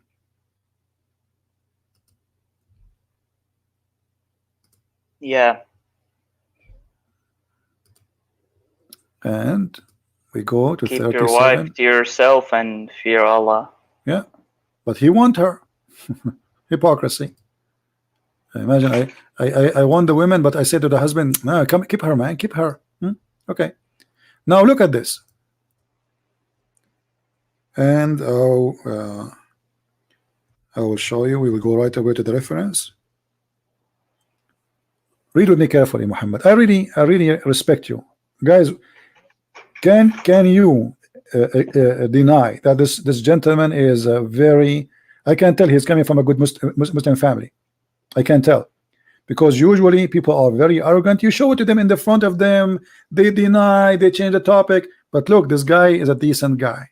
Yeah. And we go to keep 37. Your wife to yourself and fear Allah. Yeah, but he want her. Hypocrisy. Imagine I want the women, but I say to the husband, no, come keep her, man, keep her. Okay, now look at this. And I will show you. We will go right away to the reference. Read with me carefully, Muhammad. I really respect you, guys. Can you deny that this gentleman is very? I can tell he's coming from a good Muslim family. I can tell, because usually people are very arrogant. You show it to them in the front of them, they deny, they change the topic. But look, this guy is a decent guy.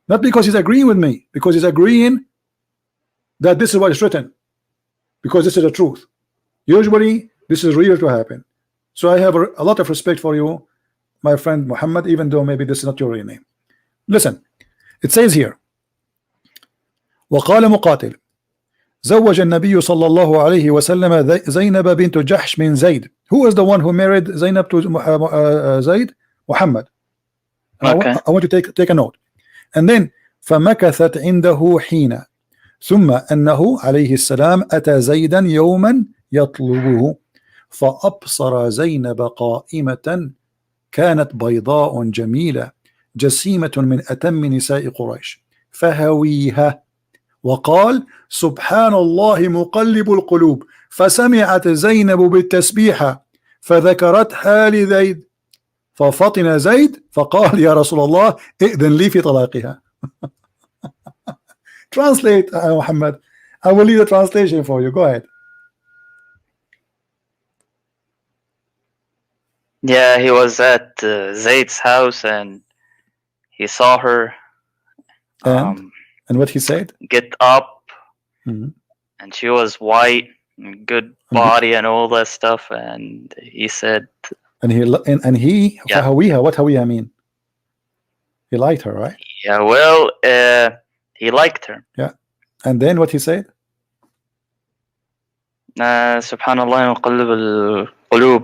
Not because he's agreeing with me, because he's agreeing that this is what is written, because this is the truth. Usually this is real to happen. So I have a lot of respect for you, my friend Muhammad, even though maybe this is not your real name. Listen, it says here, وقال مقاتل زوج النبي صلى الله عليه وسلم زينب بنت جحش من زيد. Who is the one who married Zainab to Zaid? Muhammad. Okay. I want to take a note. And then فمكثت عنده حين ثم أنه عليه السلام أتى زيدا يوما يطلبه فأبصر زينب قائمة كانت بيضاء جميلة جسيمة من أتم نساء قريش فهويها وقال سبحان الله مقلب القلوب فسمعت زينب بالتسبيحة فذكرتها لزيد ففطن زيد فقال يا رسول الله ائذن لي في طلاقها. Translate, Muhammad. I will leave the translation for you. Go ahead. Yeah, he was at Zayd's house and he saw her And what he said? get up, Mhm. and she was white and good body and all that stuff, and he said, And he Yeah. فهويها. What هويها mean? He liked her, right? yeah, well, he liked her. And then what he said? Subhanallah muqallib al-qulub.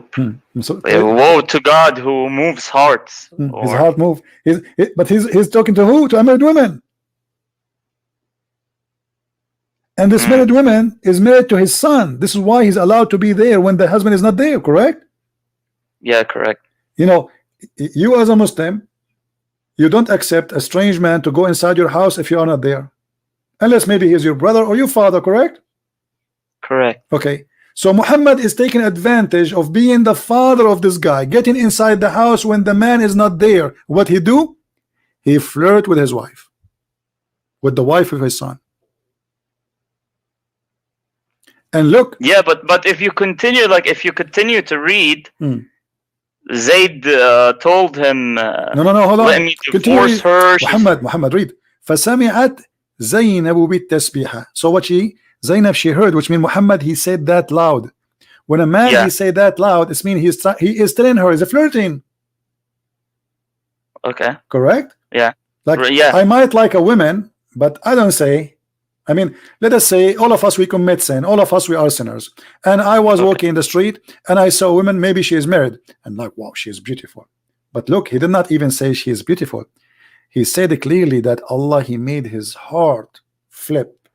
So, Woe to God who moves hearts. his heart moved. But he's talking to who? To a married woman. And this married woman is married to his son. This is why he's allowed to be there when the husband is not there, correct? Yeah, correct. You know, you as a Muslim, you don't accept a strange man to go inside your house if you are not there. Unless maybe he's your brother or your father, correct? Correct. Okay. So Muhammad is taking advantage of being the father of this guy, getting inside the house when the man is not there. What he do? He flirt with his wife, with the wife of his son. And look, Yeah, but if you continue, to read, Zayd told him, no, hold on. let me Continue. divorce her. Muhammad, read. فسمعت زينب بالتسبيحة. So what Zainab, she heard, which means Muhammad, he said that loud. When a man he say that loud, it means he is telling her, he's flirting. Okay. Correct? Yeah. Like, Yeah. I might like a woman, but I don't say. I mean, let us say all of us, we commit sin. All of us, we are sinners. And I was walking in the street and I saw a woman, maybe she is married. And like, wow, she is beautiful. But look, he did not even say she is beautiful. He said clearly that Allah, he made his heart flip.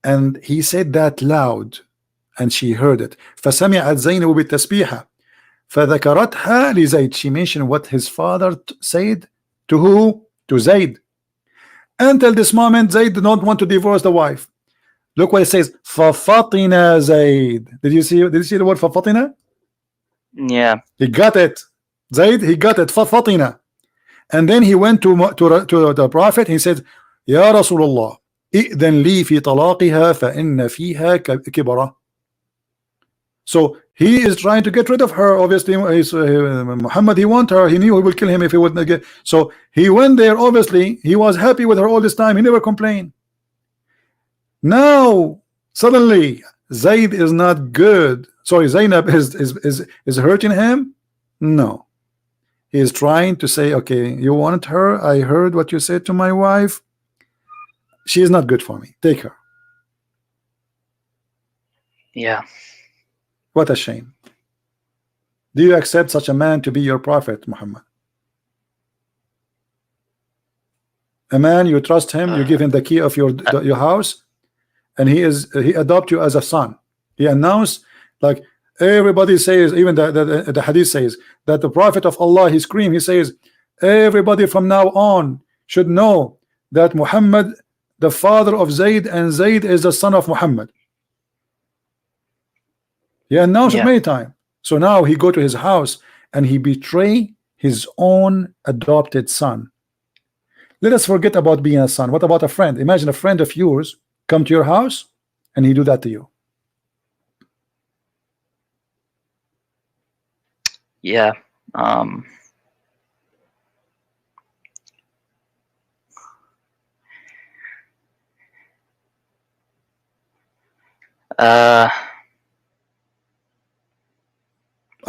And he said that loud. And she heard it. فسمعت زينب بالتسبيحة فذكرتها لزيد. She mentioned what his father said to who? To Zayd. Until this moment, Zayd did not want to divorce the wife. Look what it says. فَفَطِنَ Zayd. Did you see the word فَفَطِنَ? Yeah. He got it. Zayd, he got it. فَفَطِنَ. And then he went to the Prophet. He said, يا رسول الله إذن لي في طلاقها فإن فيها كبرة. So he is trying to get rid of her. Obviously, Muhammad, he want her. He knew he will kill him if he wouldn't get. So he went there. Obviously, he was happy with her all this time. He never complained. Now suddenly, Zayd is not good. Sorry, Zainab is hurting him. No, he is trying to say, okay, you want her. I heard what you said to my wife. She is not good for me. Take her. Yeah. What a shame. Do you accept such a man to be your prophet, Muhammad? A man, you trust him, you give him the key of your house, and he adopt you as a son. He announced, like everybody says, even the hadith says that the prophet of Allah, he screamed, he says, everybody from now on should know that Muhammad, the father of Zayd, and Zayd is the son of Muhammad. He announced it many times. So now he go to his house and he betray his own adopted son. Let us forget about being a son. What about a friend? Imagine a friend of yours come to your house and he do that to you. Yeah. I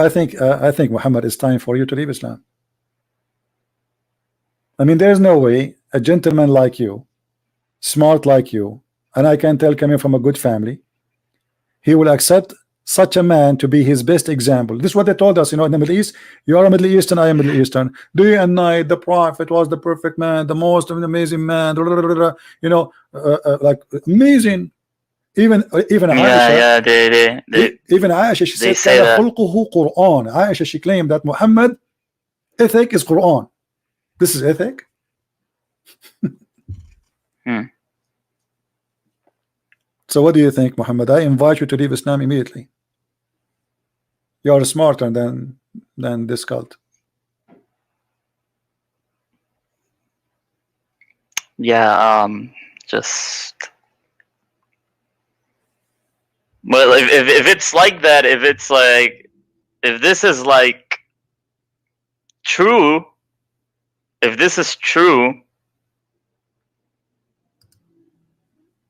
think Muhammad, it's time for you to leave Islam. I mean, there's no way a gentleman like you, smart like you, and I can tell coming from a good family, he will accept such a man to be his best example. This is what they told us, you know, in the Middle East. You are a Middle Eastern, I am Middle Eastern. Day and night, the Prophet was the perfect man, the most amazing man, you know, like amazing. Even Aisha, even Aisha, she said, say that. Quran. Aisha, she claimed that Muhammad ethic is Quran. This is ethic. So what do you think, Muhammad? I invite you to leave Islam immediately. You are smarter than this cult. Yeah, just. Well, if it's like that, if it's like, if this is like true, if this is true,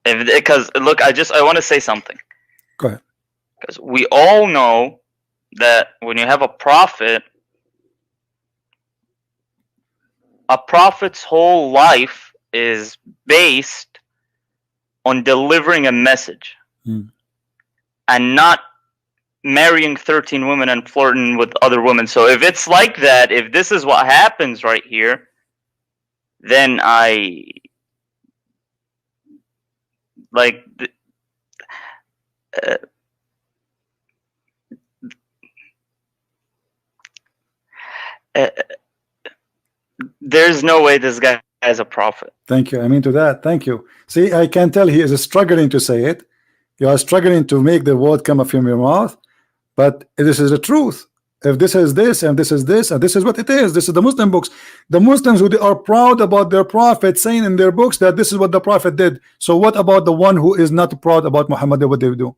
because look, I want to say something. Go ahead. Because we all know that when you have a prophet's whole life is based on delivering a message. And not marrying 13 women and flirting with other women. So if it's like that, if this is what happens right here, then there's no way this guy is a prophet. Thank you. I mean to that. Thank you. See, I can tell he is struggling to say it. You are struggling to make the word come up from your mouth, but this is the truth. If this is this and this is this and this is what it is, this is the Muslim books. The Muslims who are proud about their prophet saying in their books that this is what the prophet did. So what about the one who is not proud about Muhammad, what they do?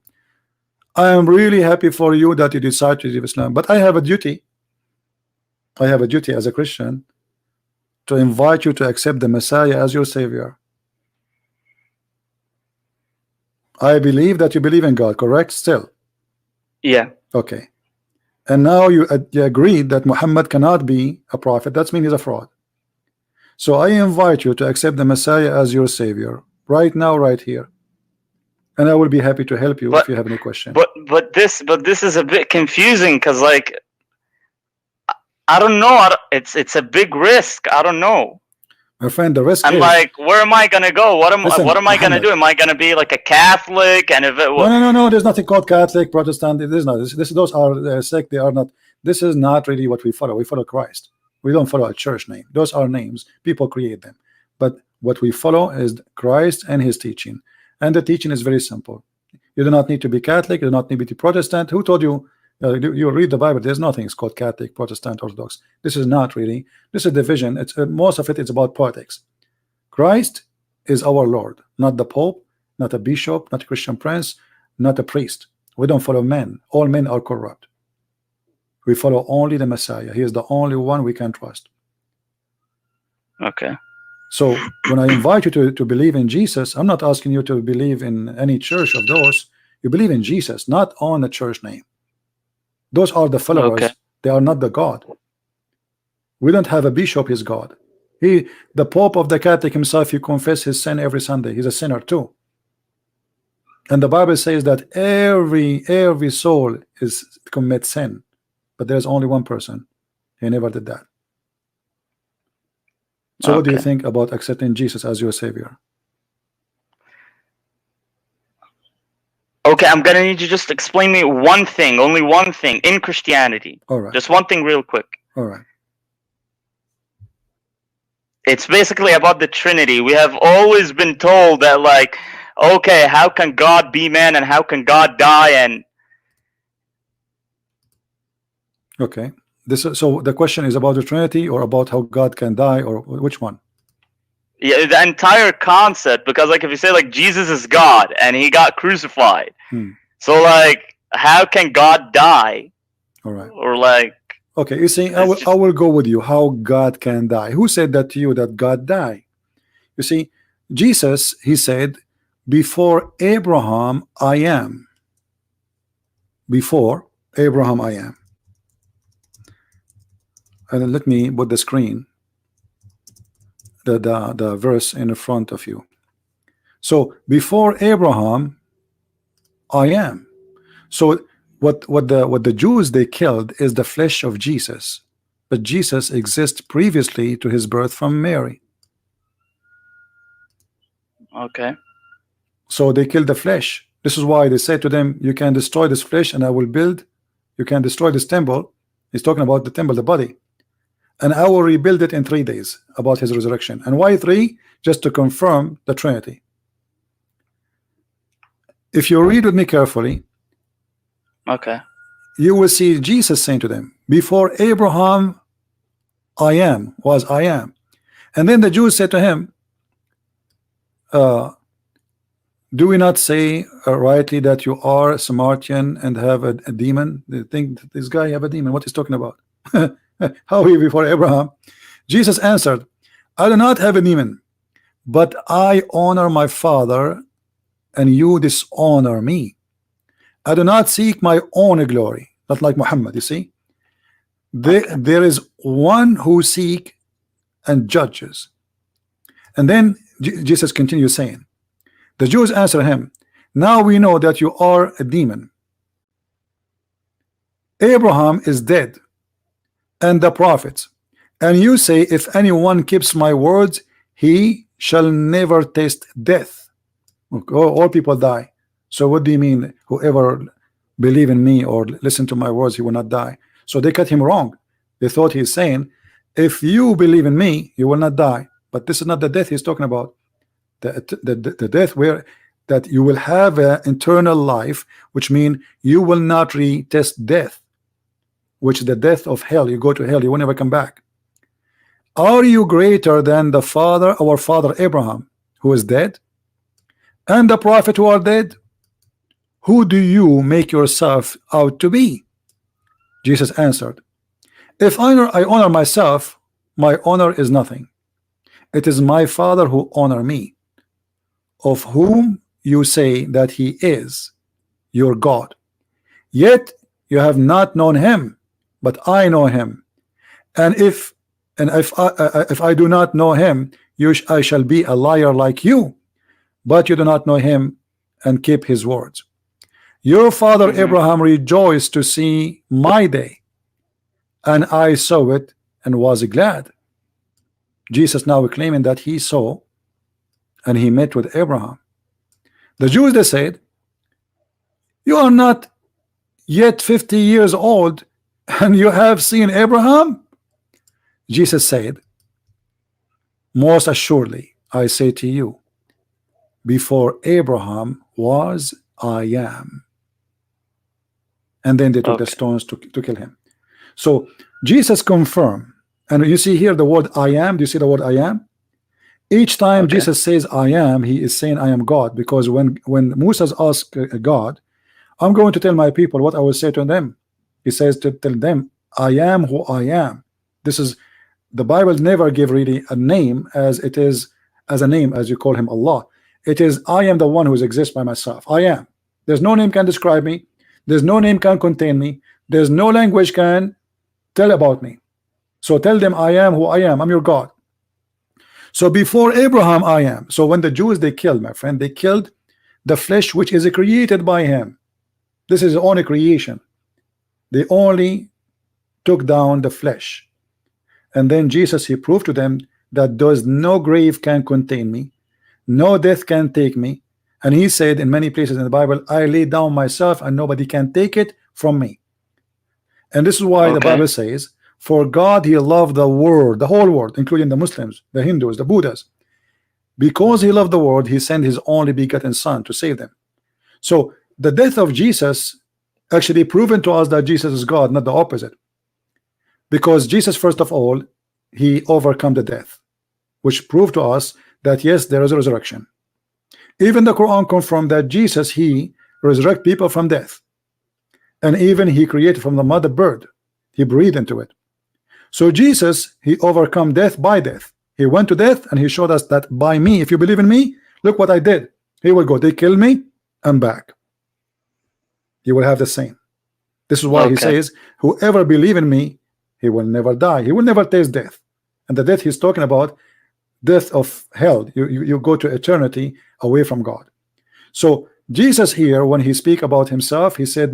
I am really happy for you that you decide to leave Islam, but I have a duty. I have a duty as a Christian to invite you to accept the Messiah as your savior. I believe that you believe in God, correct? Still? Yeah. Okay. And now you agreed that Muhammad cannot be a prophet. That means he's a fraud. So I invite you to accept the Messiah as your savior right now, right here. And I will be happy to help you if you have any question. But this is a bit confusing because, like, I don't know. It's a big risk. I don't know. My friend, the risk I'm is, like, where am I gonna go? What am I gonna do? Am I gonna be like a Catholic? And if it no, there's nothing called Catholic, Protestant. There's not. Those are sect. They are not. This is not really what we follow. We follow Christ. We don't follow a church name. Those are names. People create them. But what we follow is Christ and His teaching. And the teaching is very simple. You do not need to be Catholic. You do not need to be Protestant. Who told you? You read the Bible. There's nothing. It's called Catholic, Protestant, Orthodox. This is not really. This is division. It's most of it is about politics. Christ is our Lord, not the Pope, not a bishop, not a Christian prince, not a priest. We don't follow men. All men are corrupt. We follow only the Messiah. He is the only one we can trust. Okay. So when I invite you to believe in Jesus, I'm not asking you to believe in any church of those. You believe in Jesus, not on a church name. Those are the followers. Okay. They are not the God. We don't have a bishop. He's God. The Pope of the Catholic himself, he confess his sin every Sunday. He's a sinner too. And the Bible says that every soul commits sin, but there's only one person. He never did that. So what do you think about accepting Jesus as your savior? Okay, I'm gonna need you just to explain me one thing, only one thing in Christianity. All right. Just one thing real quick. All right. It's basically about the Trinity. We have always been told that, like, okay, how can God be man and how can God die? And okay, so the question is about the Trinity or about how God can die, or which one? yeah, the entire concept, because like if you say like Jesus is God and he got crucified, so like how can God die? All right. Or like, okay, you see, I will go with you. How God can die? Who said that to you, that God died? You see, Jesus, he said, before Abraham I am. before Abraham I am. And then let me put the screen, the verse in front of you. So before Abraham I am. So what the Jews they killed is the flesh of Jesus, but Jesus exists previously to his birth from Mary. Okay. So they killed the flesh. This is why they said to them, you can destroy this flesh and I will build, you can destroy this temple. He's talking about the temple, the body, and I will rebuild it in 3 days, about his resurrection. And why 3? Just to confirm the Trinity. If you read with me carefully, Okay. you will see Jesus saying to them, before Abraham I am, was I am. And then the Jews said to him, do we not say rightly that you are a Samaritan and have a demon? They think that this guy have a demon. What he's talking about? How he before Abraham? Jesus answered, I do not have a demon, but I honor my Father, and you dishonor me. I do not seek my own glory, not like Muhammad. You see, there is one who seek and judges. And then Jesus continues saying, the Jews answer him, now we know that you are a demon. Abraham is dead, and the prophets, and you say, if anyone keeps my words, he shall never taste death. All people die. So what do you mean, whoever believe in me or listen to my words, he will not die? So they got him wrong. They thought he's saying, if you believe in me, you will not die. But this is not the death he's talking about. The death where that you will have an eternal life, which means you will not retest death, which is the death of hell. You go to hell, you will never come back. Are you greater than the father, our father Abraham, who is dead, and the prophet who are dead? Who do you make yourself out to be? Jesus answered, if I honor myself, my honor is nothing. It is my Father who honor me, of whom you say that he is your God. Yet you have not known him, but I know him. And if I do not know him, I shall be a liar like you. But you do not know him and keep his words. Your father Abraham rejoiced to see my day, and I saw it and was glad. Jesus now claiming that he saw and he met with Abraham. The Jews, they said, you are not yet 50 years old and you have seen Abraham? Jesus said, most assuredly I say to you, before Abraham was, I am. And then they took the stones to kill him. So Jesus confirmed, and you see here the word I am. Do you see the word I am? Each time Jesus says I am, he is saying I am God, because when Moses asked God, I'm going to tell my people what I will say to them, he says to tell them I am who I am. This is, the Bible never give really a name as it is, as a name as you call him Allah. It is I am the one who exists by myself. I am. There's no name can describe me. There's no name can contain me. There's no language can tell about me. So tell them I am who I am. I'm your God. So before Abraham I am. So when the Jews they killed, my friend, they killed the flesh which is created by him. This is only creation. They only took down the flesh. And then Jesus, he proved to them that there's no grave can contain me, no death can take me. And he said in many places in the Bible, I lay down myself and nobody can take it from me. And this is why the Bible says, for God he loved the world, the whole world, including the Muslims, the Hindus, the Buddhas. Because he loved the world, he sent his only begotten son to save them. So the death of Jesus actually proven to us that Jesus is God, not the opposite. Because Jesus, first of all, he overcome the death, which proved to us that yes, there is a resurrection. Even the Quran confirmed that Jesus, he resurrect people from death. And even he created from the mother bird, he breathed into it. So Jesus, he overcome death by death. He went to death and he showed us that by me, if you believe in me, look what I did. He will go, they kill me, I'm back. You will have the same. This is why he Okay. says, whoever believe in me, he will never die. He will never taste death. And the death he's talking about, death of hell. You go to eternity away from God. So Jesus here, when he speak about himself, he said,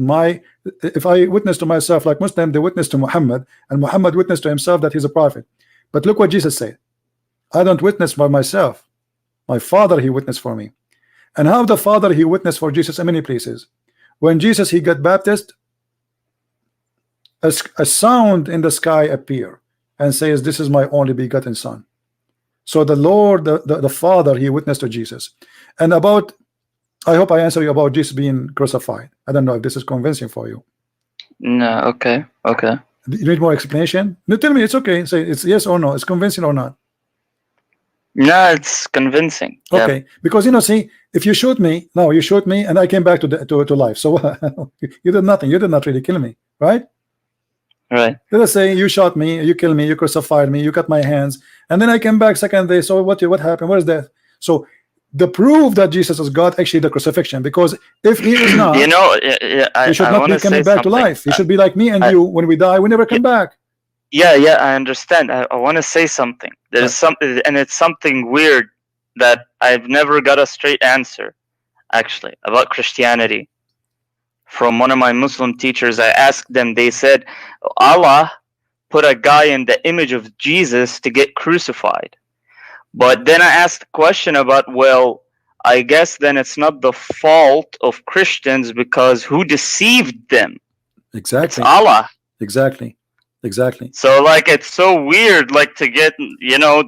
if I witness to myself like Muslim, they witness to Muhammad, and Muhammad witnessed to himself that he's a prophet. But look what Jesus said. I don't witness by myself. My Father, he witnessed for me. And how the Father, he witnessed for Jesus in many places. When Jesus, he got baptized, a sound in the sky appear and says, this is my only begotten Son. So the Lord, the Father, he witnessed to Jesus. And about, I hope I answer you about Jesus being crucified. I don't know if this is convincing for you. No, okay. You need more explanation? No, tell me, it's okay. Say it's yes or no. It's convincing or not? No, it's convincing. Yeah. Okay, because see, if you shoot me, no, you shoot me, and I came back to life. So you did nothing. You did not really kill me, right? Right. Let us say you shot me, you killed me, you crucified me, you cut my hands, and then I came back second day. So what happened? What is that? So the proof that Jesus is God, actually the crucifixion, because if he is not, I he should not be coming back to life. He should be like me and you. When we die, we never come back. Yeah, I understand. I want to say something. There's something, and it's something weird that I've never got a straight answer, actually, about Christianity. From one of my Muslim teachers, I asked them, they said, Allah put a guy in the image of Jesus to get crucified. But then I asked the question about, well, I guess then it's not the fault of Christians because who deceived them? Exactly. It's Allah. Exactly. So like it's so weird, like to get,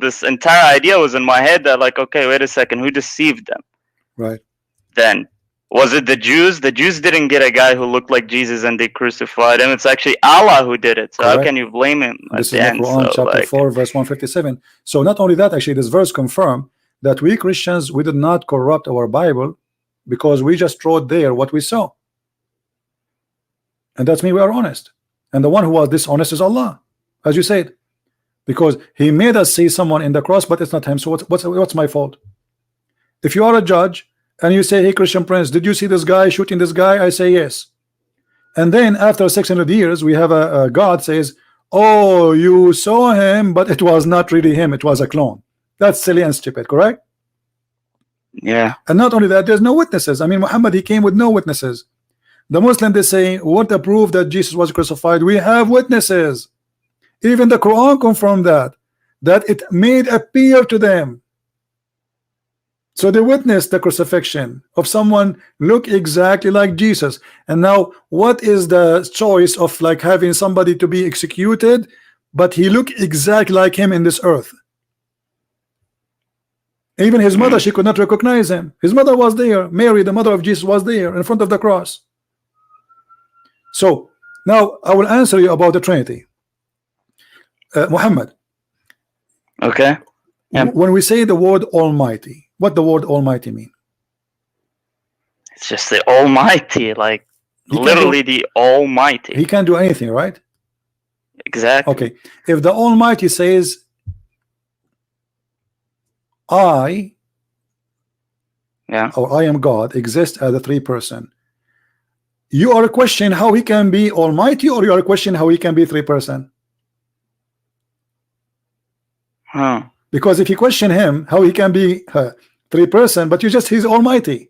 this entire idea was in my head that like, okay, wait a second, who deceived them? Right. Then was it the Jews? The Jews didn't get a guy who looked like Jesus and they crucified him. It's actually Allah who did it. So Correct. How can you blame him? This is the Quran, chapter 4, verse 157. So not only that, actually, this verse confirms that we Christians, we did not corrupt our Bible because we just wrote there what we saw. And that's mean we are honest. And the one who was dishonest is Allah, as you said, because he made us see someone in the cross, but it's not him. So what's my fault? If you are a judge and you say, hey, Christian Prince, did you see this guy shooting this guy? I say yes. And then after 600 years, we have a God says, oh, you saw him, but it was not really him. It was a clone. That's silly and stupid, correct? Yeah. And not only that, there's no witnesses. I mean, Muhammad, he came with no witnesses. The Muslim, they say, what the proof that Jesus was crucified? We have witnesses. Even the Quran confirmed that it made appear to them. So they witnessed the crucifixion of someone look exactly like Jesus. And now what is the choice of like having somebody to be executed, but he looked exactly like him in this earth? Even his mother, she could not recognize him. His mother was there. Mary, the mother of Jesus, was there in front of the cross. So now I will answer you about the Trinity. Muhammad. Okay. Yeah. When we say the word Almighty, what the word Almighty mean? It's just the Almighty, like literally the Almighty. He can't do anything, right? Exactly. Okay. If the Almighty says, I, or I am God, exist as a three-person, you are questioning how he can be Almighty, or you are questioning how he can be three-person? Because if you question him, how he can be three-person, but he's Almighty.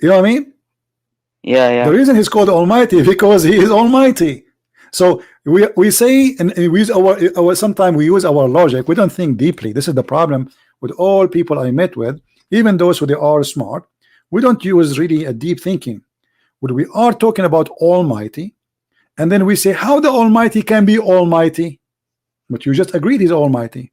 You know what I mean? Yeah. The reason he's called Almighty because he is Almighty. So we say, and we use our sometimes we use our logic. We don't think deeply. This is the problem with all people I met with, even those who they are smart. We don't use really a deep thinking. When we are talking about Almighty, and then we say how the Almighty can be Almighty, but you just agreed he's Almighty.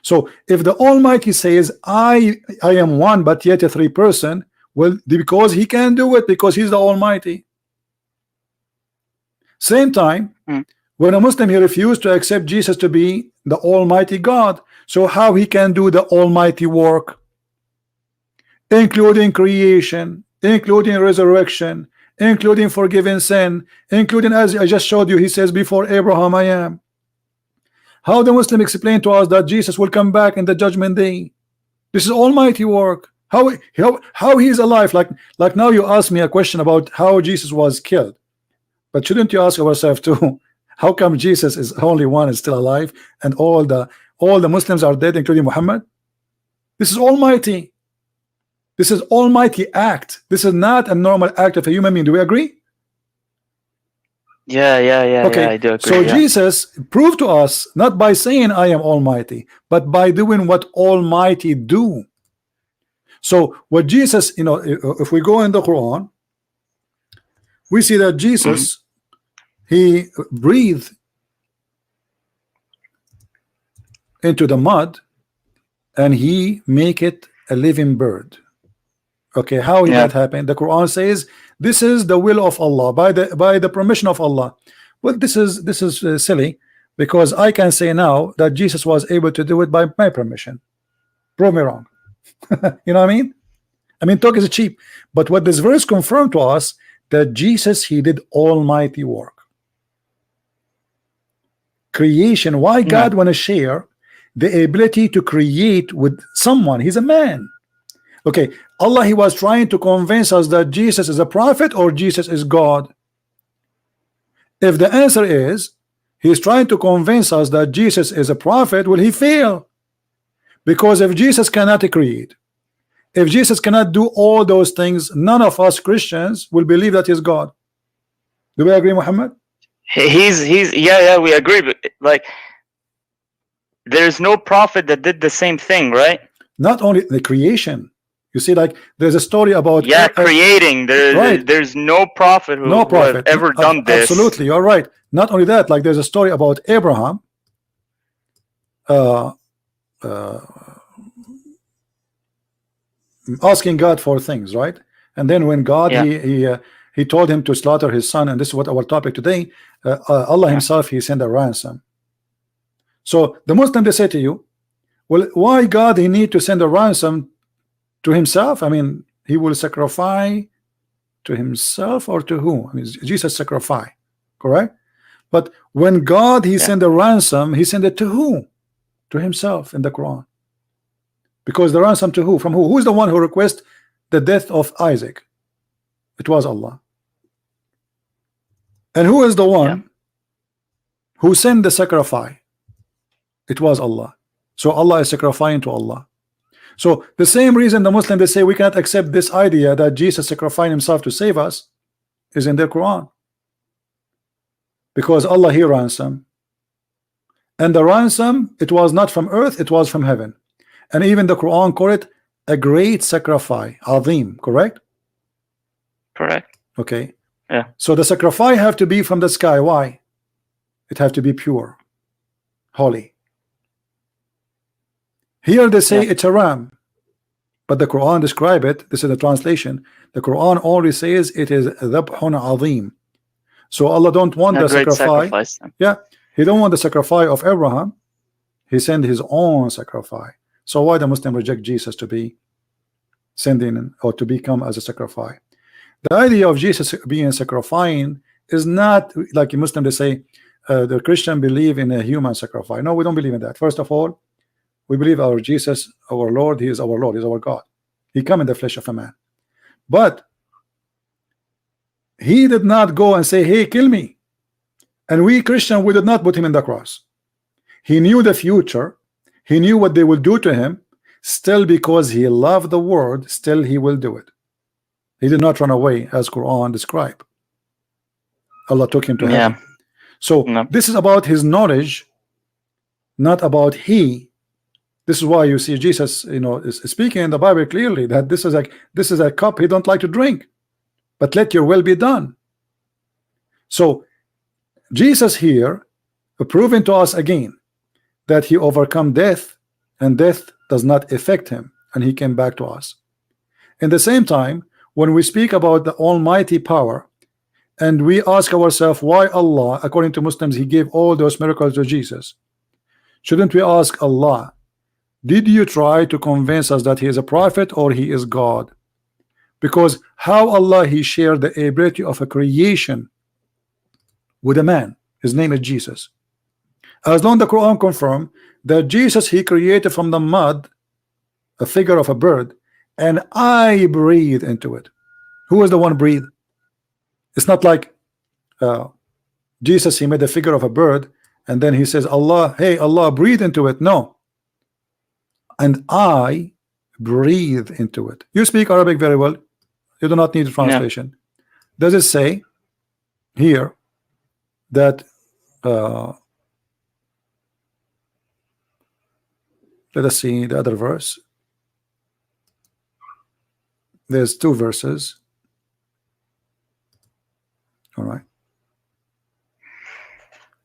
So if the Almighty says I am one but yet a three-person, well, because he can do it because he's the Almighty. Same time, when a Muslim, he refused to accept Jesus to be the Almighty God, so how he can do the Almighty work, including creation, including resurrection, including forgiving sin, including, as I just showed you, he says, before Abraham I am. How the Muslim explain to us that Jesus will come back in the judgment day? This is Almighty work. How he is alive? Like now you ask me a question about how Jesus was killed, but shouldn't you ask ourselves too? How come Jesus is only one is still alive and all the Muslims are dead, including Muhammad? This is almighty. This is almighty act. This is not a normal act of a human being. Do we agree? Yeah, Okay, I do agree. so yeah. Jesus proved to us not by saying I am almighty, but by doing what almighty do. So what Jesus, if we go in the Quran, we see that Jesus he breathed into the mud and he make it a living bird. Okay, how did that happen? The Quran says this is the will of Allah, by the permission of Allah. Well, this is silly, because I can say now that Jesus was able to do it by my permission. Prove me wrong. You know what I mean? I mean, talk is cheap, but what this verse confirmed to us, that Jesus, he did almighty work. Creation. Why God want to share the ability to create with someone? He's a man. Okay, Allah, he was trying to convince us that Jesus is a prophet or Jesus is God. If the answer is he's trying to convince us that Jesus is a prophet, will he fail? Because if Jesus cannot create, if Jesus cannot do all those things, none of us Christians will believe that he's God. Do we agree, Muhammad? He's yeah, we agree, but like there's no prophet that did the same thing, right? Not only the creation. You see, like there's a story about creating. There's no prophet who have ever done this. Absolutely, you're right. Not only that, like there's a story about Abraham asking God for things, right? And then when God he told him to slaughter his son, and this is what our topic today, Allah himself, he sent a ransom. So the Muslim, they say to you, well, why God he need to send a ransom to himself? I mean, he will sacrifice to himself or to whom? I mean, Jesus sacrifice, correct? But when God he sent a ransom, he sent it to who? To himself in the Quran. Because the ransom to who? From who? Who is the one who requested the death of Isaac? It was Allah. And who is the one who sent the sacrifice? It was Allah. So Allah is sacrificing to Allah. So the same reason the Muslims, they say we cannot accept this idea that Jesus sacrificed himself to save us is in their Quran. Because Allah he ransom. And the ransom, it was not from earth, it was from heaven. And even the Quran call it a great sacrifice, azim, correct? Correct. Okay. Yeah. So the sacrifice have to be from the sky. Why? It have to be pure, holy. Here they say it's a ram, but the Quran describe it. This is the translation. The Quran only says it is dhabhun azim. So Allah don't want the sacrifice. Yeah, he don't want the sacrifice of Abraham. He sent his own sacrifice. So why the Muslim reject Jesus to be sending or to become as a sacrifice? The idea of Jesus being sacrificing is not like a Muslim. They say the Christian believe in a human sacrifice. No, we don't believe in that. First of all, we believe our Jesus, our Lord, he is our Lord, he is our God. He come in the flesh of a man. But he did not go and say, hey, kill me. And we Christian, we did not put him in the cross. He knew the future. He knew what they will do to him. Still, because he loved the word, still he will do it. He did not run away, as Quran describe. Allah took him to heaven. So this is about his knowledge, not about he. This is why you see Jesus, is speaking in the Bible clearly that this is a cup he don't like to drink, but let your will be done. So Jesus here proving to us again that he overcome death, and death does not affect him, and he came back to us. In the same time, when we speak about the almighty power, and we ask ourselves why Allah, according to Muslims, he gave all those miracles to Jesus, shouldn't we ask Allah, did you try to convince us that he is a prophet or he is God? Because how Allah he shared the ability of a creation with a man, his name is Jesus. As long as the Quran confirm that Jesus he created from the mud a figure of a bird, and I breathe into it. Who is the one breathe? It's not like Jesus, he made a figure of a bird and then he says, Allah, hey Allah, breathe into it. No. And I breathe into it. You speak Arabic very well. You do not need a translation. Does it say here that let us see the other verse. There's two verses. All right.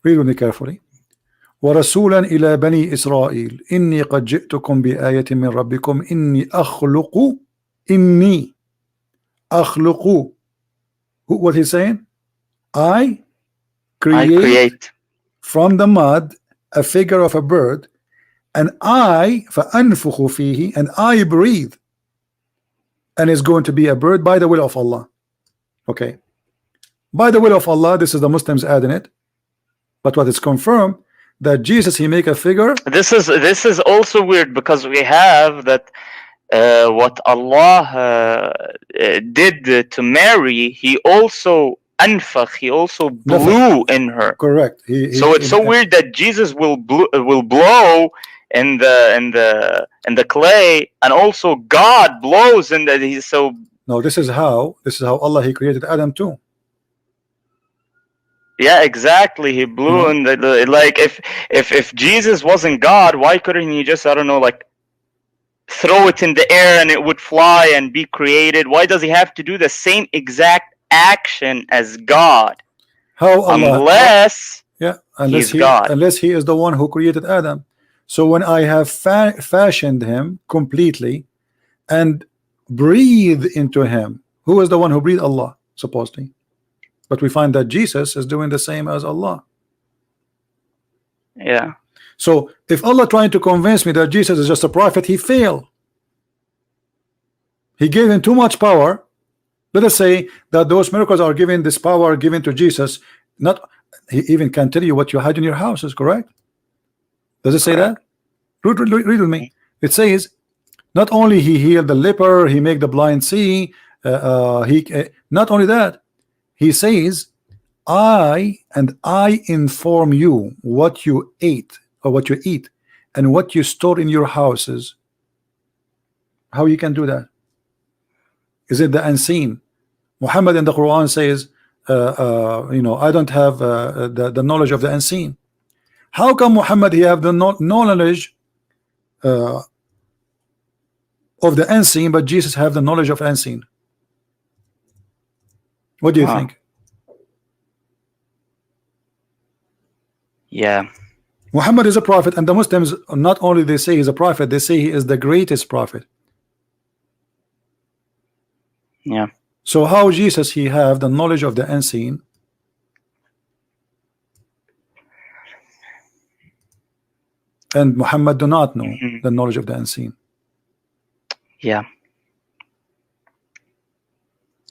Read with me carefully. ورسولا إلى بني إسرائيل إني قد جئتكم بآية من ربكم إني أخلق. What he's saying? I create from the mud a figure of a bird, and I فأنفخ فيه, and I breathe, and it's going to be a bird by the will of Allah. Okay, by the will of Allah. This is the Muslims adding it, but what is confirmed that Jesus, he make a figure. This is also weird because we have that what Allah did to Mary, he also anfakh, he also blew in her. Correct. So it's so weird that Jesus will blow in the clay, and also God blows in that. He's so. No, this is how Allah, he created Adam too. Yeah, exactly. He blew in the like if Jesus wasn't God, why couldn't he just, I don't know, like throw it in the air and it would fly and be created? Why does he have to do the same exact action as God? How Allah? Unless he's God. Unless he is the one who created Adam. So when I have fashioned him completely and breathe into him, who is the one who breathed? Allah, supposedly. But we find that Jesus is doing the same as Allah. Yeah. So if Allah trying to convince me that Jesus is just a prophet, he failed. He gave him too much power. Let us say that those miracles are given, this power given to Jesus. Not, he even can tell you what you had in your house is correct. Does it say that? Read with me. It says not only he healed the leper, he make the blind see. Not only that. He says, I inform you what you ate or what you eat and what you store in your houses. How you can do that? Is it the unseen? Muhammad in the Quran says, I don't have the knowledge of the unseen. How come Muhammad he have the knowledge of the unseen, but Jesus have the knowledge of unseen? What do you think? Yeah. Muhammad is a prophet, and the Muslims not only they say he's a prophet, they say he is the greatest prophet. Yeah. So how Jesus he have the knowledge of the unseen? And Muhammad do not know the knowledge of the unseen. Yeah.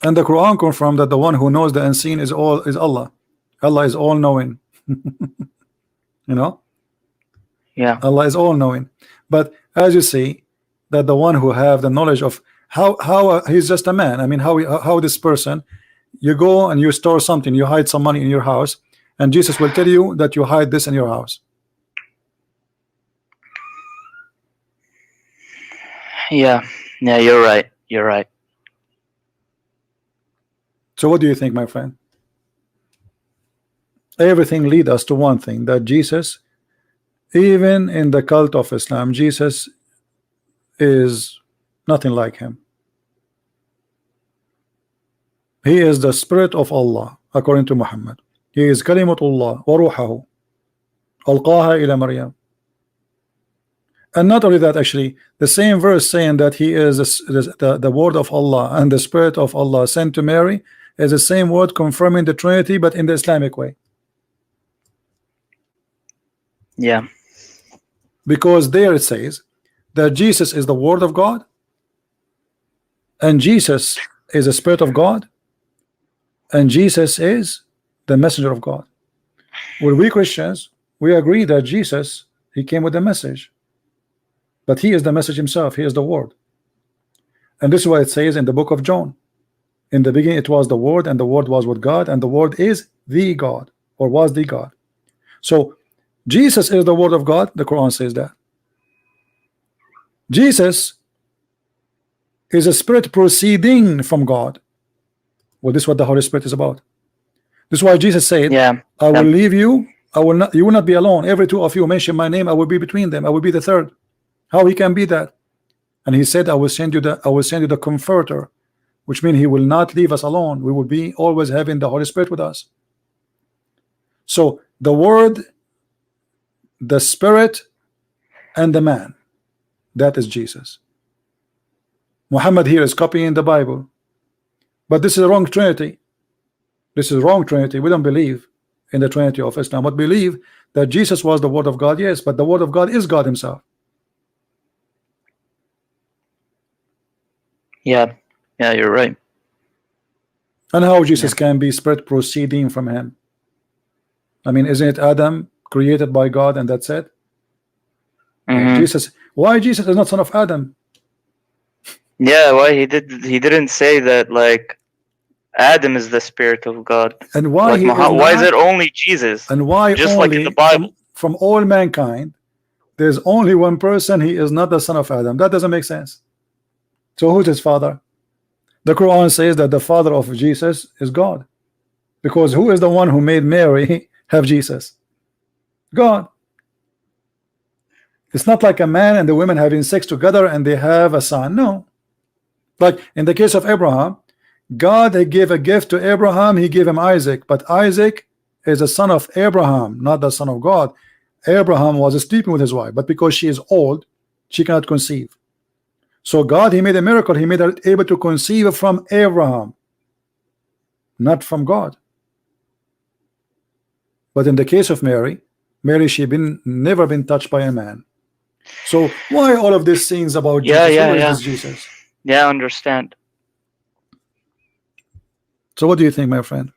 And the Quran confirmed that the one who knows the unseen is Allah. Allah is all knowing. Yeah. Allah is all knowing. But as you see, that the one who have the knowledge of how he's just a man. I mean, how this person, you go and you store something, you hide some money in your house, and Jesus will tell you that you hide this in your house. Yeah. Yeah, you're right. You're right. So what do you think, my friend? Everything lead us to one thing, that Jesus, even in the cult of Islam, Jesus is nothing like him. He is the spirit of Allah, according to Muhammad. He is kalimatullah wa ruhahu alqaha ila Maryam. And not only that, actually, the same verse saying that he is the word of Allah and the spirit of Allah sent to Mary is the same word confirming the Trinity, but in the Islamic way. Yeah. Because there it says that Jesus is the word of God, and Jesus is the spirit of God, and Jesus is the messenger of God. Well, we Christians, we agree that Jesus, he came with the message, but he is the message himself. He is the word. And this is what it says in the book of John. In the beginning it was the Word, and the Word was with God, and the Word is the God, or was the God. So Jesus is the Word of God. The Quran says that. Jesus is a spirit proceeding from God. Well, this is what the Holy Spirit is about. This is why Jesus said, Yeah. I will leave you, I will not, you will not be alone. Every two of you mention my name, I will be between them. I will be the third. How he can be that? And he said, I will send you the comforter, which means he will not leave us alone. We will be always having the Holy Spirit with us. So the Word, the Spirit, and the man, that is Jesus. Muhammad here is copying the Bible, but this is a wrong Trinity. This is a wrong Trinity. We don't believe in the Trinity of Islam, but believe that Jesus was the Word of God. Yes, but the Word of God is God himself. Yeah, you're right. And how Jesus can be spirit proceeding from him? I mean, isn't it Adam created by God and that's it? Jesus, why Jesus is not son of Adam? Yeah, why he didn't say that, like Adam is the spirit of God. And why like why is it only Jesus? And why just only like in the Bible? From all mankind, there's only one person, he is not the son of Adam. That doesn't make sense. So who's his father? The Quran says that the father of Jesus is God, because who is the one who made Mary have Jesus? God. It's not like a man and the women having sex together and they have a son. No. Like in the case of Abraham, God gave a gift to Abraham. He gave him Isaac, but Isaac is a son of Abraham, not the son of God. Abraham was sleeping with his wife, but because she is old, she cannot conceive. So God, he made a miracle. He made her able to conceive from Abraham, not from God. But in the case of Mary, she never been touched by a man. So why all of these things about Jesus? Who is this Jesus? Yeah, I understand. So what do you think, my friend?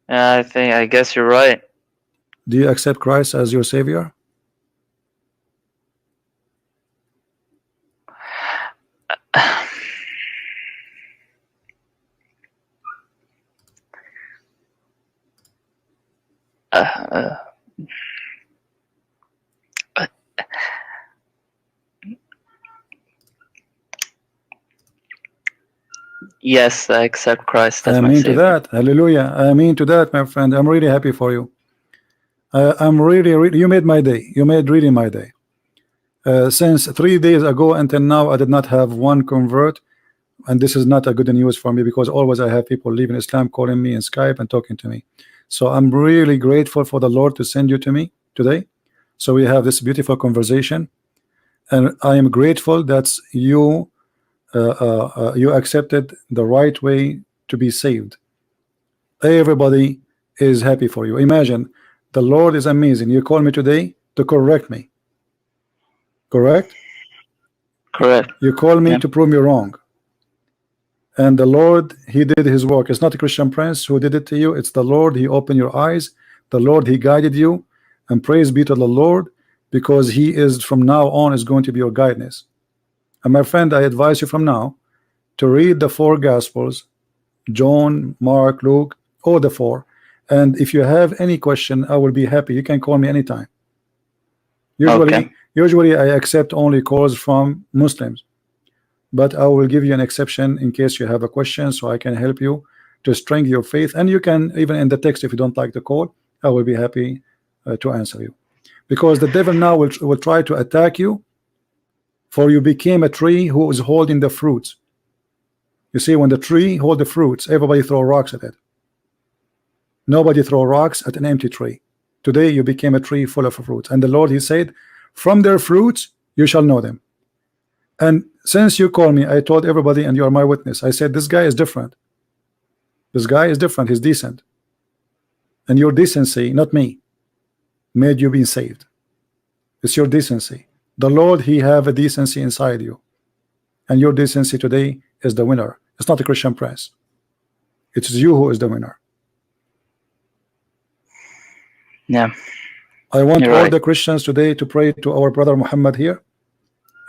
I guess you're right. Do you accept Christ as your Savior? Yes, I accept Christ as my Amen Savior. to that. Hallelujah. Amen to that, my friend. I'm really happy for you. I'm really, you made my day. You made really my day. Since 3 days ago until now, I did not have one convert, and this is not a good news for me, because always I have people leaving Islam calling me in Skype and talking to me. So I'm really grateful for the Lord to send you to me today. So we have this beautiful conversation, and I am grateful that you accepted the right way to be saved. Everybody is happy for you. Imagine, the Lord is amazing. You call me today to correct me. Correct? Correct. You call me to prove me wrong. And the Lord, he did his work. It's not a Christian prince who did it to you. It's the Lord. He opened your eyes. The Lord, he guided you. And praise be to the Lord, because he is from now on is going to be your guidance. And my friend, I advise you from now to read the 4 Gospels, John, Mark, Luke, all the 4. And if you have any question, I will be happy. You can call me anytime. Usually I accept only calls from Muslims, but I will give you an exception in case you have a question, so I can help you to strengthen your faith. And you can even in the text, if you don't like the call, I will be happy to answer you, because the devil now will try to attack you, for you became a tree who is holding the fruits. You see, when the tree hold the fruits, everybody throw rocks at it. Nobody throw rocks at an empty tree. Today you became a tree full of fruits, and the Lord, he said, from their fruits you shall know them. And since you call me, I told everybody, and you are my witness, I said this guy is different. This guy is different. He's decent, and your decency, not me, made you being saved. It's your decency. The Lord, he have a decency inside you, and your decency today is the winner. It's not a Christian prince. It's you who is the winner. Yeah. I want all the Christians today to pray to our brother Muhammad here,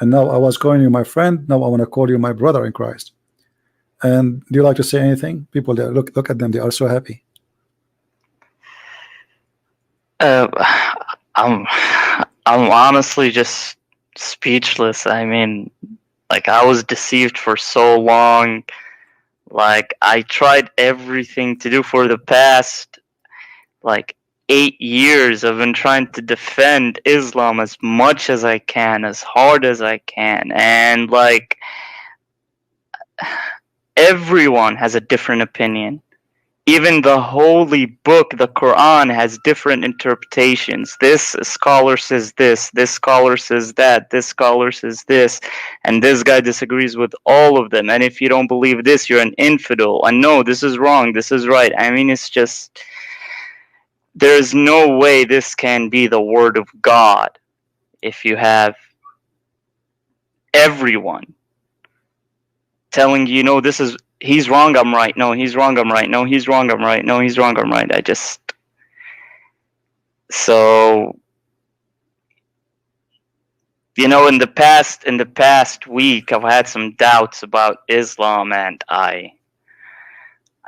and now I was calling you my friend. Now I want to call you my brother in Christ. And do you like to say anything? People there, look at them. They are so happy. I'm honestly just speechless. I mean, like, I was deceived for so long. Like, I tried everything to do for the past, like, 8 years. I've been trying to defend Islam as much as I can, as hard as I can, and like, everyone has a different opinion. Even the holy book, the Quran, has different interpretations. This scholar says this scholar says that, this scholar says this, and this guy disagrees with all of them. And if you don't believe this, you're an infidel. And no, this is wrong, this is right. I mean, it's just, there's no way this can be the word of God if you have everyone telling you, no, this is, he's wrong, I'm right. No, he's wrong, I'm right. No, he's wrong, I'm right. No, he's wrong, I'm right. I just, so, you know, in the past week, I've had some doubts about Islam, and I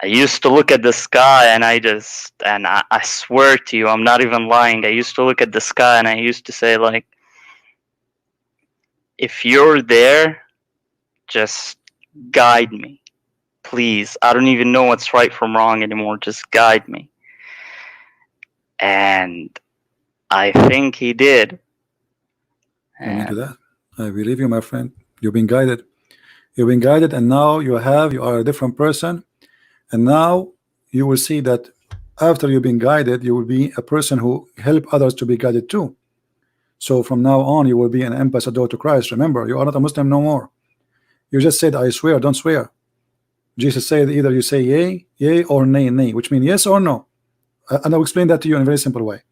used to look at the sky, and I swear to you, I'm not even lying. I used to look at the sky, and I used to say, like, if you're there, just guide me. Please, I don't even know what's right from wrong anymore. Just guide me. And I think he did. Amen to that. I believe you, my friend. You've been guided. You've been guided, and now you are a different person. And now you will see that after you've been guided, you will be a person who help others to be guided too. So from now on, you will be an ambassador to Christ. Remember, you are not a Muslim no more. You just said, I swear, don't swear. Jesus said either you say yea or nay, which means yes or no. And I'll explain that to you in a very simple way.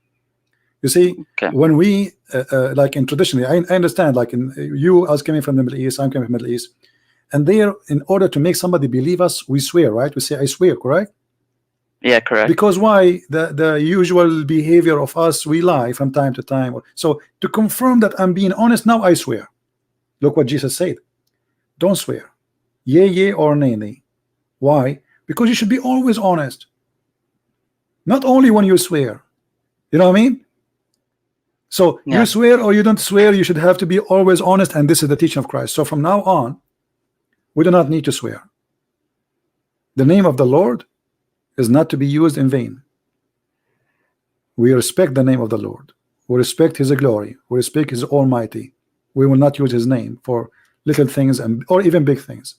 You see, Okay. when we like in traditionally, I understand, like in you, I was coming from the Middle East, I'm coming from the Middle East, and there, in order to make somebody believe us, we swear, right? We say I swear, correct? Yeah, correct. Because why? The usual behavior of us, we lie from time to time. So to confirm that I'm being honest, now I swear. Look what Jesus said. Don't swear. Yea or nay. Why? Because you should be always honest. Not only when you swear. You know what I mean? So Yeah. you swear or you don't swear, you should have to be always honest, and this is the teaching of Christ. So from now on, we do not need to swear. The name of the Lord is not to be used in vain. We respect the name of the Lord. We respect his glory. We respect his almighty. We will not use his name for little things or even big things.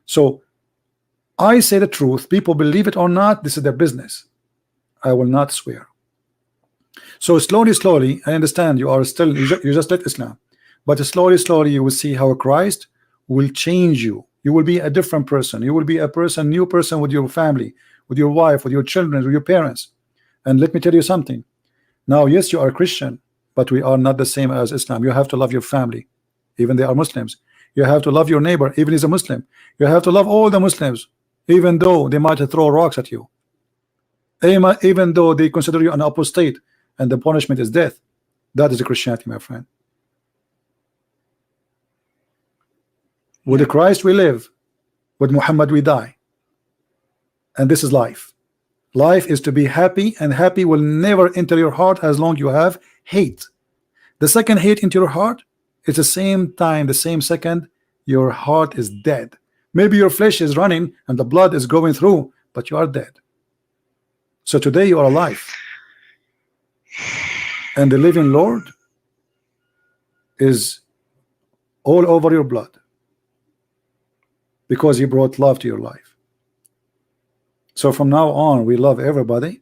So I say the truth. People believe it or not, this is their business. I will not swear. So slowly, I understand you are still, you just let Islam, but slowly you will see how Christ will change you. You will be a different person. You will be a new person with your family, with your wife, with your children, with your parents. And let me tell you something. Now, yes, you are a Christian, but we are not the same as Islam. You have to love your family, even they are Muslims. You have to love your neighbor, even he's a Muslim. You have to love all the Muslims, even though they might throw rocks at you, even though they consider you an apostate, and the punishment is death. That is the Christianity, my friend. With the Christ we live, with Muhammad we die, and this is life. Life is to be happy, and happy will never enter your heart as long you have hate. The second hate into your heart, it's the same time, the same second, your heart is dead. Maybe your flesh is running and the blood is going through, but you are dead. So today you are alive, and the living Lord is all over your blood, because he brought love to your life. So from now on, we love everybody.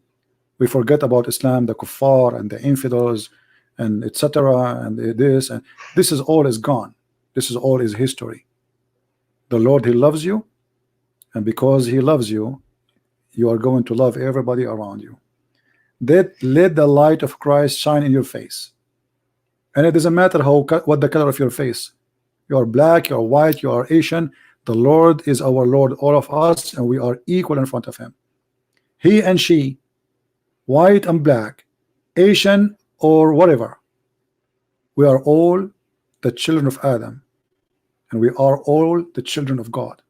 We forget about Islam, the kuffar and the infidels, and etc. and this, and this is all is gone. This is all is history. The Lord, he loves you, and because he loves you, you are going to love everybody around you. Let the light of Christ shine in your face, and it doesn't matter what the color of your face. You are black, you are white, you are Asian. The Lord is our Lord, all of us, and we are equal in front of him. He and she, white and black, Asian or whatever, we are all the children of Adam, and we are all the children of God,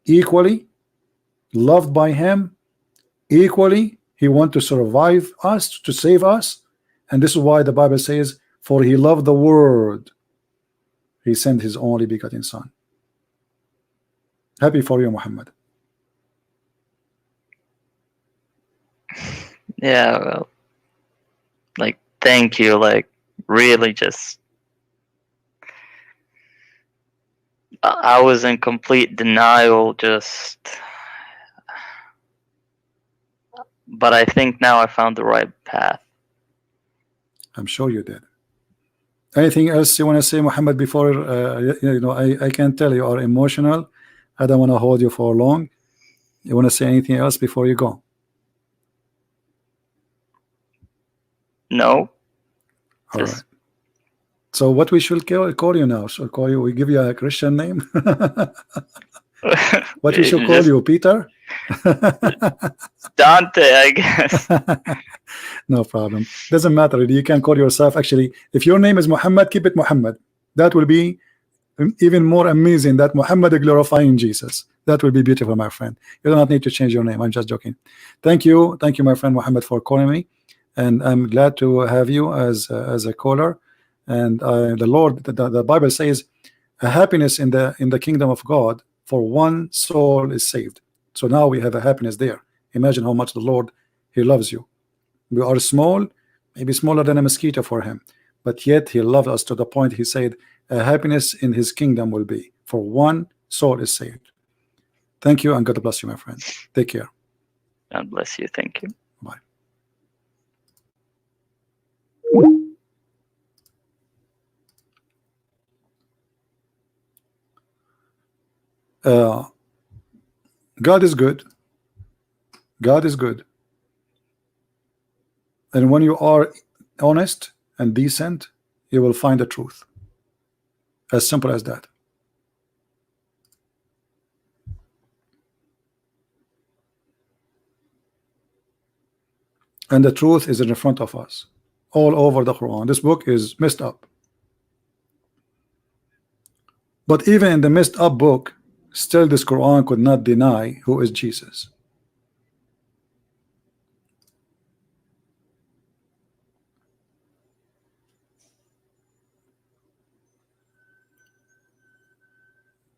equally loved by him, equally he wants to survive us, to save us. And this is why the Bible says, for he loved the world, he sent his only begotten son. Happy for you, Muhammad. Yeah, well, like, thank you. Like, really, just I was in complete denial, but I think now I found the right path. I'm sure you did. Anything else you want to say, Muhammad, before I can tell you are emotional. I don't want to hold you for long. You want to say anything else before you go? No. All right. So what we should call you now? So call you, we give you a Christian name. What we should call you, Peter? Dante, I guess. No problem. Doesn't matter. You can call yourself, actually, if your name is Muhammad, keep it Muhammad. That will be even more amazing, that Muhammad glorifying Jesus. That will be beautiful, my friend. You do not need to change your name. I'm just joking. Thank you, my friend Muhammad, for calling me, and I'm glad to have you as a caller. And the Lord, the Bible says, a happiness in the kingdom of God, for one soul is saved. So now we have a happiness there. Imagine how much the Lord, he loves you. We are small, maybe smaller than a mosquito for him, but yet he loved us to the point he said a happiness in his kingdom will be for one soul is saved. Thank you, and God bless you, my friend. Take care. God bless you. Thank you. Bye. God is good. God is good. And when you are honest and decent, you will find the truth. As simple as that. And the truth is in front of us, all over the Quran. This book is messed up. But even in the messed up book, still this Quran could not deny who is Jesus.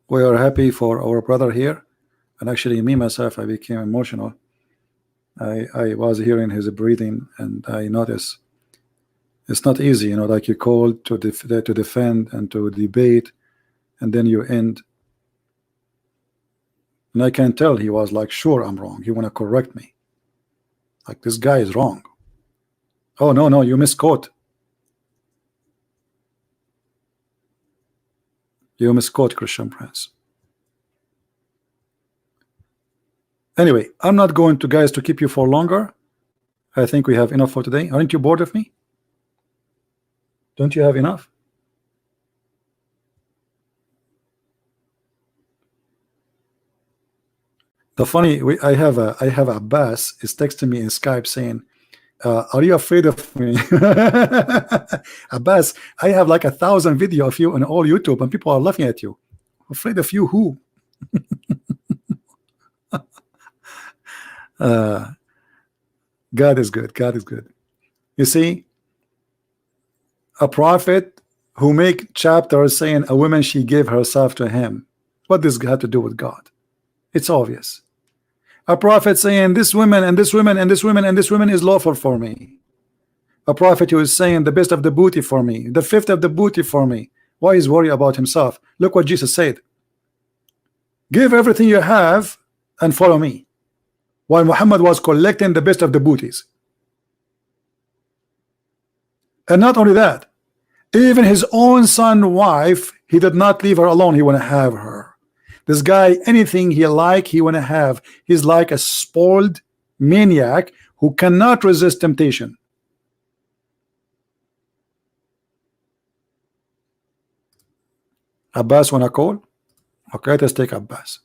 We are happy for our brother here, and actually me myself, I became emotional. I was hearing his breathing, and I noticed it's not easy, you know, like you called to defend and to debate, and then you end. And I can tell he was like, sure, I'm wrong. You want to correct me. Like, this guy is wrong. Oh, no, you misquote. You misquote, Christian Prince. Anyway, I'm not going to, guys, to keep you for longer. I think we have enough for today. Aren't you bored of me? Don't you have enough? The funny, I have Abbas is texting me in Skype saying, are you afraid of me? Abbas, I have like 1,000 video of you on all YouTube, and people are laughing at you. Afraid of you who? God is good. God is good. You see, a prophet who make chapters saying a woman, she gave herself to him. What does have to do with God? It's obvious. A prophet saying this woman and this woman and this woman and this woman is lawful for me. A prophet who is saying the best of the booty for me, the fifth of the booty for me. Why is worried about himself? Look what Jesus said. Give everything you have and follow me. While Muhammad was collecting the best of the booties. And not only that, even his own son wife, he did not leave her alone. He want to have her. This guy, anything he like, he want to have. He's like a spoiled maniac who cannot resist temptation. Abbas want to call? Okay, let's take Abbas.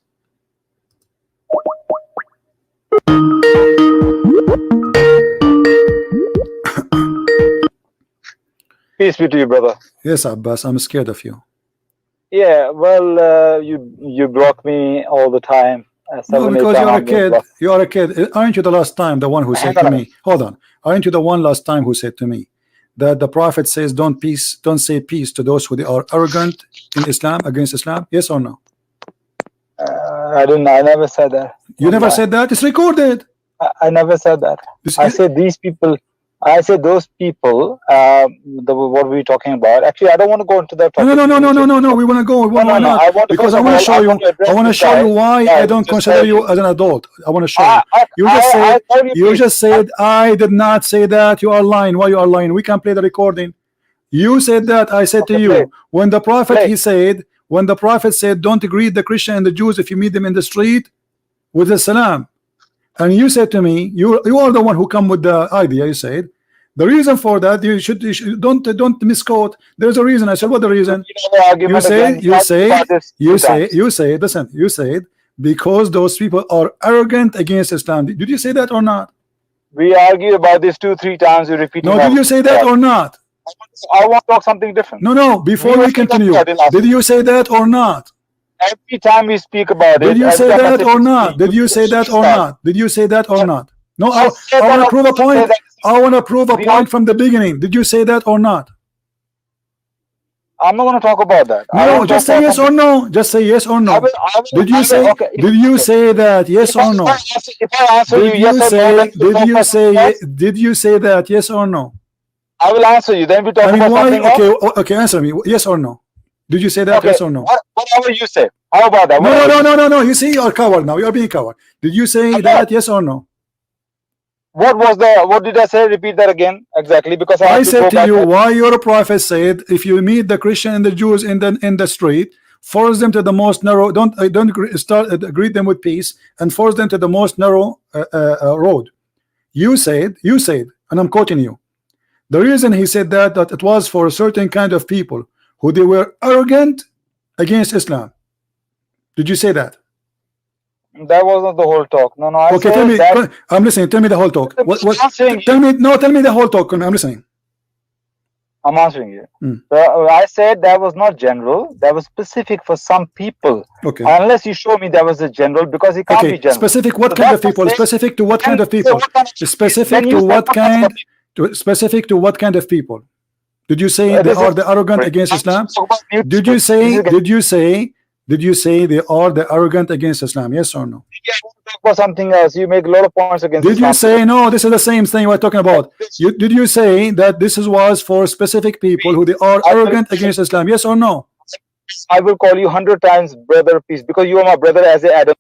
Peace be to you, brother. Yes, Abbas, I'm scared of you. Yeah, well, you block me all the time. No, 7, 8 because times you are a I'm being kid. blocked. You are a kid. Aren't you the last time the one who Hang said on to a minute. me, hold on, aren't you the one last time who said to me that the Prophet says don't say peace to those who they are arrogant in Islam, against Islam? Yes or no? I never said that. You never Wallahi. said that. It's recorded. I never said that. This I is, said these people. I said those people. What were we talking about? Actually, I don't want to go into that no, topic. no, no, You no, no, take no, it. no. We want to go. Why No. not? I want to, Because first I of want all, to show I you. want to address I want to this show guy. you why Guy I who don't just consider said you as an adult. I want to show you. You just I said. told You peace. just said I did not say that. You are lying. Why you are lying? We can play the recording. You said that. I said to Okay, play you it. when the Prophet Play it. when the Prophet said don't greet the Christian and the Jews if you meet them in the street with the salam. And you said to me, you are the one who come with the idea. You said the reason for that you should don't misquote. There's a reason. I said what the reason? You say listen. You said because those people are arrogant against Islam. Did you say that or not? We argue about this 2-3 times. You're repeating. No. Did you say that or not? I want to talk something different. No. Before we continue, did you say that or not? Every time we speak about Did it, you every say time I that say or peace be, not? Did you say that or not? Did you say that or not? No, I said I want to that. prove a I point. said that. I want to prove a We point from the beginning. Did you say that or not? I'm not going to talk about that. I No, want to just talk say about yes or something. no. Just say yes or I no. will, Did you say? okay. Did you say that yes or no? If I answer you Did yes you or no, then say? we'll Did talk you about something say? else. Did you say that yes or no? I will answer you. Then we talk I mean, about why? something else. Okay, okay. Answer me. Yes or no? Did you say that Okay. yes or no? Whatever you say. How about that? No, Whatever you say. no. You see, you are coward now. You are being coward. Did you say that yes or no? What did I say? Repeat that again. Exactly, because I I have to said go to back. you why your prophet said if you meet the Christian and the Jews in the street, force them to the most narrow. Don't greet them with peace and force them to the most narrow road. You said, and I'm quoting you. The reason he said that it was for a certain kind of people who they were arrogant against Islam. Did you say that? That wasn't the whole talk. No, I Okay, said tell me. that. I'm listening. Tell me the whole talk. What? Answering Tell you. me. No, tell me the whole talk. I'm listening. I'm answering you. Hmm. So I said that was not general. That was specific for some people. Okay. Unless you show me that was a general, because it can't be general. Specific what So kind that's of people? what I'm saying. Specific to what kind of Then people? what kind of- Specific then you to said what what kind of kind? Specific to what kind of people? Did you say they this are is the arrogant great. against Islam? Talk about new Did you this say? is- Did you say they are the arrogant against Islam? Yes or no? Yeah, I want to talk about something else. You make a lot of points against Did you Islam. say no? This is the same thing we're talking about. Did you say that this was for specific people who they are arrogant against Islam? Yes or no? I will call you 100 times brother, peace, because you are my brother as a Adam.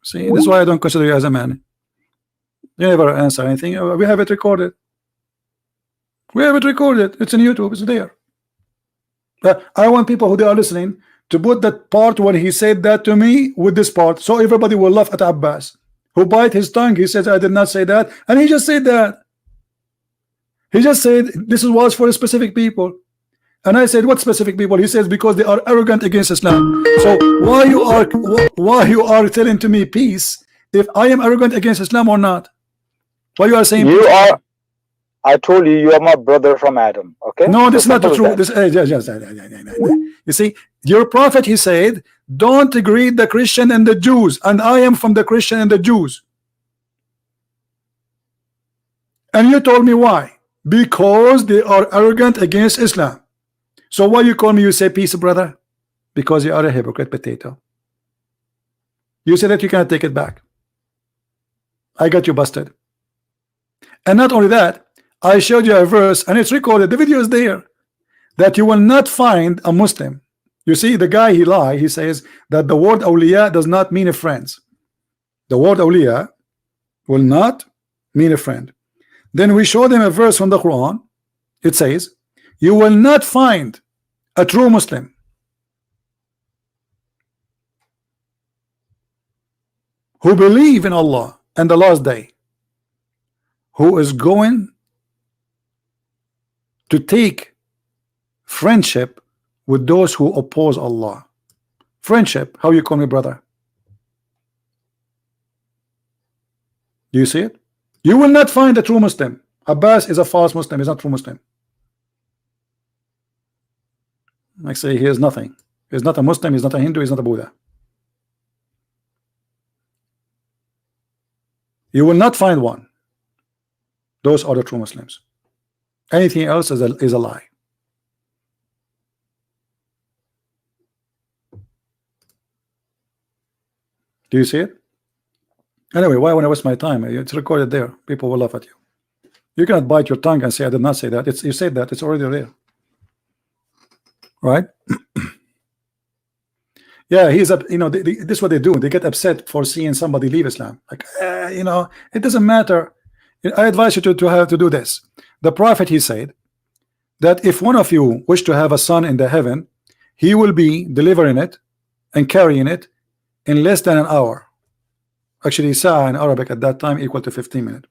See, this is why I don't consider you as a man. You never answer anything. We have it recorded. We have it recorded. It's on YouTube. It's there. I want people who they are listening to put that part when he said that to me with this part, so everybody will laugh at Abbas, who bite his tongue. He says I did not say that, and he just said that. He just said this was for specific people, and I said what specific people? He says because they are arrogant against Islam. So why you are telling to me peace if I am arrogant against Islam or not? Why you are saying You peace? are. I told you, you are my brother from Adam. Okay. No, this is So not simple true. as that. You see, your prophet, he said, don't greet the Christian and the Jews, and I am from the Christian and the Jews. And you told me why? Because they are arrogant against Islam. So why you call me, you say peace, brother? Because you are a hypocrite potato. You said that you cannot take it back. I got you busted. And not only that, I showed you a verse, and it's recorded, the video is there, that you will not find a Muslim. You see, the guy, he lied. He says that the word awliya does not mean a friend. The word awliya will not mean a friend. Then we show them a verse from the Quran. It says, you will not find a true Muslim who believe in Allah and the last day, who is going to take friendship with those who oppose Allah. Friendship, how you call me brother? Do you see it? You will not find a true Muslim. Abbas is a false Muslim, he's not true Muslim. Like say he is nothing. He's not a Muslim, he's not a Hindu, he's not a Buddha. You will not find one. Those are the true Muslims. Anything else is a lie. Do you see it? Anyway, why want to waste my time? It's recorded there. People will laugh at you. You cannot bite your tongue and say I did not say that. You said that. It's already there. Right? Yeah, he's up. You know, this is what they do. They get upset for seeing somebody leave Islam. Like, you know, it doesn't matter. I advise you to have to do this. The Prophet, he said that if one of you wish to have a son in the heaven, he will be delivering it and carrying it in less than an hour. Actually, sa'a in Arabic at that time equal to 15 minutes.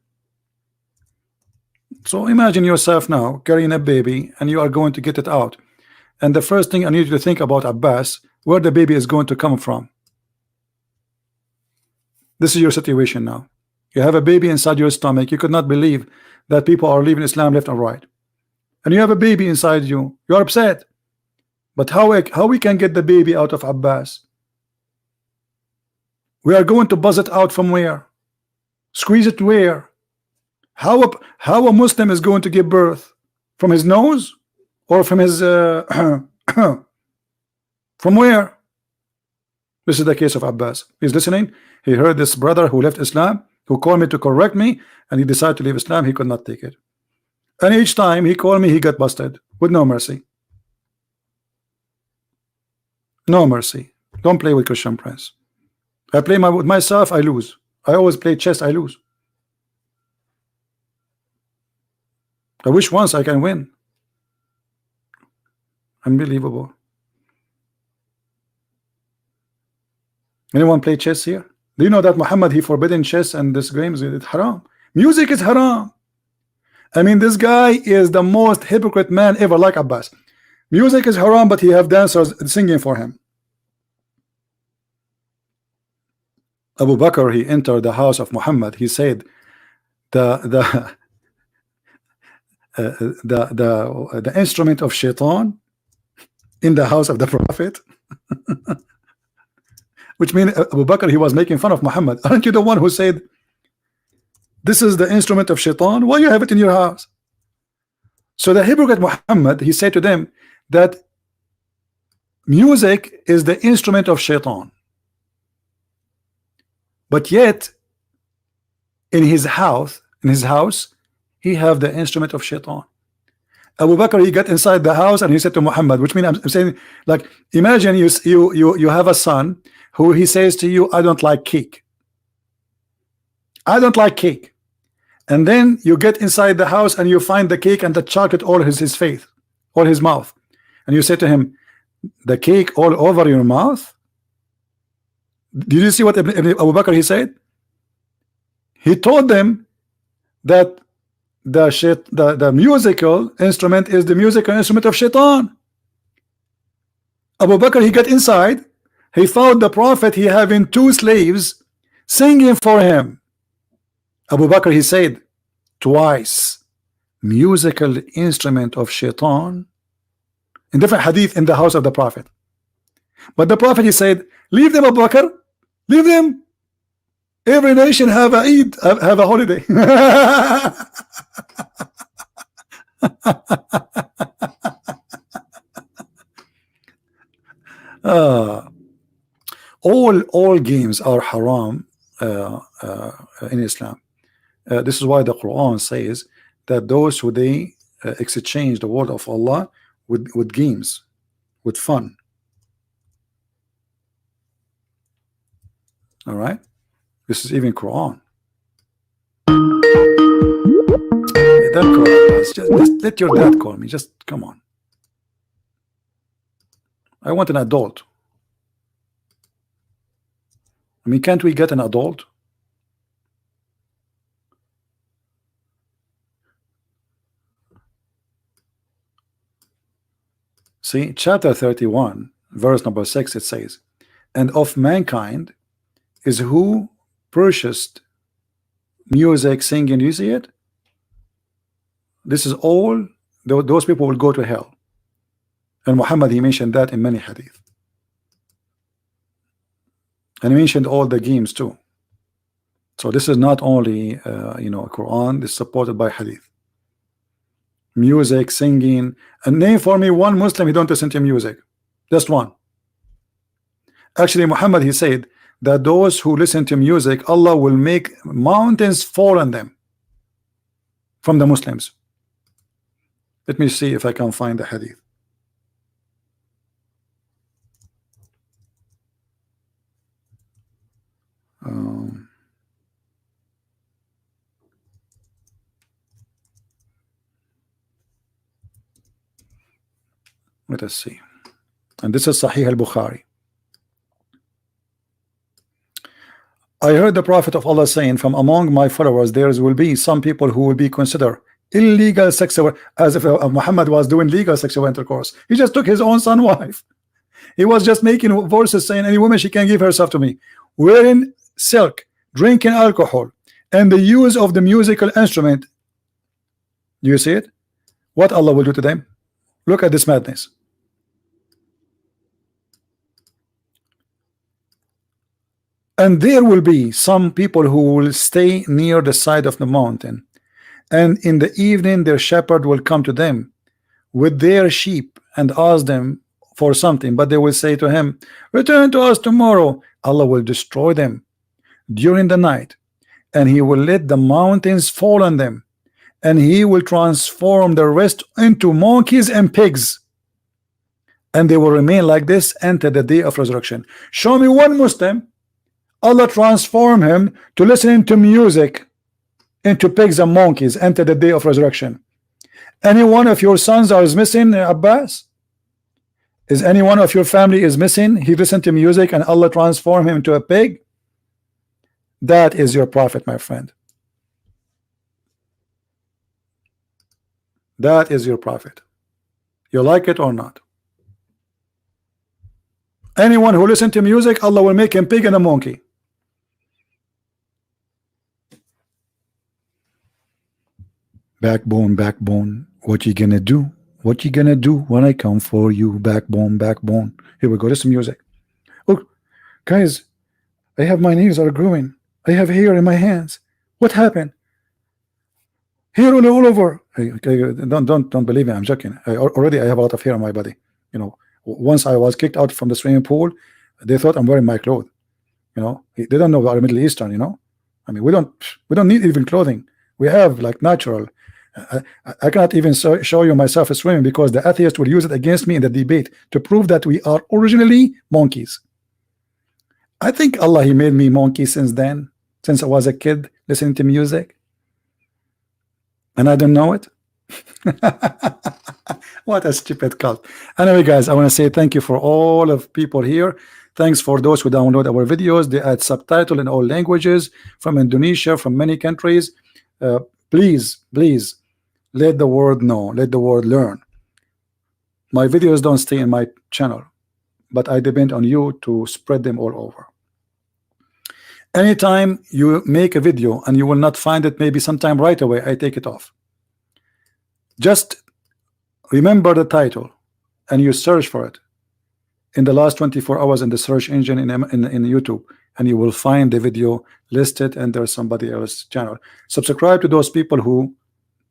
So imagine yourself now carrying a baby and you are going to get it out. And the first thing I need you to think about, Abbas, where the baby is going to come from. This is your situation now. You have a baby inside your stomach. You could not believe that people are leaving Islam left and right. And you have a baby inside you. You are upset. But how we can get the baby out of Abbas? We are going to buzz it out from where? Squeeze it where? How a Muslim is going to give birth? From his nose? Or from his from where? This is the case of Abbas. He's listening. He heard this brother who left Islam, who called me to correct me, and he decided to leave Islam. He could not take it. And each time he called me, he got busted with no mercy. No mercy. Don't play with Christian Prince. I play with myself, I lose. I always play chess, I lose. I wish once I can win. Unbelievable. Anyone play chess here? Do you know that Muhammad, he forbidden chess and this games? It's haram. Music is haram. I mean, this guy is the most hypocrite man ever, like Abbas. Music is haram, but he have dancers singing for him. Abu Bakr, he entered the house of Muhammad. He said, the instrument of shaitan in the house of the Prophet. Which means Abu Bakr, he was making fun of Muhammad. Aren't you the one who said, this is the instrument of shaitan? Why you have it in your house? So the hypocrite Muhammad, he said to them that music is the instrument of shaitan. But yet, in his house, he have the instrument of shaitan. Abu Bakr, he got inside the house and he said to Muhammad, which means I'm saying, like, imagine you have a son who he says to you, I don't like cake. I don't like cake. And then you get inside the house and you find the cake and the chocolate all his face, all his mouth. And you say to him, the cake all over your mouth? Did you see what Abu Bakr he said? He told them that the musical instrument is the musical instrument of shaitan. Abu Bakr, he got inside, he found the Prophet, he having 2 slaves singing for him. Abu Bakr, he said twice, musical instrument of shaitan, in different hadith in the house of the Prophet. But the Prophet, he said, leave them, Abu Bakr, leave them. Every nation have a Eid, have a holiday. All games are haram in Islam. This is why the Quran says that those who they exchange the word of Allah with games, with fun. All right. This is even Quran. Just let your dad call me. Just come on. I want an adult. I mean, can't we get an adult? See, chapter 31, verse number 6, it says, and of mankind is who purchased music, singing. You see it? This is all, those people will go to hell. And Muhammad, he mentioned that in many hadith. And he mentioned all the games too. So this is not only Quran, this is supported by hadith. Music, singing, and name for me one Muslim who don't listen to music. Just one. Actually, Muhammad, he said that those who listen to music, Allah will make mountains fall on them from the Muslims. Let me see if I can find the hadith. Let us see. And this is Sahih al-Bukhari. I heard the Prophet of Allah saying, from among my followers there will be some people who will be considered illegal sexual, as if Muhammad was doing legal sexual intercourse. He just took his own son wife. He was just making verses saying any woman, she can give herself to me, wearing silk, drinking alcohol, and the use of the musical instrument. Do you see it? What Allah will do to them? Look at this madness. And there will be some people who will stay near the side of the mountain, and in the evening their shepherd will come to them with their sheep and ask them for something, but they will say to him, return to us tomorrow. Allah will destroy them during the night, and he will let the mountains fall on them, and he will transform the rest into monkeys and pigs, and they will remain like this until the day of resurrection. Show me one Muslim Allah transform him to listening to music into pigs and monkeys until the day of resurrection. Any one of your sons is missing, Abbas? Is any one of your family is missing? He listened to music and Allah transform him into a pig? That is your prophet, my friend. That is your prophet. You like it or not? Anyone who listen to music, Allah will make him pig and a monkey. Backbone, backbone, what you gonna do? What you gonna do when I come for you? Backbone, backbone. Here we go. Listen to music. Oh, guys, I have my nails are growing. I have hair in my hands. What happened? Hair all over. Hey, don't believe me. I'm joking. Already I have a lot of hair on my body. You know, once I was kicked out from the swimming pool, they thought I'm wearing my clothes. You know, they don't know about Middle Eastern. You know, I mean, we don't need even clothing. We have like natural. I cannot even show you myself swimming because the atheist will use it against me in the debate to prove that we are originally monkeys. I think Allah, he made me monkey since then, since I was a kid listening to music, and I don't know it. What a stupid cult. Anyway, guys, I want to say thank you for all of people here. Thanks for those who download our videos. They add subtitle in all languages, from Indonesia, from many countries. Please let the world know, let the world learn. My videos don't stay in my channel, but I depend on you to spread them all over. Anytime you make a video and you will not find it, maybe sometime right away, I take it off. Just remember the title and you search for it in the last 24 hours in the search engine in YouTube, and you will find the video listed and there's somebody else's channel. Subscribe to those people who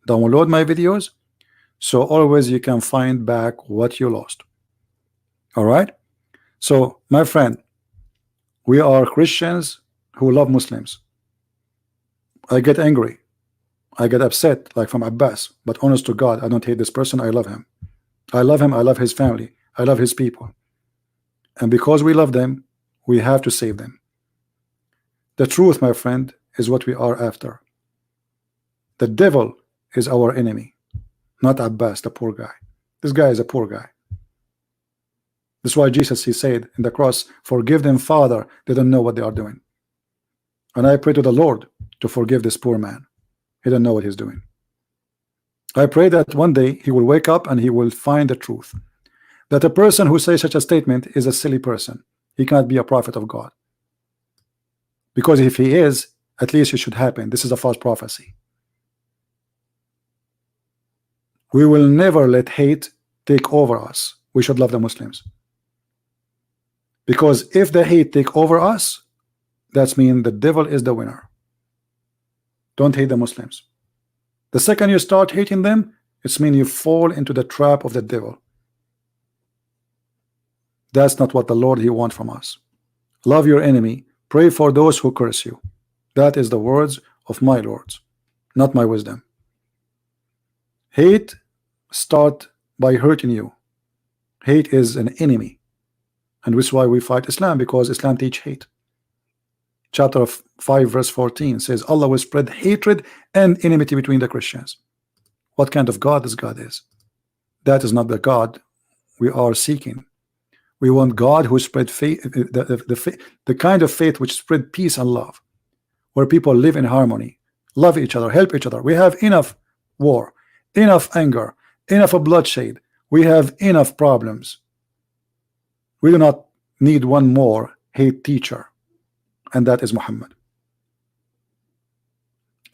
download my videos, so always you can find back what you lost. All right, so my friend, we are Christians who love Muslims. I get angry, I get upset like from Abbas, but honest to God, I don't hate this person. I love him. I love him. I love his family. I love his people, and because we love them, we have to save them. The truth, my friend, is what we are after. The devil is our enemy, not Abbas, the poor guy. This guy is a poor guy. That's why Jesus, he said in the cross, forgive them, Father, they don't know what they are doing. And I pray to the Lord to forgive this poor man. He don't know what he's doing. I pray that one day he will wake up and he will find the truth, that a person who says such a statement is a silly person. He cannot be a prophet of God, because if he is, at least it should happen. This is a false prophecy. We will never let hate take over us. we should love the Muslims. Because if the hate take over us, that's mean the devil is the winner. Don't hate the Muslims. The second you start hating them, it's mean you fall into the trap of the devil. That's not what the Lord He wants from us. Love your enemy, pray for those who curse you. That is the words of my Lord, not my wisdom. Hate start by hurting you. Hate is an enemy, and which is why we fight Islam, because Islam teach hate. Chapter 5 verse 14 says Allah will spread hatred and enmity between the Christians. What kind of God this God is? That is not the God we are seeking. We want God who spread faith, the kind of faith which spread peace and love, where people live in harmony, love each other, help each other. We have enough war, enough anger, enough of bloodshed. We have enough problems. We do not need one more hate teacher, and that is Muhammad.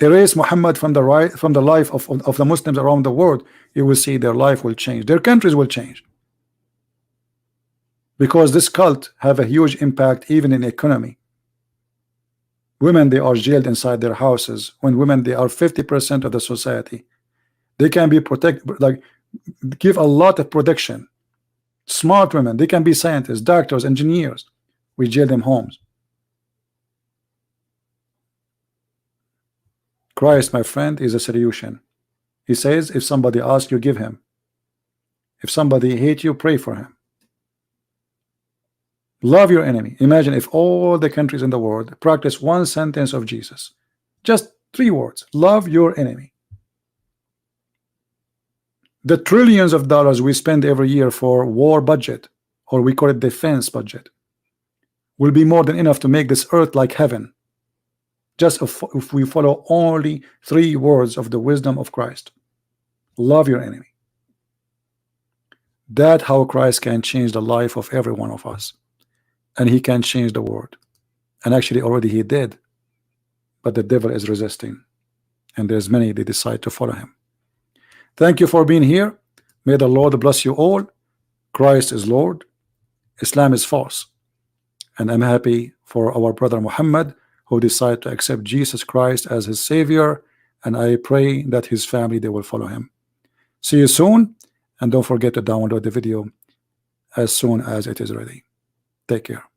Erase Muhammad from the life of the Muslims around the world, you will see their life will change, their countries will change, because this cult have a huge impact even in economy. Women, they are jailed inside their houses. When women, they are 50% of the society. They can be protected, like give a lot of protection. Smart women, they can be scientists, doctors, engineers. We jail them homes. Christ, my friend, is a solution. He says, if somebody asks you, give him. If somebody hates you, pray for him. Love your enemy. Imagine if all the countries in the world practice one sentence of Jesus, just 3 words: love your enemy. The trillions of dollars we spend every year for war budget, or we call it defense budget, will be more than enough to make this earth like heaven, just if we follow only 3 words of the wisdom of Christ. Love your enemy. That's how Christ can change the life of every one of us, and he can change the world. And actually already he did, but the devil is resisting, and there's many they decide to follow him. Thank you for being here. May the Lord bless you all. Christ is Lord, Islam is false, and I'm happy for our brother Muhammad who decided to accept Jesus Christ as his Savior, and I pray that his family, they will follow him. See you soon, and don't forget to download the video as soon as it is ready. Take care.